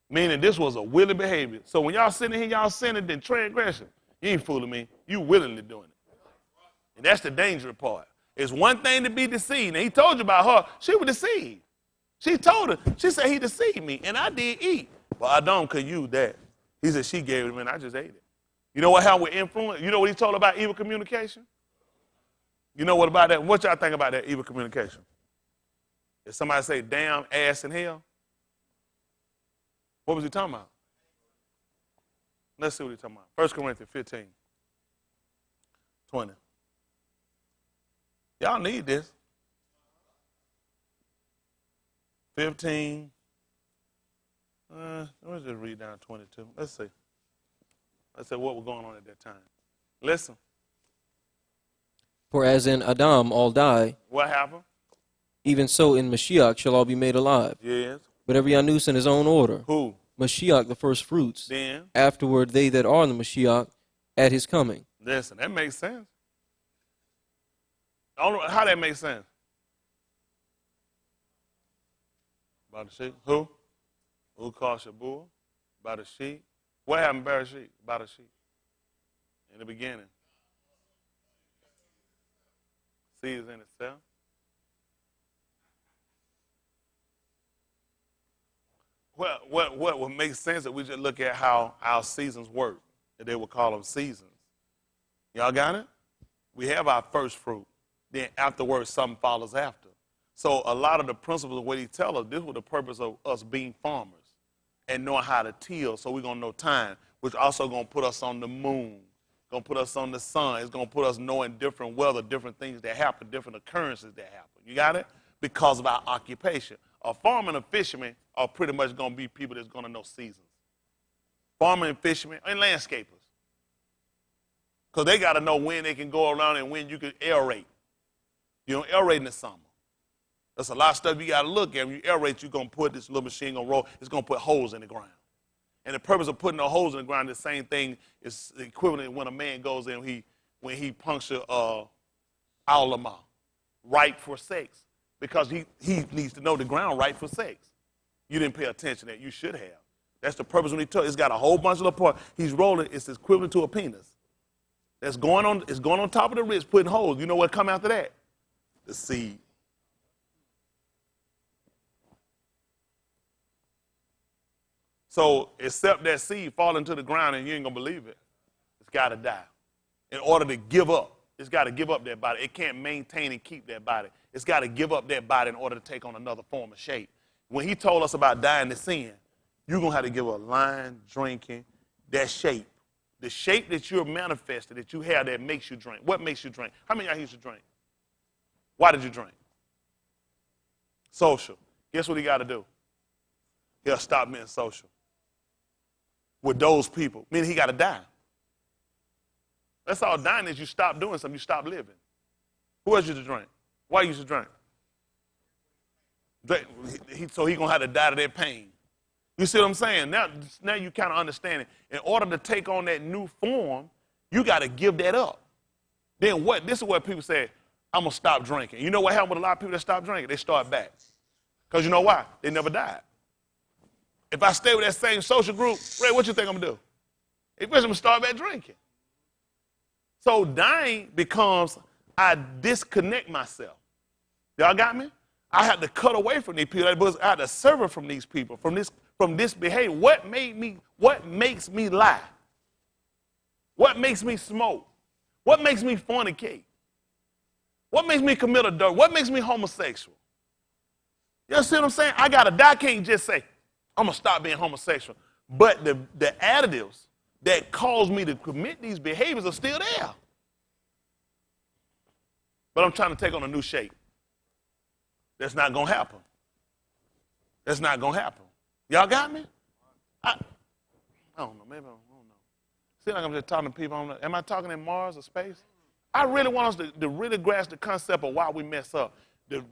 Meaning this was a willing behavior. So when y'all sitting here, y'all sinning in transgression, you ain't fooling me. You willingly doing it. And that's the dangerous part. It's one thing to be deceived. And he told you about her. She was deceived. She told her. She said he deceived me, and I did eat. But I don't could use that. He said she gave it to me, and I just ate it. You know how we influence? You know what he told about evil communication? You know what about that? What y'all think about that evil communication? If somebody say, damn, ass in hell, what was he talking about? Let's see what he's talking about. 1 Corinthians 15, 20. Y'all need this. 15. Let's just read down 22. Let's see. Let's see what was going on at that time. Listen. For as in Adam all die, What happened? even so in Mashiach shall all be made alive. Yes. But every anus in his own order. Who? Mashiach the first fruits. Then. Afterward they that are in the Mashiach at his coming. Listen, that makes sense. I don't know how that makes sense. About the sheep. Who? Who called Shabuah? About the sheep. What happened by the sheep? About the sheep. In the beginning. Seed is in itself. Well, what would make sense if we just look at how our seasons work, that they would call them seasons. Y'all got it? We have our first fruit. Then afterwards, something follows after. So a lot of the principles of what he tells us, this was the purpose of us being farmers and knowing how to till, so we're going to know time, which also going to put us on the moon, going to put us on the sun. It's going to put us knowing different weather, different things that happen, different occurrences that happen. You got it? Because of our occupation. A farmer and a fisherman are pretty much going to be people that's going to know seasons. Farmer and fishermen and landscapers. Because they got to know when they can go around and when you can aerate. You don't aerate in the summer. There's a lot of stuff you got to look at. When you aerate, you're going to put this little machine going to roll. It's going to put holes in the ground. And the purpose of putting the holes in the ground, the same thing is equivalent when a man goes in when he punctures Alahym, ripe for sex. Because he needs to know the ground right for sex. You didn't pay attention that you should have. That's the purpose when he took. It's got a whole bunch of little parts. He's rolling. It's equivalent to a penis. That's going on. It's going on top of the wrist, putting holes. You know what come after that? The seed. So except that seed fall into the ground and you ain't gonna believe it, it's got to die. In order to give up, it's got to give up that body. It can't maintain and keep that body. It's got to give up that body in order to take on another form of shape. When he told us about dying to sin, you're going to have to give up lying, drinking, that shape. The shape that you're manifested, that you have that makes you drink. What makes you drink? How many of y'all used to drink? Why did you drink? Social. Guess what he got to do? He'll stop being social with those people. Meaning he got to die. That's all dying is. You stop doing something. You stop living. Who else used to drink? Why you used to drink? So he going to have to die to that pain. You see what I'm saying? Now you kind of understand it. In order to take on that new form, you got to give that up. Then what? This is what people say, I'm going to stop drinking. You know what happened with a lot of people that stop drinking? They start back. Because you know why? They never died. If I stay with that same social group, Ray, what you think I'm going to do? I'm going to start back drinking. So dying becomes I disconnect myself. Y'all got me? I had to cut away from these people. I had to sever from these people, from this behavior. What makes me lie? What makes me smoke? What makes me fornicate? What makes me commit adultery? What makes me homosexual? You see what I'm saying? I got to die. I can't just say, I'm going to stop being homosexual. But the additives that cause me to commit these behaviors are still there. But I'm trying to take on a new shape. That's not going to happen. That's not going to happen. Y'all got me? I don't know. Maybe I don't know. See, like I'm just talking to people. Am I talking in Mars or space? I really want us to really grasp the concept of why we mess up.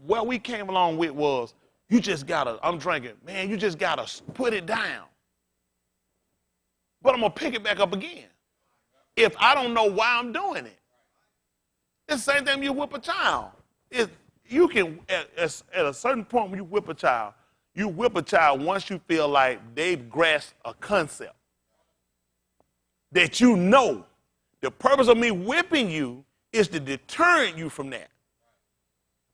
What we came along with was, you just got to, I'm drinking. Man, you just got to put it down. But I'm going to pick it back up again if I don't know why I'm doing it. It's the same thing when you whip a child. You can, at a certain point when you whip a child once you feel like they've grasped a concept that you know the purpose of me whipping you is to deter you from that.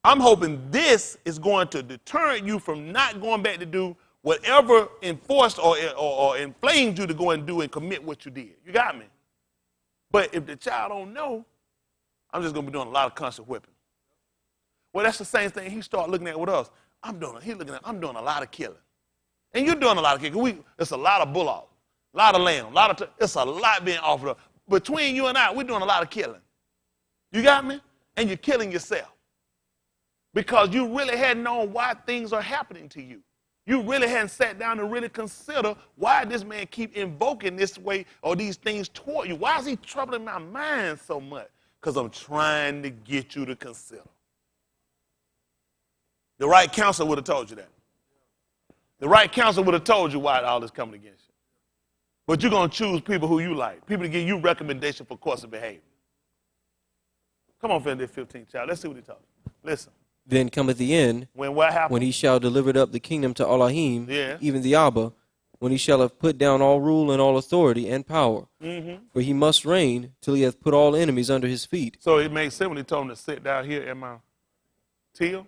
I'm hoping this is going to deter you from not going back to do whatever enforced or inflamed you to go and do and commit what you did. You got me? But if the child don't know, I'm just going to be doing a lot of constant whipping. Well, that's the same thing he started looking at with us. I'm doing a lot of killing. And you're doing a lot of killing. It's a lot of bull-off. A lot of lamb. It's a lot being offered up. Between you and I, we're doing a lot of killing. You got me? And you're killing yourself. Because you really hadn't known why things are happening to you. You really hadn't sat down and really consider why this man keep invoking this way or these things toward you. Why is he troubling my mind so much? Because I'm trying to get you to consider. The right counselor would have told you that. The right counselor would have told you why all this coming against you. But you're going to choose people who you like, people to give you recommendation for course of behavior. Come on, finish this 15th child. Let's see what he talks. Listen. Then cometh the end, when what happened? When he shall deliver up the kingdom to Alahym, yeah. even the Abba, when he shall have put down all rule and all authority and power. Mm-hmm. For he must reign till he hath put all enemies under his feet. So it makes sense when he told him to sit down here in my till.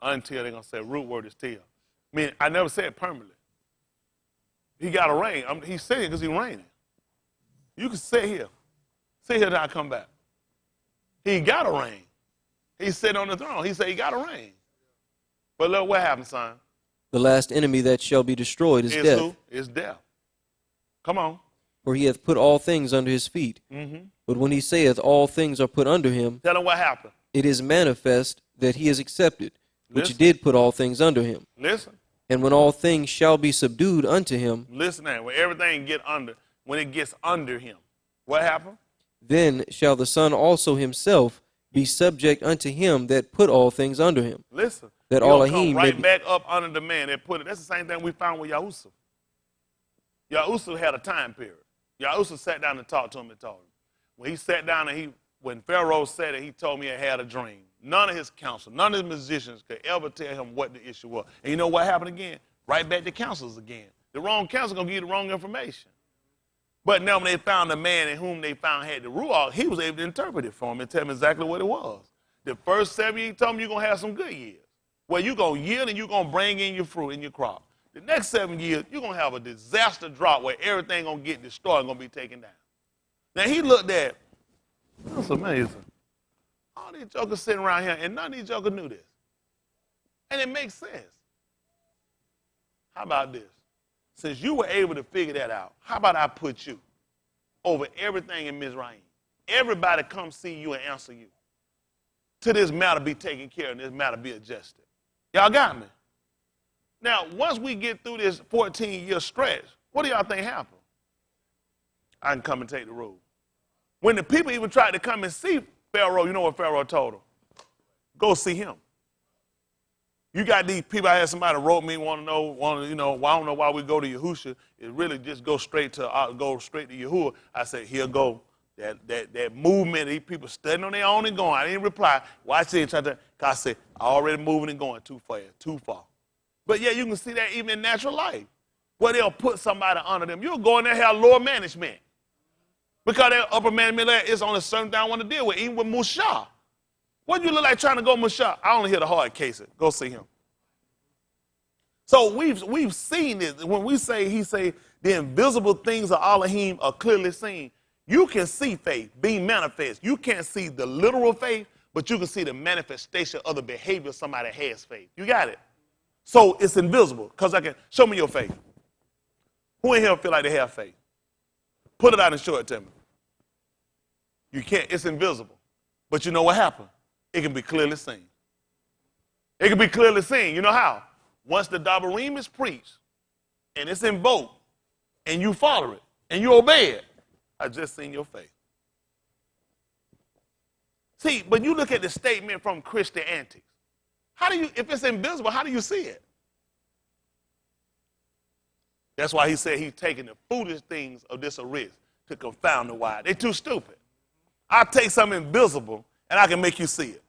Until they're going to say root word is till. I mean, I never said permanently. He got to reign. He's sitting because he's reigning. You can sit here. Sit here till I come back. He got to reign. He's sitting on the throne. He said he got to reign. But look what happened, son. The last enemy that shall be destroyed is death. Who? Is death. Come on. For he hath put all things under his feet. Mm-hmm. But when he saith all things are put under him, tell him what happened. It is manifest that he is accepted, which did put all things under him. Listen. And when all things shall be subdued unto him. Listen now, when everything when it gets under him, what happened? Then shall the Son also himself be subject unto him that put all things under him. Listen. That Alahym right back up under the man that put it. That's the same thing we found with Yahusuf. Yahusuf had a time period. Yahusuf sat down and talked to him and told him. When he sat down and when Pharaoh said it, he told me he had a dream. None of his counsel, none of his musicians could ever tell him what the issue was. And you know what happened again? Right back to counselors again. The wrong counselor going to give you the wrong information. But now when they found the man in whom they found had the ruach, he was able to interpret it for him and tell him exactly what it was. The first 7 years, he told him you're going to have some good years. Well, you're going to yield and you're going to bring in your fruit and your crop. The next 7 years, you're going to have a disaster drought where everything going to get destroyed and going to be taken down. Now, he looked at, that's amazing. All these jokers sitting around here, and none of these jokers knew this. And it makes sense. How about this? Since you were able to figure that out, how about I put you over everything in Mizraim? Everybody come see you and answer you. Till this matter be taken care of and this matter be adjusted. Y'all got me? Now, once we get through this 14-year stretch, what do y'all think happened? I can come and take the rule. When the people even tried to come and see Pharaoh, you know what Pharaoh told them? Go see him. You got these people. I had somebody wrote me, want to know, well, I don't know why we go to Yahusha. It really just go straight to Yahuwah. I said, here go. That movement, these people studying on their own and going. I didn't reply. Watch it. Because I said, already moving and going too far. But yeah, you can see that even in natural life, where they'll put somebody under them. You'll go in there and have lower management. Because that upper management is on a certain thing I want to deal with, even with Musha. What do you look like trying to go Musha? I only hear the hard cases. Go see him. So we've seen this. When he say the invisible things of Alahym are clearly seen. You can see faith being manifest. You can't see the literal faith, but you can see the manifestation of the behavior of somebody that has faith. You got it? So it's invisible. Because I can show me your faith. Who in here feel like they have faith? Put it out and show it to me. You can't. It's invisible. But you know what happened? It can be clearly seen. It can be clearly seen. You know how? Once the Dabarim is preached and it's invoked and you follow it and you obey it, I just seen your faith. See, but you look at the statement from Christian Antics. If it's invisible, how do you see it? That's why he said he's taking the foolish things of this risk to confound the wise. They're too stupid. I'll take something invisible and I can make you see it.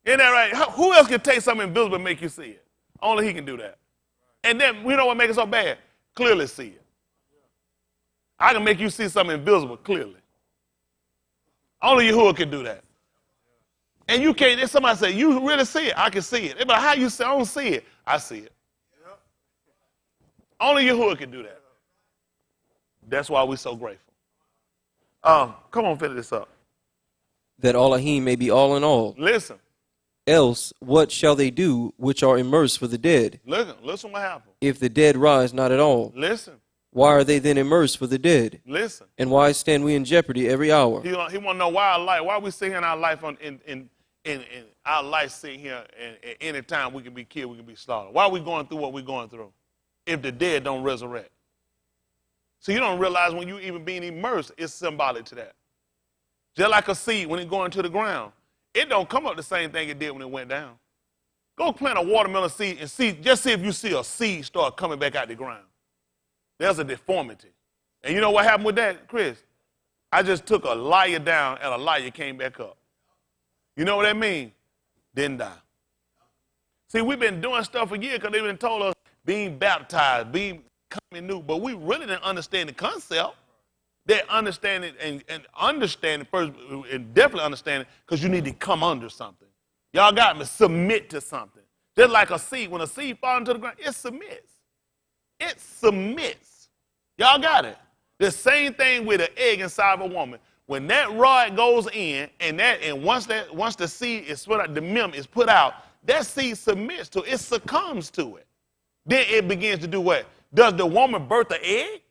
Isn't that right? Who else can take something invisible and make you see it? Only he can do that. And then, you know what makes it so bad? Clearly see it. I can make you see something invisible clearly. Only Yahuwah can do that. And you can't, if somebody say, you really see it? I can see it. They're like, how you see it? I don't see it. I see it. Only Yahuwah can do that. That's why we're so grateful. Come on, finish this up. That Alahym may be all in all. Listen. Else what shall they do which are immersed for the dead? Listen what happened. If the dead rise not at all, Listen. why are they then immersed for the dead? Listen. And why stand we in jeopardy every hour? He want to know why we sitting in our life in our life sitting here, and at any time we can be killed, we can be slaughtered. Why are we going through what we're going through if the dead don't resurrect? So you don't realize when you even being immersed, it's symbolic to that. Just like a seed when it going into the ground, it don't come up the same thing it did when it went down. Go plant a watermelon seed and just see if you see a seed start coming back out the ground. There's a deformity. And you know what happened with that, Chris? I just took a liar down and a liar came back up. You know what that means? Didn't die. See, we've been doing stuff for years because they've been told us being baptized, being coming new, but we really didn't understand the concept. They understand it and understand it first, and definitely understand it because you need to come under something. Y'all got me? Submit to something. Just like a seed. When a seed falls into the ground, it submits. It submits. Y'all got it? The same thing with an egg inside of a woman. When that rod goes in, and once the seed is put out, the milk is put out, that seed submits to it. It succumbs to it. Then it begins to do what? Does the woman birth an egg?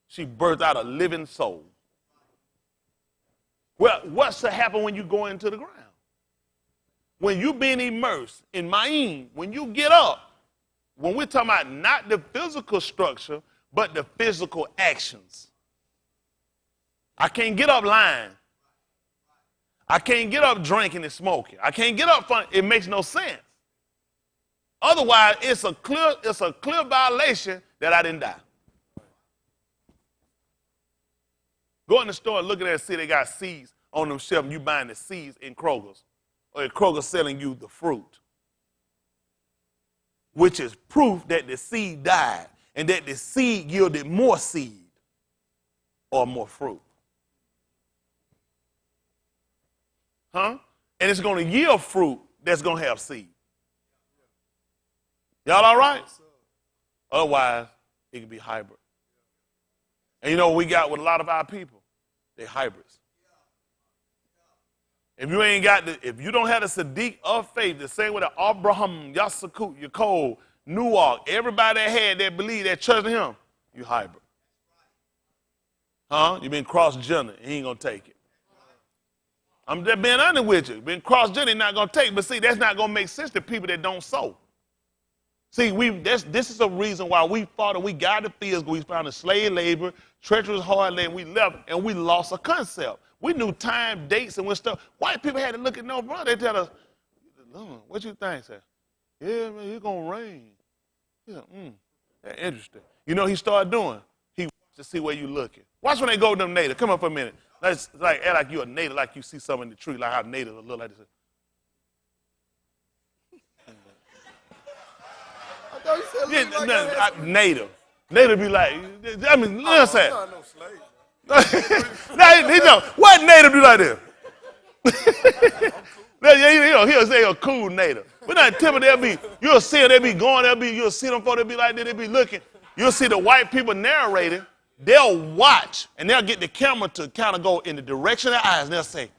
She births out a living soul. Well, what's to happen when you go into the ground? When you've been immersed in Ma'im, when you get up, when we're talking about not the physical structure, but the physical actions. I can't get up lying. I can't get up drinking and smoking. I can't get up fun. It makes no sense. Otherwise, it's a clear violation that I didn't die. Go in the store and look at that and see they got seeds on them shelves and you buying the seeds in Kroger's. Or Kroger's selling you the fruit. Which is proof that the seed died and that the seed yielded more seed or more fruit. Huh? And it's going to yield fruit that's going to have seed. Y'all all right? Otherwise, it can be hybrid. And you know what we got with a lot of our people? They're hybrids. If you don't have the Sadiq of faith, the same with the Abraham, Yasakut, Yaakov, Nuach, everybody that believe that trust in him, you hybrid. Huh? You been cross-gender, he ain't going to take it. I'm just being honest with you. Been cross-gender, not going to take it. But see, that's not going to make sense to people that don't sow. See, this is a reason why we fought and we got the fields. We found the slave labor, treacherous hard labor, we left, and we lost a concept. We knew time, dates, and when stuff. White people had to look at no brother. They tell us, what you think, sir? Yeah, man, it's going to rain. He's like, that's interesting. You know what he started doing? He watched to see where you looking. Watch when they go to them natives. Come up for a minute. Let's act like you're a native, like you see something in the tree, like how natives look like this. I thought you said Yeah, like that. native. Native be like, I mean, listen. I'm not no slave. What native do like this? He'll say a cool native. We're not timid. You'll see them, they be going, you'll see them, they'll be like that, they be looking. You'll see the white people narrating. They'll watch, and they'll get the camera to kind of go in the direction of their eyes, and they'll say,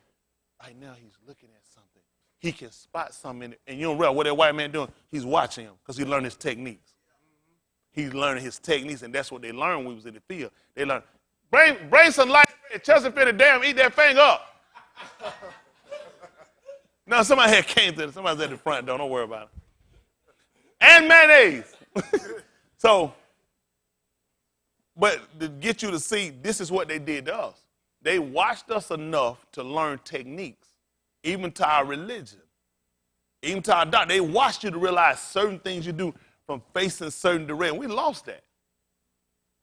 right now he's looking at something. He can spot something in it. And you don't realize what that white man doing? He's watching him because he learned his techniques. He's learning his techniques, and that's what they learned when we was in the field. They learned, bring some light, Chelsea finna damn eat that thing up. Now somebody had came to it. Somebody's at the front door. Don't worry about it. And mayonnaise. But to get you to see, this is what they did to us. They watched us enough to learn techniques, even to our religion, even to our doctor. They watched you to realize certain things you do from facing certain direction. We lost that.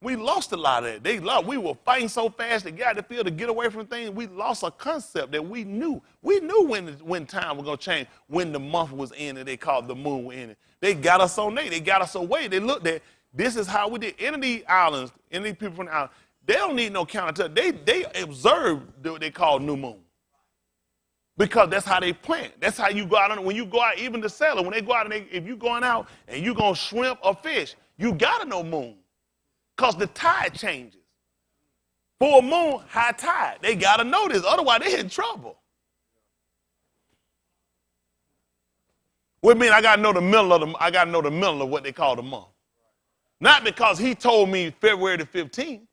We lost a lot of that. We were fighting so fast to get out the field to get away from things. We lost a concept that we knew. We knew when time was going to change, when the month was in and they called the moon was in it. They got us on there. They got us away. They looked at, this is how we did. Any of these islands, any people from the island, they don't need no counter. They observe what they call new moon. Because that's how they plant. That's how you go out. When you go out, even the sailor, when they go out, if you're going out and you're going to shrimp or fish, you got to know moon. Because the tide changes. Full moon, high tide. They got to know this. Otherwise, they're in trouble. What mean I gotta know the middle of I gotta know the middle of what they call the month. Not because he told me February the 15th.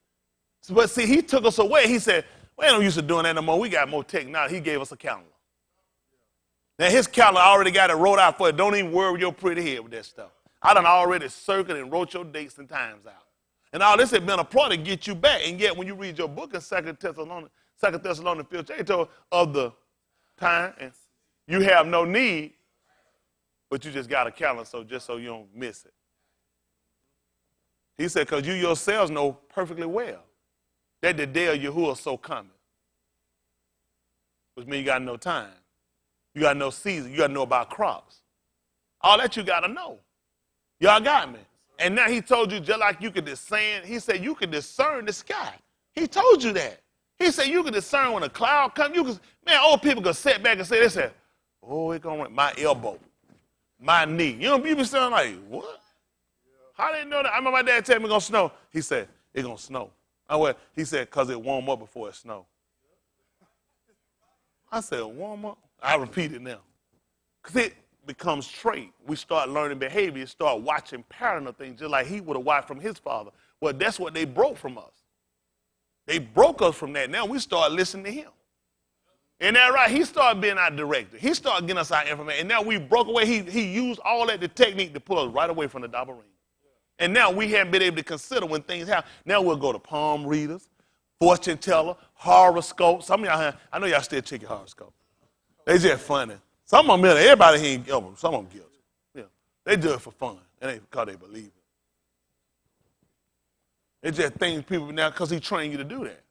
But see, he took us away. He said, we ain't no use of doing that no more. We got more technology. He gave us a calendar. Now, his calendar already got it wrote out for it. Don't even worry your pretty head with that stuff. I done already circled and wrote your dates and times out. And all this had been a ploy to get you back. And yet, when you read your book in 2 Thessalonians 5th chapter of the time, and you have no need, but you just got a calendar just so you don't miss it. He said, because you yourselves know perfectly well that the day of Yahuwah is so coming. Which means you got to know time. You got to know season. You got to know about crops. All that you got to know. Y'all got me. And now he told you just like you could discern. He said you could discern the sky. He told you that. He said you could discern when a cloud comes. Man, old people could sit back and say, they said, oh, it's going to rain. My elbow, my knee. You know, people sound like, what? How they know that? I remember my dad telling me it's going to snow. He said, it's going to snow. He said, because it warm up before it snow. I said, warm up? I repeat it now. Because it becomes trait. We start learning behavior, start watching pattern of things, just like he would have watched from his father. Well, that's what they broke from us. They broke us from that. Now we start listening to him. Isn't that right? He started being our director. He started getting us our information. And now we broke away. He used all that the technique to pull us right away from the Dabarim. And now we haven't been able to consider when things happen. Now we'll go to palm readers, fortune teller, horoscope. Some of y'all, I know y'all still check your horoscope. They just funny. Some of them, everybody here ain't guilty. Some of them guilty. Yeah. They do it for fun. It ain't because they believe it. It's just things people now because he trained you to do that.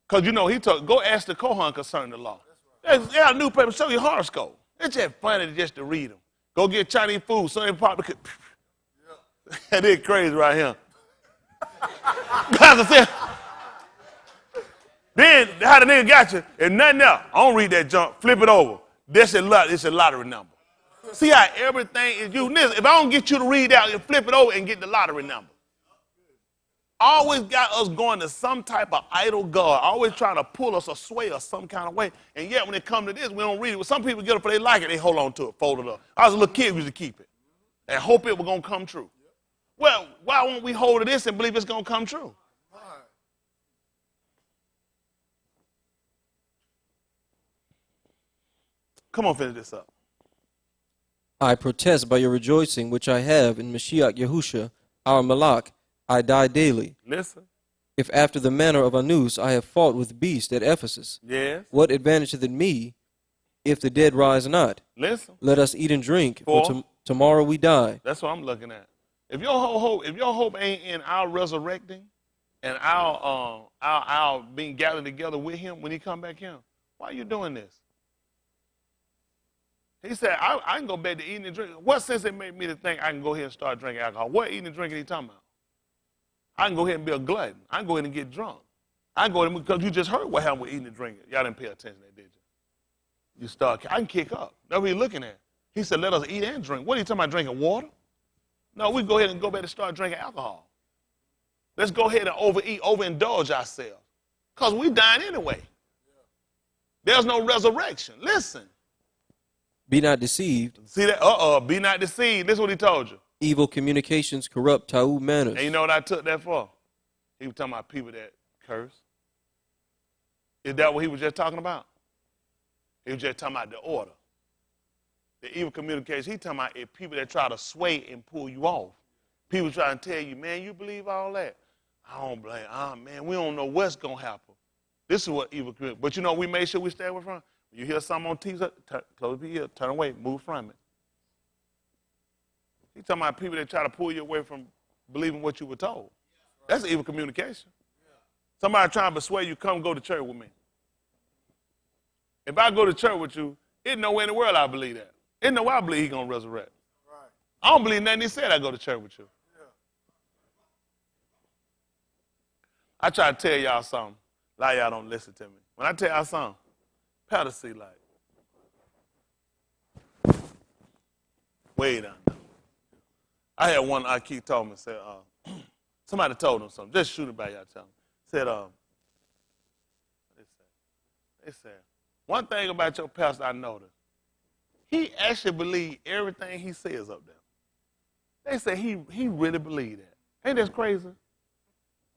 Because you know, he told, go ask the Kohan concerning the law. Yeah, a newspaper, show your horoscope. It's just funny just to read them. Go get Chinese food, so they probably could. That is crazy right here. Then how the nigga got you? If nothing else, I don't read that junk. Flip it over. It's a lottery number. See how everything is used. If I don't get you to read out, you flip it over and get the lottery number. Always got us going to some type of idol god. Always trying to pull us or sway us some kind of way. And yet when it comes to this, we don't read it. Well, some people get it for they like it. They hold on to it, fold it up. I was a little kid, we used to keep it and hope it was going to come true. Well, why won't we hold to this and believe it's going to come true? Come on, finish this up. I protest by your rejoicing, which I have in Mashiach Yahusha, our Malak, I die daily. Listen. If after the manner of Anus I have fought with beasts at Ephesus, yes. What advantageth it me if the dead rise not? Listen. Let us eat and drink, for tomorrow we die. That's what I'm looking at. If your hope ain't in our resurrecting and our being gathered together with him when he come back here, why are you doing this? He said, I can go back to eating and drinking. What sense it made me to think I can go ahead and start drinking alcohol? What eating and drinking he talking about? I can go ahead and be a glutton. I can go ahead and get drunk. I can go ahead and, because you just heard what happened with eating and drinking. Y'all didn't pay attention to that, did you? I can kick up. That's what he's looking at. He said, let us eat and drink. What are you talking about, drinking water? No, we go ahead and go back and start drinking alcohol. Let's go ahead and overeat, overindulge ourselves. Because we dying anyway. There's no resurrection. Listen. Be not deceived. See that? Be not deceived. This is what he told you. Evil communications corrupt ta'u manners. And you know what I took that for? He was talking about people that curse. Is that what he was just talking about? He was just talking about the order. The evil communication, he talking about people that try to sway and pull you off. People trying to tell you, man, you believe all that? I don't blame. Man, we don't know what's going to happen. This is what evil communication. But you know, we made sure we stay away from it. When you hear something on TV, close your ear, turn away, move from it. He's talking about people that try to pull you away from believing what you were told. That's evil communication. Somebody trying to persuade you, come go to church with me. If I go to church with you, there's nowhere in the world I believe that. There's no way I believe he's going to resurrect. Right. I don't believe nothing he said I go to church with you. Yeah. I try to tell y'all something. A lot of y'all don't listen to me. When I tell y'all something, powder sea light. Way down there. I had one I keep telling me, said, somebody told him something. Just shoot it by y'all telling me. Said, they said, one thing about your pastor I noticed. He actually believed everything he says up there. They say he really believed that. Ain't that crazy?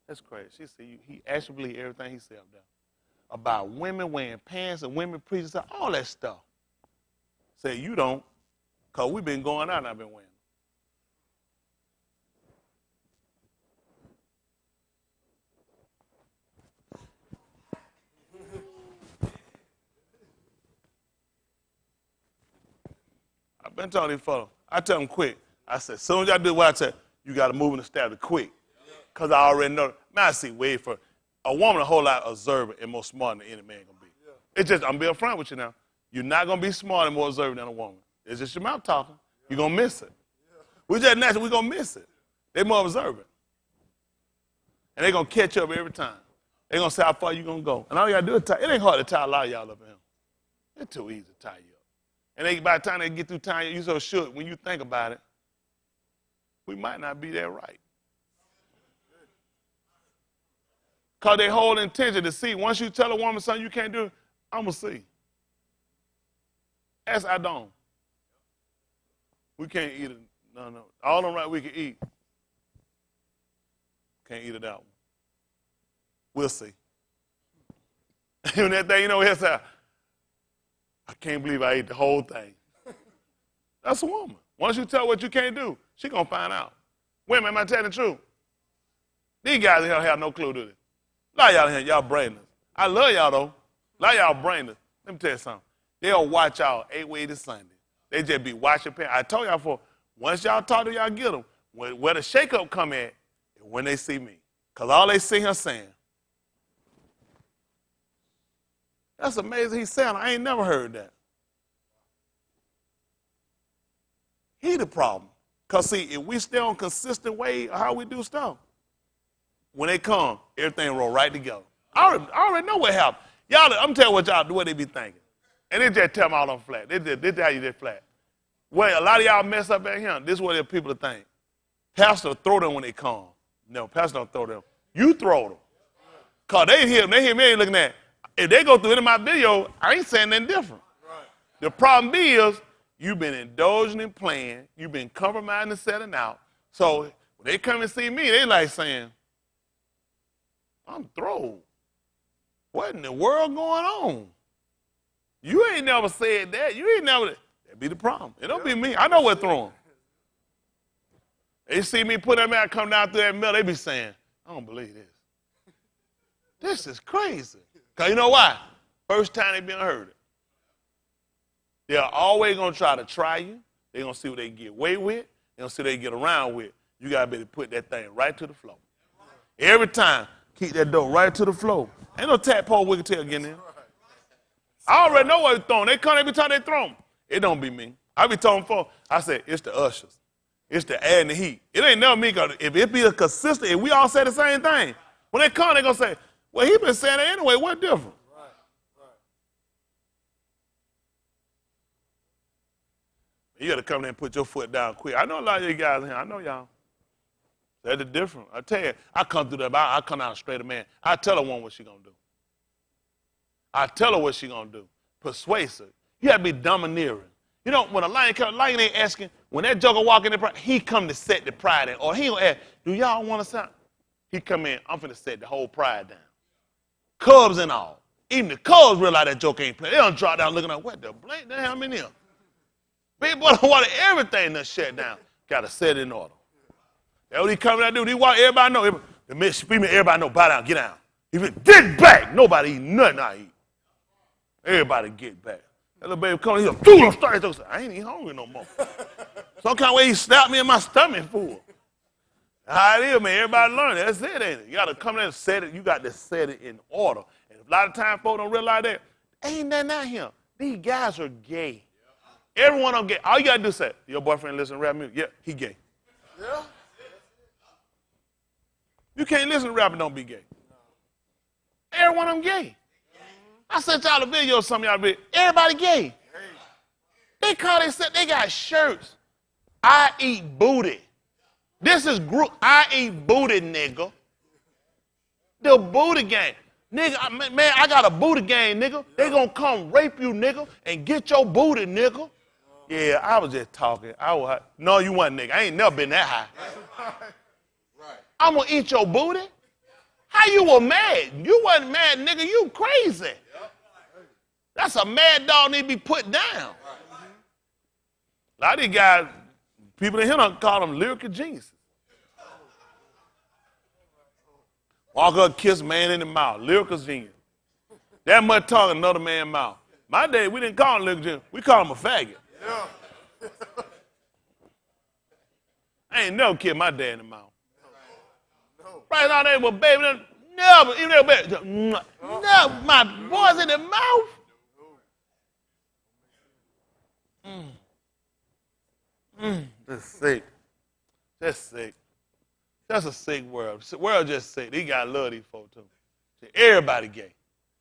That's crazy. She said he actually believed everything he said up there. About women wearing pants and women preaching, all that stuff. Say you don't, because we've been going out and I've been wearing them. I've been telling these fellas, I tell them quick. I said, as soon as y'all do what I tell you, got to move in the stab quick. Because I already know. Man, I see way for a woman a whole lot observant and more smart than any man going to be. It's just, I'm being upfront with you now. You're not going to be smart and more observant than a woman. It's just your mouth talking. You're going to miss it. We just natural, we're going to miss it. They're more observant. And they're going to catch up every time. They're going to say how far you going to go. And all you got to do is tie. It ain't hard to tie a lot of y'all up in here. It's too easy to tie you up. And by the time they get through tying you so shook, when you think about it, we might not be that right. Because they whole intention to see. Once you tell a woman something you can't do, I'm going to see. As I don't. We can't eat it. No. All them right we can eat. Can't eat it out. We'll see. And that thing, it's I can't believe I ate the whole thing. That's a woman. Once you tell what you can't do, she going to find out. Women, am I telling the truth? These guys in here have no clue, do they? A lot of y'all in here, y'all brainless. I love y'all, though. A lot of y'all brainless. Let me tell you something. They'll watch y'all 8 ways to Sunday. They just be watching parents. I told y'all before, once y'all talk to y'all, get them. Where the shake-up come at is when they see me. Because all they see him saying. That's amazing he's saying. I ain't never heard that. He the problem. Because, see, if we stay on consistent way of how we do stuff, when they come, everything roll right together. I already know what happened. Y'all, I'm telling you what y'all do, what they be thinking. And they just tell them all on flat. They tell you they flat. Well, a lot of y'all mess up at him. This is what the people think. Pastor throw them when they come. No, pastor don't throw them. You throw them. Because they hear me looking at. If they go through any of my video, I ain't saying nothing different. Right. The problem is, you've been indulging in playing. You've been compromising and setting out. So when they come and see me, they like saying, I'm thrown. What in the world going on? You ain't never said that. You ain't never. That be the problem. It don't be me. I know what throwing. They see me put that man come down through that mill. They be saying, I don't believe this. This is crazy. Because you know why? First time they been heard it. They're always going to try you. They're going to see what they can get away with. They're going to see what they can get around with. You got to be able to put that thing right to the floor. Every time, keep that door right to the floor. Ain't no tadpole wicked tail getting in. I already know what they're throwing. They come every time they throw them. It don't be me. I be telling folks, I say, it's the ushers. It's the air and the heat. It ain't never me, because if it be a consistent, if we all say the same thing, when they come, they're going to say, well, he been saying it anyway. What different? You got to come in and put your foot down quick. I know a lot of you guys in here. I know y'all. That's the difference. I tell you, I come through that. I come out straight, man. I tell a woman what she going to do. I tell her what she going to do. Persuasive. You got to be domineering. You know, when a lion comes, lion ain't asking, when that joker walk in the pride, he come to set the pride in. Or he going to ask, do y'all want to sound? He come in, I'm finna set the whole pride down. Cubs and all. Even the Cubs realize that joke ain't playing. They don't drop down looking like, what the blank the hell I'm in here? Big boy don't want everything to shut down. Got to set it in order. That's what he coming out to do. He want everybody know. The men screaming, everybody know, bow down, get down. He said, get back. Nobody eat nothing I eat. Everybody get back. That little baby coming, he's like, I ain't even hungry no more. Some kind of way he slapped me in my stomach full. How it is, man. Everybody learn it. That's it, ain't it? You got to come in and set it. You got to set it in order. And a lot of times folks don't realize that. Ain't nothing out here. These guys are gay. Everyone on gay. All you got to do is say, your boyfriend listen to rap music? Yeah, he gay. Yeah. You can't listen to rap and don't be gay. Everyone on gay. I sent y'all a video of some of y'all be, everybody gay. They got shirts. I eat booty. This is group. I eat booty, nigga. The booty gang. Nigga, man, I got a booty gang, nigga. They gonna come rape you, nigga, and get your booty, nigga. Yeah, I was just talking. No, you wasn't, nigga. I ain't never been that high. I'm going to eat your booty? How you were mad? You wasn't mad, nigga. You crazy. That's a mad dog need to be put down. A lot of these guys, people in here don't call them lyrical geniuses. Walk up, kiss a man in the mouth. Lyrical genius. That much talking another man's mouth. My day, we didn't call him lyrical genius. We called him a faggot. I ain't never kissed my dad in the mouth. Right now, they were baby. Never, even their baby. Never, my boys in the mouth. That's sick. That's sick. That's a sick world. The world just sick. They got to love these folks too. Everybody gay.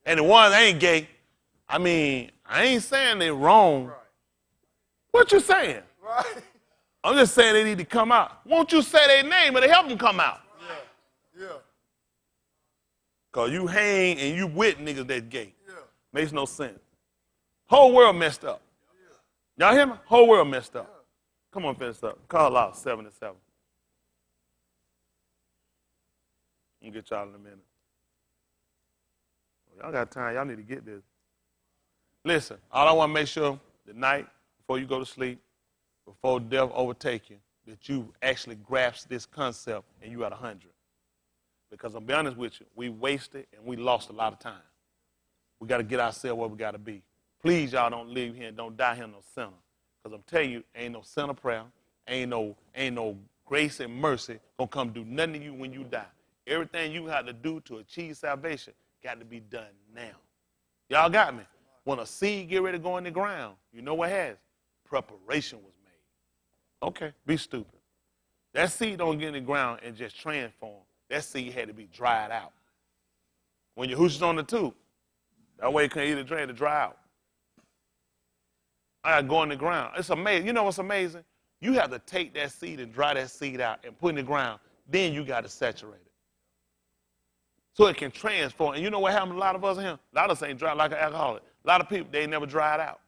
And the ones that ain't gay, I mean, I ain't saying they wrong. Right. What you saying? Right. I'm just saying they need to come out. Won't you say their name and help them come out? Yeah. Yeah. Because you hang and you with niggas that's gay. Yeah. Makes no sense. Whole world messed up. Yeah. Y'all hear me? Whole world messed up. Yeah. Come on, finish up. Call out 7 to 7. I'll get y'all in a minute. Y'all got time. Y'all need to get this. Listen, all I want to make sure tonight, before you go to sleep, before death overtake you, that you actually grasp this concept and you at 100. Because I'll be honest with you, we wasted and we lost a lot of time. We got to get ourselves where we got to be. Please, y'all don't leave here and don't die here in no sinner. Because I'm telling you, ain't no sinner prayer, ain't no grace and mercy gonna come do nothing to you when you die. Everything you have to do to achieve salvation got to be done now. Y'all got me? When a seed get ready to go in the ground, you know what has? Preparation was made. Okay, be stupid. That seed don't get in the ground and just transform. That seed had to be dried out. When your hoosh is on the tube, that way it can either drain to dry out. I got to go in the ground. It's amazing. You know what's amazing? You have to take that seed and dry that seed out and put it in the ground. Then you got to saturate it. So it can transform. And you know what happened to a lot of us in here? A lot of us ain't dry like an alcoholic. A lot of people, they ain't never dried out.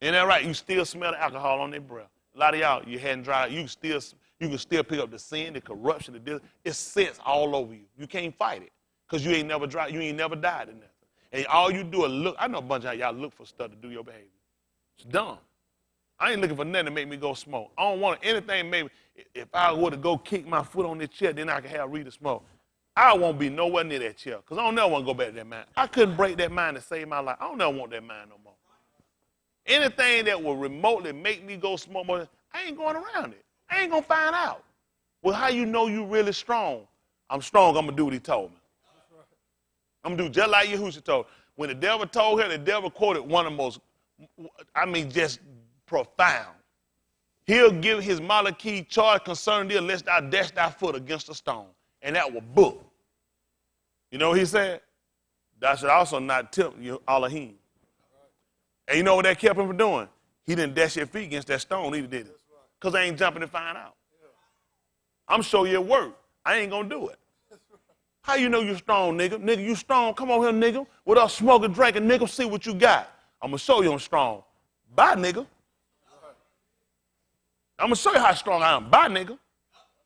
Ain't that right? You still smell the alcohol on their breath. A lot of y'all, you hadn't dried out. You can still pick up the sin, the corruption, it sits all over you. You can't fight it because you ain't never dried. You ain't never died in nothing. And all you do is look. I know a bunch of y'all look for stuff to do your behavior. It's dumb. I ain't looking for nothing to make me go smoke. I don't want anything maybe. If I were to go kick my foot on this chair, then I can have Rita smoke. I won't be nowhere near that chair because I don't never want to go back to that mind. I couldn't break that mind to save my life. I don't never want that mind no more. Anything that will remotely make me go smoke more, I ain't going around it. I ain't going to find out. Well, how you know you really strong? I'm strong. I'm going to do what he told me. I'm going to do just like Yahushua told. When the devil told her, the devil quoted one of the most, just profound. He'll give his Malachi charge concerning thee lest thou dash thy foot against a stone. And that was book. You know what he said? Thou should also not tempt you, Alahym. And you know what that kept him from doing? He didn't dash your feet against that stone either, did he? Because I ain't jumping to find out. I'm sure your work. I ain't going to do it. How you know you strong, nigga? Nigga, you strong. Come on here, nigga. With us smoking, drinking, nigga, see what you got. I'm going to show you I'm strong. Bye, nigga. I'm going to show you how strong I am. Bye, nigga.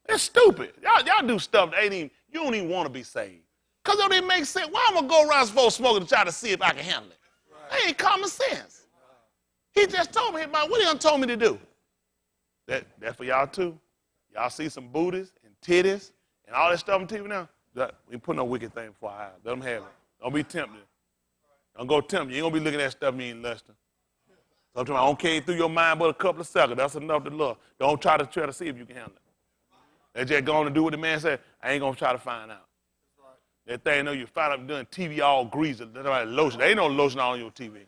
It's stupid. Y'all do stuff that you don't even want to be saved. Because it don't even make sense. Why am I going to go around smoking to try to see if I can handle it? That ain't common sense. He just told me about what he done told me to do. That's for y'all too. Y'all see some booties and titties and all that stuff on TV now? We put no wicked thing before our eyes. Let them have it. Don't be tempted. Don't go tempt you. You ain't going to be looking at stuff you ain't lusting. Sometimes I don't came through your mind but a couple of seconds. That's enough to love. Don't try to see if you can handle it. They just going to do what the man said. I ain't going to try to find out. That thing, you find out doing TV all greasy. Lotion. There ain't no lotion on your TV.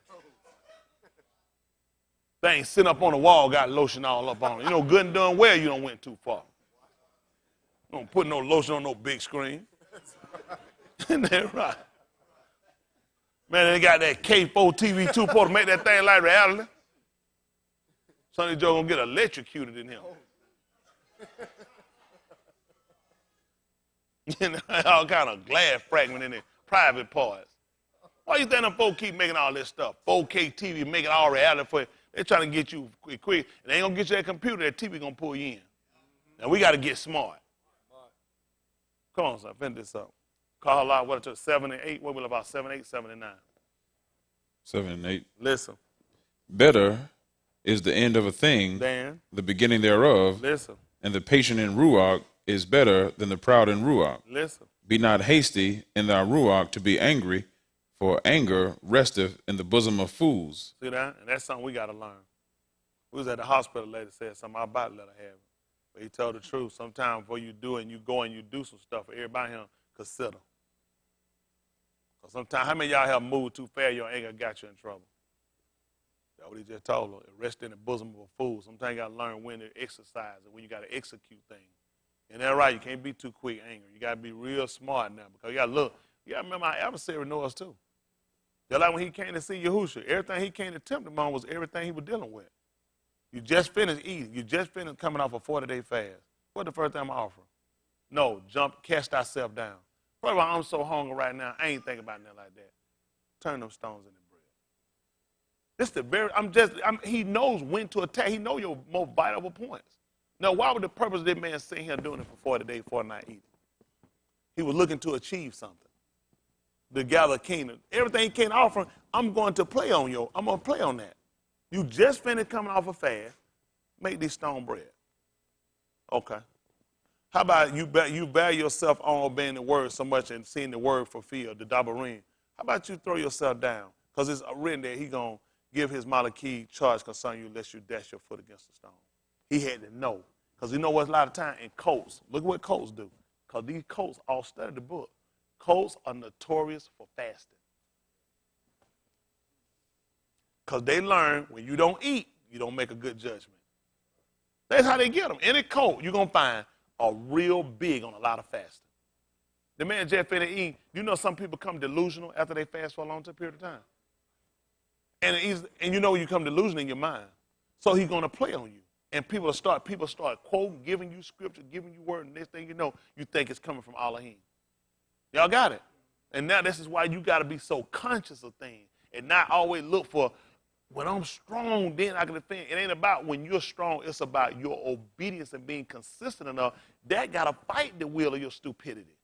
Thing sitting up on the wall got lotion all up on it. You know, good and done well you don't went too far. Don't put no lotion on no big screen. Isn't that right? Man, they got that K4 TV 2 port to make that thing like reality. Sonny Joe gonna get electrocuted in here. All kind of glass fragment in their private parts. Why you think them folks keep making all this stuff? 4K TV, making all reality for you. They're trying to get you quick. And they ain't going to get you that computer, that TV going to pull you in. Now, we got to get smart. Come on, son, finish this up. Call out, what it took, 7 and 8? What will about 7, 8, 7 and 9? 7 and 8. Listen. Better is the end of a thing, Dan. the beginning thereof. Listen. And the patient in Ruach is better than the proud in Ruach. Listen. Be not hasty in thy Ruach to be angry, for anger resteth in the bosom of fools. See that? And that's something we got to learn. We was at the hospital, lady said something about to let her have it. But he told the truth. Sometimes before you do it and you go and you do some stuff, everybody here consider. Because sometimes, how many of y'all have moved too fast, your anger got you in trouble? That's what he just told her. It rests in the bosom of a fool. Sometimes you got to learn when to exercise and when you got to execute things. And that's right, you can't be too quick angry. You got to be real smart now because you got to look. You got to remember our adversary knows us too. Just like when he came to see Yahushua, everything he came to tempt him on was everything he was dealing with. You just finished eating. You just finished coming off a 40-day fast. What's the first thing I'm offering? No, cast thyself down. First of all, I'm so hungry right now, I ain't thinking about nothing like that. Turn them stones into bread. This the very, he knows when to attack. He knows your most vital points. Now, why would the purpose of this man sitting here doing it for 40 days, 40 nights eating? He was looking to achieve something. To gather kingdom. Everything he can't offer, I'm going to play on you. I'm going to play on that. You just finished coming off a fast. Make this stone bread. Okay. How about you value yourself on obeying the word so much and seeing the word fulfilled, the Dabarim. How about you throw yourself down? Because it's written that he's going to give his Malaki charge concerning you lest you dash your foot against the stone. He had to know. Because you know what's a lot of time in cults. Look what cults do. Because these cults all study the book. Cults are notorious for fasting. Because they learn when you don't eat, you don't make a good judgment. That's how they get them. Any cult you're going to find are real big on a lot of fasting. The man Jeff finished eating, you know some people come delusional after they fast for a long period of time. And you know you come delusional in your mind. So he's going to play on you. And people start quoting, giving you scripture, giving you word, and next thing you know, you think it's coming from Alahym. Y'all got it? And now this is why you got to be so conscious of things and not always look for, when I'm strong, then I can defend. It ain't about when you're strong. It's about your obedience and being consistent enough. That got to fight the will of your stupidity.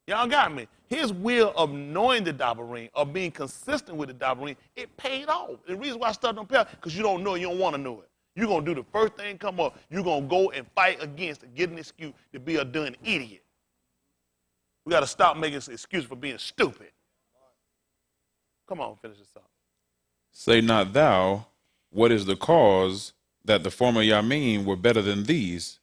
Y'all got me? His will of knowing the Dabarim, of being consistent with the Dabarim, it paid off. The reason why stuff don't pay off, because you don't know it, you don't want to know it. You're going to do the first thing come up. You're going to go and fight against it, get an excuse to be a done idiot. We got to stop making an excuse for being stupid. Come on, finish this up. Say not thou, what is the cause that the former Yamim were better than these?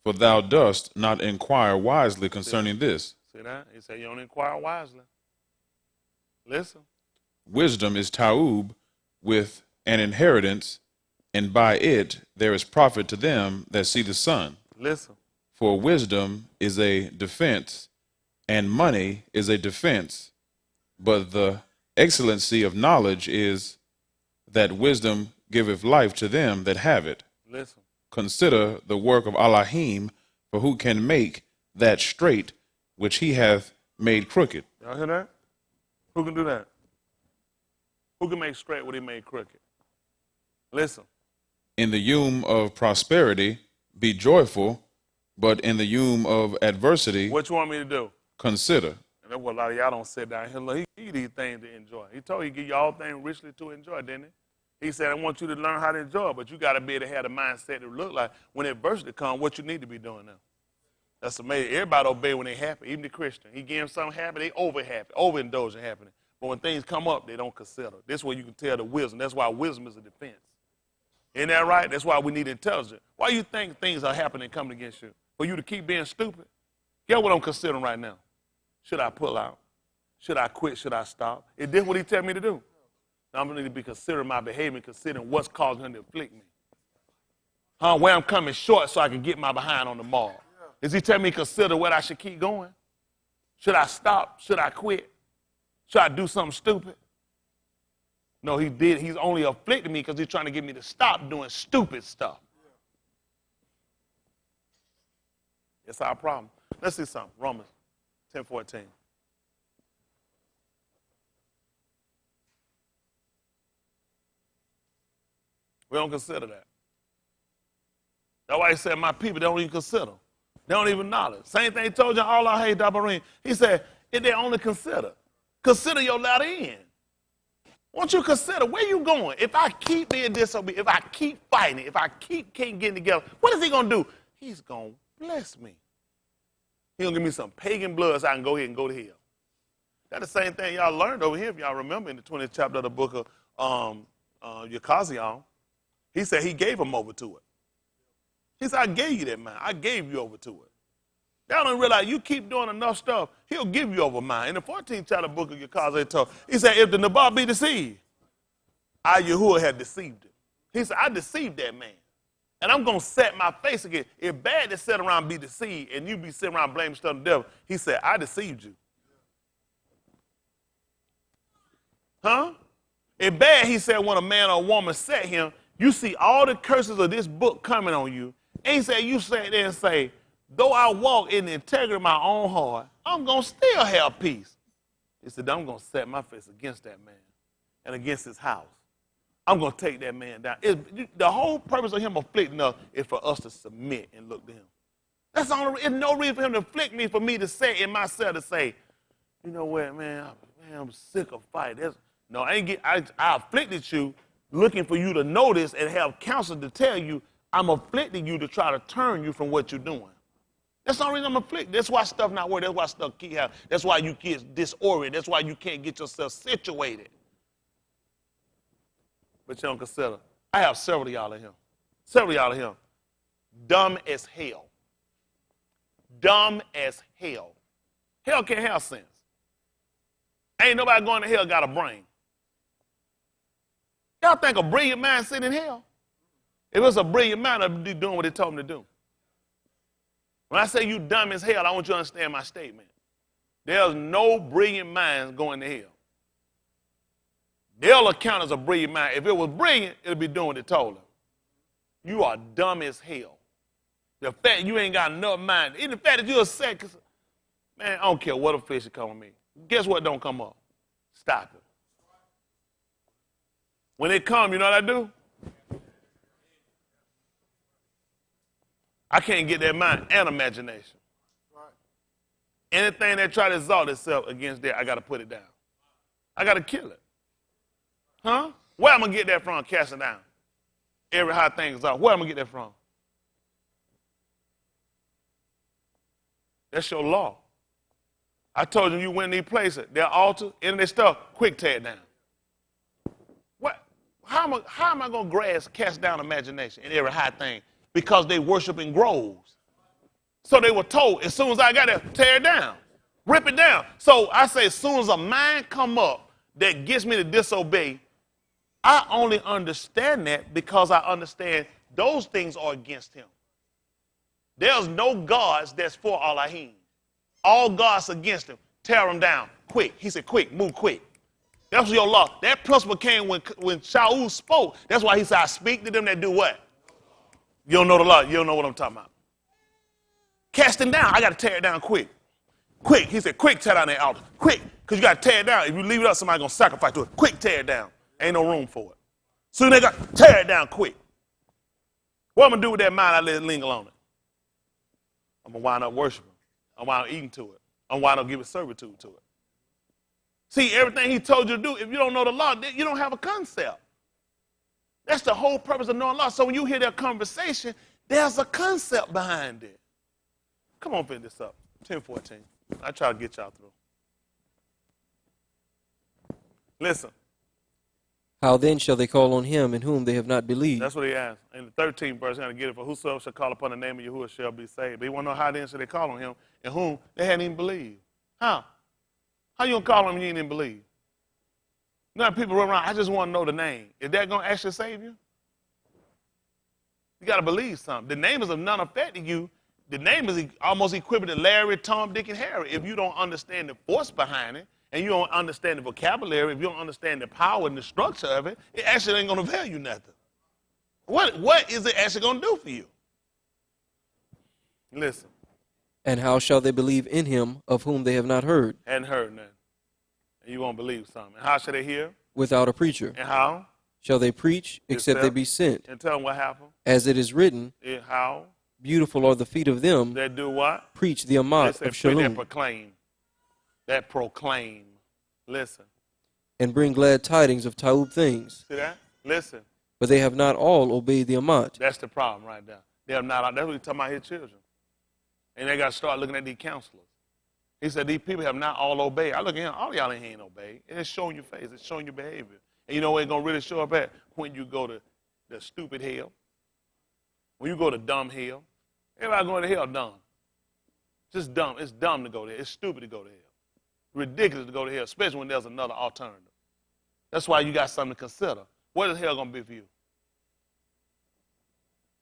For thou dost not inquire wisely concerning this. See that? He said you don't inquire wisely. Listen. Wisdom is taub with an inheritance, and by it there is profit to them that see the sun. Listen. For wisdom is a defense, and money is a defense, but the excellency of knowledge is that wisdom giveth life to them that have it. Listen. Consider the work of Alahym, for who can make that straight which he hath made crooked? Y'all hear that? Who can do that? Who can make straight what he made crooked? Listen. In the yum of prosperity, be joyful, but in the yum of adversity, What you want me to do? consider. And that's what a lot of y'all don't sit down here. Look, he these things to enjoy. He told you he give you all things richly to enjoy, didn't he? He said, I want you to learn how to enjoy it, but you got to be able to have the mindset to look like when adversity comes, what you need to be doing now. That's amazing. Everybody obey when they happy, even the Christian. He give them something happy, they overindulge in happening. But when things come up, they don't consider. This way you can tell the wisdom. That's why wisdom is a defense. Isn't that right? That's why we need intelligence. Why you think things are happening coming against you? For you to keep being stupid? Get what I'm considering right now. Should I pull out? Should I quit? Should I stop? Is this what he tell me to do? Now I'm going to need to be considering my behavior, considering what's causing him to afflict me. Where I'm coming short so I can get my behind on the mark. Is he telling me to consider what I should keep going? Should I stop? Should I quit? Should I do something stupid? No, he did. He's only afflicting me because he's trying to get me to stop doing stupid stuff. That's our problem. Let's see something. Romans 10:14. We don't consider that. That's why he said, my people, they don't even consider. They don't even acknowledge. Same thing he told you in Alahym Dabarim. He said, if they only consider your latter end. Won't you consider where you going? If I keep being disobedient, if I keep fighting, if I keep can't getting together, what is he going to do? He's going to bless me. He's going to give me some pagan blood so I can go ahead and go to hell. That's the same thing y'all learned over here, if y'all remember, in the 20th chapter of the book of Yekazion. He said he gave him over to it. He said, I gave you that mind. I gave you over to it. Y'all don't realize you keep doing enough stuff, he'll give you over mind. In the 14th chapter of the book of Yekazion, he said, if the Nabal be deceived, I, Yahuwah, had deceived him. He said, I deceived that man. And I'm going to set my face again. It's bad to sit around and be deceived and you be sitting around blaming stuff on the devil. He said, I deceived you. Huh? It's bad, he said, when a man or a woman set him, you see all the curses of this book coming on you. And he said, you sit there and say, though I walk in the integrity of my own heart, I'm going to still have peace. He said, I'm going to set my face against that man and against his house. I'm going to take that man down. The whole purpose of him afflicting us is for us to submit and look to him. That's all. There's no reason for him to afflict me, for me to say in myself to say, you know what, man, I'm sick of fighting. No, I afflicted you looking for you to notice and have counsel to tell you I'm afflicting you to try to turn you from what you're doing. That's the only reason I'm afflicted. That's why stuff not working. That's why stuff keep happening. That's why you get disoriented. That's why you can't get yourself situated. But you don't consider. I have several of y'all in here. Several of y'all in here. Dumb as hell. Dumb as hell. Hell can't have sense. Ain't nobody going to hell got a brain. Y'all think a brilliant mind sitting in hell? If it's a brilliant mind, I'd be doing what they told me to do. When I say you dumb as hell, I want you to understand my statement. There's no brilliant minds going to hell. They'll account as a brilliant mind. If it was brilliant, it would be doing what they told them. You are dumb as hell. The fact you ain't got enough mind, even the fact that you're sick, man, I don't care what a fish come with me. Guess what don't come up? Stop it. When it come, you know what I do? I can't get that mind and imagination. Anything that try to exalt itself against that, I got to put it down. I got to kill it. Huh? Where am I going to get that from? Cast it down. Every high thing is out. Where am I going to get that from? That's your law. I told you went in these places, their altar, and their stuff, quick tear it down. What? How am I going to cast down imagination in every high thing? Because they worship in groves. So they were told, as soon as I got there, tear it down, rip it down. So I say, as soon as a mind come up that gets me to disobey, I only understand that because I understand those things are against him. There's no gods that's for Alahym. All gods against him. Tear them down, quick. He said, quick, move quick. That was your law. That principle came when Shaul spoke. That's why he said, I speak to them that do what? You don't know the law. You don't know what I'm talking about. Casting down, I got to tear it down quick. Quick. He said, quick, tear down that altar. Quick, because you got to tear it down. If you leave it up, somebody's going to sacrifice to it. Quick, tear it down. Ain't no room for it. Soon they got to tear it down quick. What am I going to do with that mind I let it linger on it? I'm going to wind up worshiping. I'm going to wind up eating to it. I'm going to wind up giving servitude to it. See, everything he told you to do, if you don't know the law, you don't have a concept. That's the whole purpose of knowing law. So when you hear that conversation, there's a concept behind it. Come on, finish this up. 10:14. I try to get y'all through. Listen. How then shall they call on him in whom they have not believed? That's what he asked. In the 13th verse, I'm going to get it. For whosoever shall call upon the name of Yahuwah shall be saved. But he want to know how then shall they call on him in whom they hadn't even believed. How? How you going to call on him and you ain't even believe? Now people run around, I just want to know the name. Is that going to actually save you? You got to believe something. The name is of none effect to you. The name is almost equivalent to Larry, Tom, Dick, and Harry. If you don't understand the force behind it, and you don't understand the vocabulary, if you don't understand the power and the structure of it, it actually ain't going to value nothing. What is it actually going to do for you? Listen. And how shall they believe in him of whom they have not heard? Hadn't heard nothing. And you won't believe something. And how shall they hear? Without a preacher. And how? shall they preach, except they be sent. And tell them what happened. As it is written, How? Beautiful are the feet of them That do what? preach the Amat of That Shalom, proclaim. That proclaim. Listen. and bring glad tidings of Taub things. See that? Listen. But they have not all obeyed the Amat. That's the problem right there. They have not. That's what he's talking about his children. And they got to start looking at these counselors. He said these people have not all obeyed. I look at him, all y'all ain't obeyed. And it's showing your face. It's showing your behavior. And you know where it's going to really show up at? When you go to the stupid hell. When you go to dumb hell. Everybody going to hell dumb. Just dumb. It's dumb to go there. It's stupid to go to hell. Ridiculous to go to hell, especially when there's another alternative. That's why you got something to consider. What is hell going to be for you?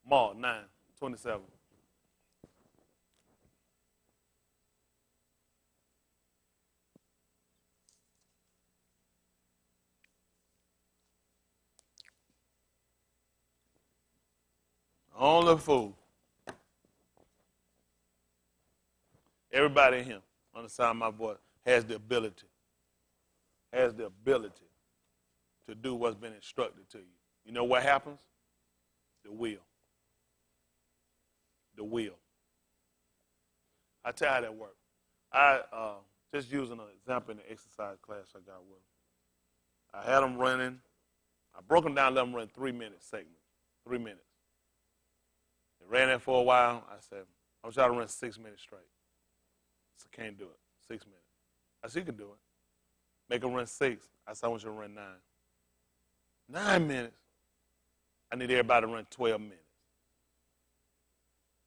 Mark 9:27. Only fool. Everybody in here, on the sound of my voice, has the ability to do what's been instructed to you. You know what happens? The will. The will. I tell you how that works. I just using an example in the exercise class I got with them. I had them running. I broke them down, let them run 3-minute segments. 3 minutes. They ran that for a while. I said, I want y'all to run 6 minutes straight. I said, can't do it. 6 minutes. I said, you can do it. Make them run 6. I said, I want you to run 9. 9 minutes. I need everybody to run 12 minutes.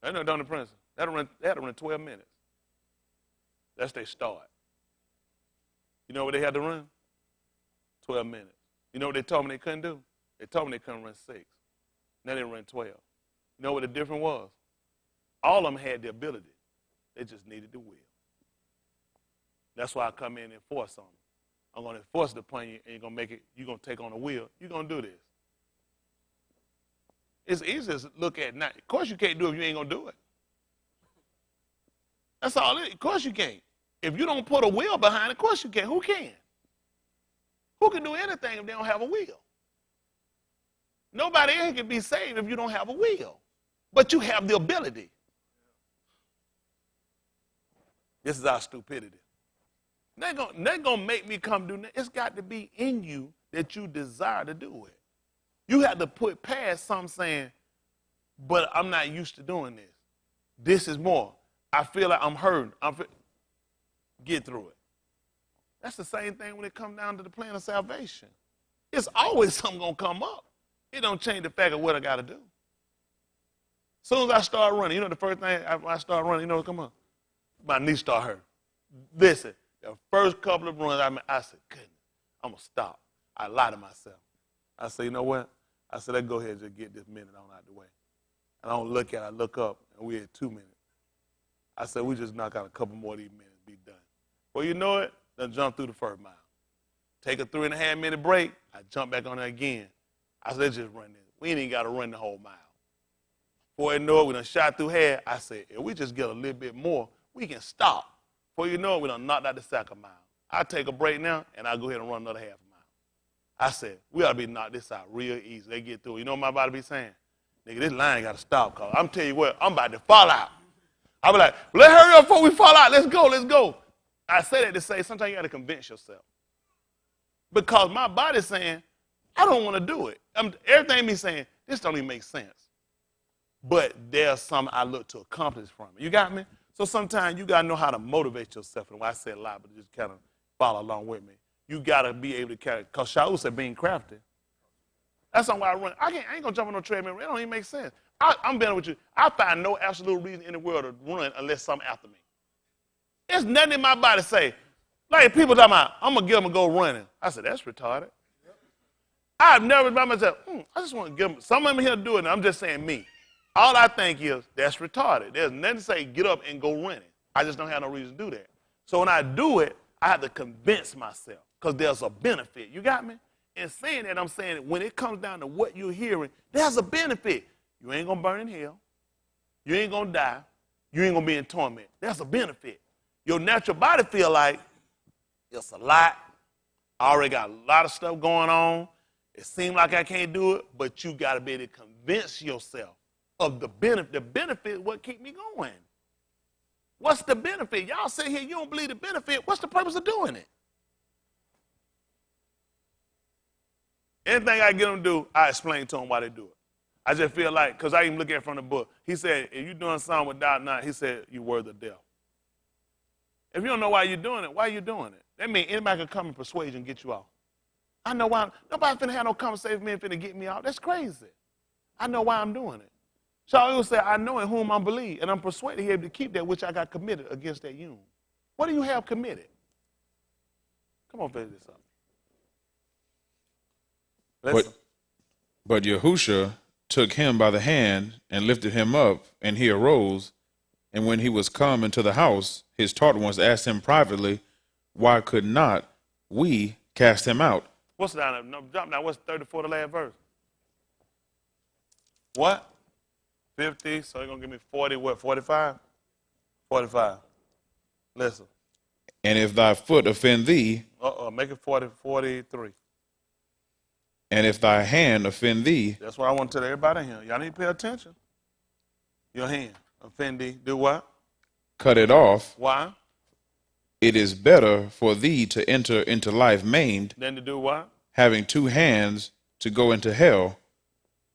I know Dr. Prince. They had to run 12 minutes. That's their start. You know what they had to run? 12 minutes. You know what they told me they couldn't do? They told me they couldn't run 6. Now they run 12. You know what the difference was? All of them had the ability. They just needed the will. That's why I come in and enforce on them. I'm going to enforce it upon you, and you're going to make it, you're going to take on the will. You're going to do this. It's easy to look at now. Of course you can't do it if you ain't going to do it. That's all it is. Of course you can't. If you don't put a will behind it, of course you can. Who can? Who can do anything if they don't have a will? Nobody else can be saved if you don't have a will. But you have the ability. This is our stupidity. They're going to make me come do that. It's got to be in you that you desire to do it. You have to put past some saying, but I'm not used to doing this. This is more. I feel like I'm hurting. Get through it. That's the same thing when it comes down to the plan of salvation. It's always something going to come up. It don't change the fact of what I got to do. As soon as I start running, you know the first thing I start running, you know what come on? My knee start hurting. Listen, the first couple of runs, I said, goodness, I'm going to stop. I lied to myself. I said, you know what? I said, let's go ahead and just get this minute on out the way. And I don't look at it. I look up, and we had 2 minutes. I said, we just knock out a couple more of these minutes, be done. Well, you know it? Then jump through the first mile. Take a 3.5-minute break. I jump back on it again. I said, let's just run this. We ain't even got to run the whole mile. Before you know it, we done shot through half. I said, if we just get a little bit more, we can stop. Before you know it, we done knocked out the second mile. I take a break now, and I'll go ahead and run another half a mile. I said, we ought to be knocked this out real easy. They get through. You know what my body be saying? Nigga, this line got to stop, because I'm telling you what, I'm about to fall out. I be like, let's hurry up before we fall out. Let's go, let's go. I say that to say sometimes you got to convince yourself. Because my body's saying, I don't want to do it. Everything me saying, this don't even make sense. But there's something I look to accomplish from it. You got me? So sometimes you got to know how to motivate yourself. And I say a lot, but just kind of follow along with me. You got to be able to carry, because Shaul said being crafty. That's not why I run. I ain't going to jump on no treadmill. It don't even make sense. I'm being with you. I find no absolute reason in the world to run unless something after me. There's nothing in my body say, like people talking about, I'm going to get them to go running. I said, that's retarded. I've never by myself, I just want to give them, some of them here do it, and I'm just saying me. All I think is, that's retarded. There's nothing to say, get up and go running. I just don't have no reason to do that. So when I do it, I have to convince myself, because there's a benefit. You got me? In saying that, I'm saying that when it comes down to what you're hearing, there's a benefit. You ain't going to burn in hell. You ain't going to die. You ain't going to be in torment. That's a benefit. Your natural body feel like it's a lot. I already got a lot of stuff going on. It seems like I can't do it, but you got to be able to convince yourself of the benefit. The benefit is what keep me going. What's the benefit? Y'all sit here, you don't believe the benefit. What's the purpose of doing it? Anything I get them to do, I explain to them why they do it. I just feel like, because I even look at it from the book. He said, if you're doing something without not, he said, you're worthy of death. If you don't know why you're doing it, why are you doing it? That means anybody can come and persuade you and get you off. I know why. Nobody finna have no conversation with me and finna get me out. That's crazy. I know why I'm doing it. So I always say, I know in whom I believe, and I'm persuaded he able to keep that which I got committed against that union. What do you have committed? Come on, finish this up. Listen. But Yahusha took him by the hand and lifted him up, and he arose. And when he was come into the house, his taught ones asked him privately, why could not we cast him out? What's down there? No, jump now. What's 34, the last verse? What? 50. So you're going to give me 40, what, 45? 45. Listen. And if thy foot offend thee, make it 40, 43. and if thy hand offend thee, That's what I want to tell everybody here. Y'all need to pay attention. Your hand offend thee. Do what? cut it off. Why? It is better for thee to enter into life maimed, Then to do what? having two hands, to go into hell,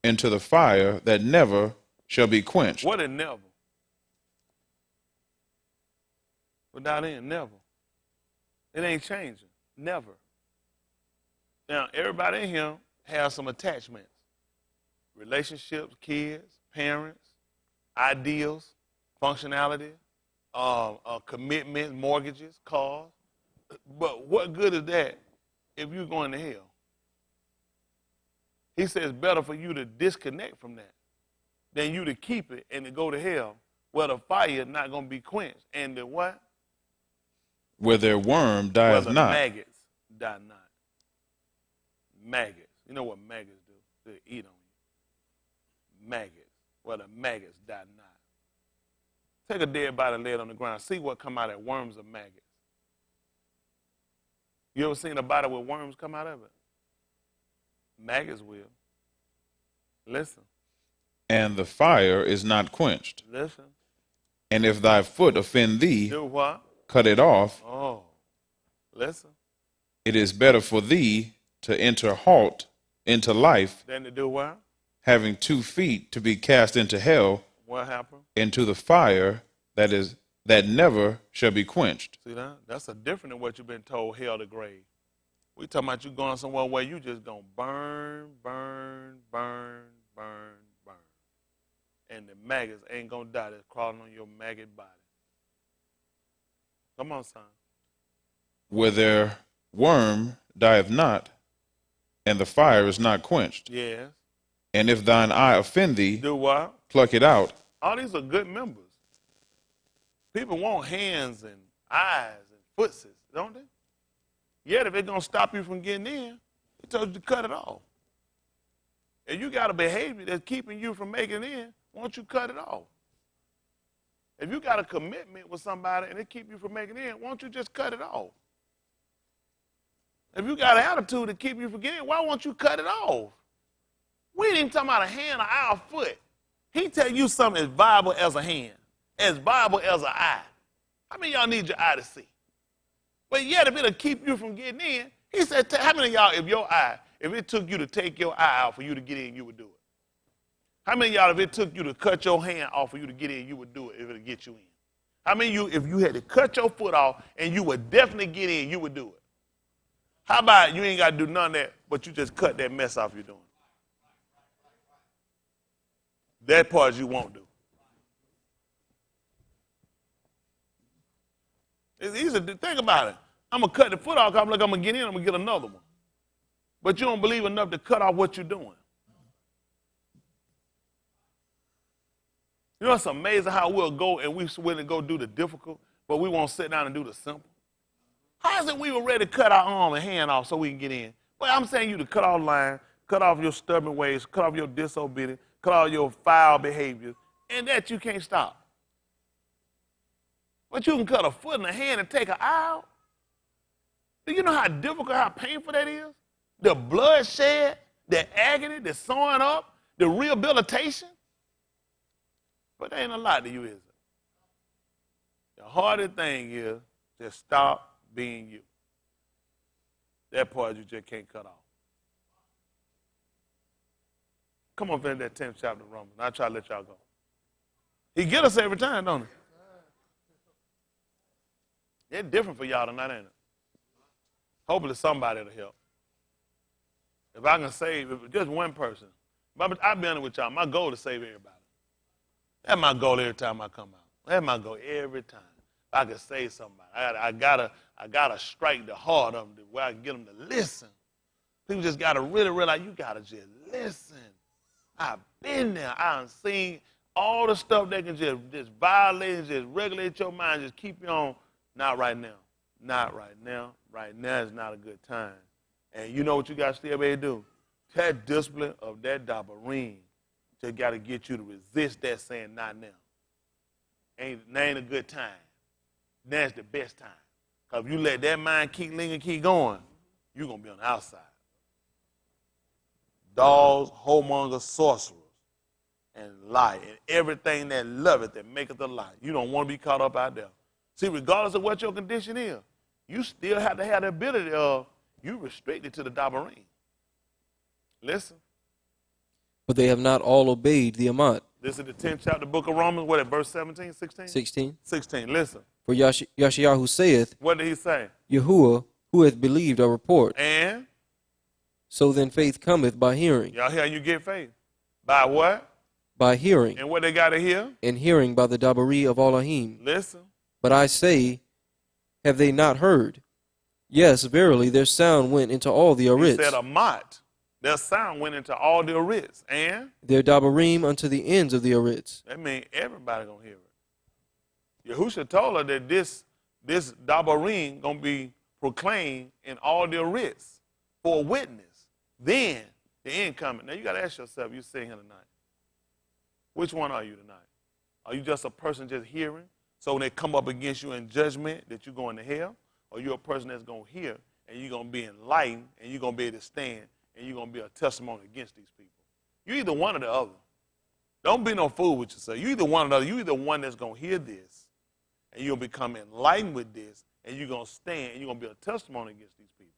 into the fire that never shall be quenched. What is never? Without end, never. It ain't changing. Never. Now, everybody in here has some attachments. Relationships, kids, parents, ideals, functionality, commitments, mortgages, cars. But what good is that if you're going to hell? He says it's better for you to disconnect from that than you to keep it and to go to hell where the fire is not going to be quenched. And the what? Where their worm Where dieth the not. maggots die not. Maggots. You know what maggots do? They eat on you. Maggots. Where the maggots die not. Take a dead body and lay it on the ground. See what come out of it. Worms or maggots. You ever seen a body with worms come out of it? Maggots will. Listen. And the fire is not quenched. Listen. And if thy foot offend thee, Do what? cut it off. Oh. Listen. It is better for thee to enter halt into life, Then to do what? having 2 feet to be cast into hell, What happened? into the fire that never shall be quenched. See that? That's a different than what you've been told, hell to grave. We talking about you going somewhere where you just gonna burn, burn, burn, burn, burn. And the maggots ain't gonna die that's crawling on your maggot body. Come on, son. Where their worm dieth not, and the fire is not quenched. Yes. And if thine eye offend thee, Do what? pluck it out. All these are good members. People want hands and eyes and footses, don't they? Yet if it's going to stop you from getting in, he told you to cut it off. If you got a behavior that's keeping you from making it in, why don't you cut it off? If you got a commitment with somebody and it keep you from making it in, why don't you just cut it off? If you got an attitude to keep you from getting in, why won't you cut it off? We ain't even talking about a hand, an eye, or foot. He tell you something as viable as a hand, as viable as an eye. How many of y'all need your eye to see? But yet, if it'll keep you from getting in, he said, how many of y'all, if it took you to take your eye out for you to get in, you would do it? How many of y'all, if it took you to cut your hand off for you to get in, you would do it if it'll get you in? How many of you, if you had to cut your foot off and you would definitely get in, you would do it? How about you ain't got to do none of that, but you just cut that mess off you're doing? That part you won't do. It's easy to think about it. I'm going to cut the foot off. I'm like, I'm going to get in. I'm going to get another one. But you don't believe enough to cut off what you're doing. You know, it's amazing how we'll go and we're willing to go do the difficult, but we won't sit down and do the simple. How is it we were ready to cut our arm and hand off so we can get in? Well, I'm saying you to cut off line, cut off your stubborn ways, cut off your disobedience, cut off your foul behaviors, and that you can't stop. But you can cut a foot and a hand and take an eye out. Do you know how difficult, how painful that is? The bloodshed, the agony, the sewing up, the rehabilitation. But there ain't a lot to you, is it? The hardest thing is just stop being you. That part you just can't cut off. Come on, finish that 10th chapter of Romans. I'll try to let y'all go. He get us every time, don't he? It's different for y'all tonight, ain't it? Hopefully somebody will help. If I can save just one person, I'll be honest with y'all, my goal is to save everybody. That's my goal every time I come out. That's my goal every time. If I can save somebody, I gotta strike the heart of them where I can get them to listen. People just gotta really realize you gotta just listen. I've been there. I've seen all the stuff that can just violate, just regulate your mind, just keep you on. Not right now. Not right now. Right now is not a good time. And you know what you got to still be able to do? That discipline of that dabarim just got to get you to resist that saying not now. Ain't a good time. That's the best time. Because if you let that mind keep lingering, keep going, you're going to be on the outside. Dogs, whoremongers, sorcerers, and lie, and everything that loveth that maketh a lie. You don't want to be caught up out there. See, regardless of what your condition is, you still have to have the ability of you restricted to the dabarim. Listen. But they have not all obeyed the Amat. This is the 10th chapter of the book of Romans. What, at verse 17, 16? 16. 16, listen. For Yashayahu saith, What did he say? Yahuwah, who hath believed our report. And? So then faith cometh by hearing. Y'all hear you get faith? By what? By hearing. And what they got to hear? And hearing by the Dabari of Alahym. Listen. But I say, have they not heard? Yes, verily, their sound went into all the Arits. He said Amat. Their sound went into all the Arits. And? Their Dabarim unto the ends of the Arits. That means everybody going to hear it. Yahusha told her that this dabarim going to be proclaimed in all the Arits for a witness. Then the end coming. Now you got to ask yourself, you sitting here tonight, which one are you tonight? Are you just a person just hearing? So when they come up against you in judgment that you're going to hell? Or you're a person that's going to hear and you're going to be enlightened and you're going to be able to stand and you're going to be a testimony against these people? You either one or the other. Don't be no fool with yourself. You either one or the other. You either one that's going to hear this and you'll become enlightened with this and you're going to stand and you're going to be a testimony against these people.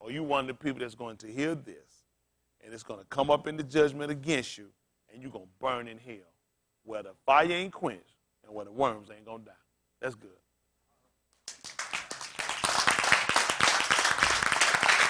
Or you one of the people that's going to hear this and it's going to come up in the judgment against you and you're going to burn in hell where the fire ain't quenched and where the worms ain't going to die. That's good.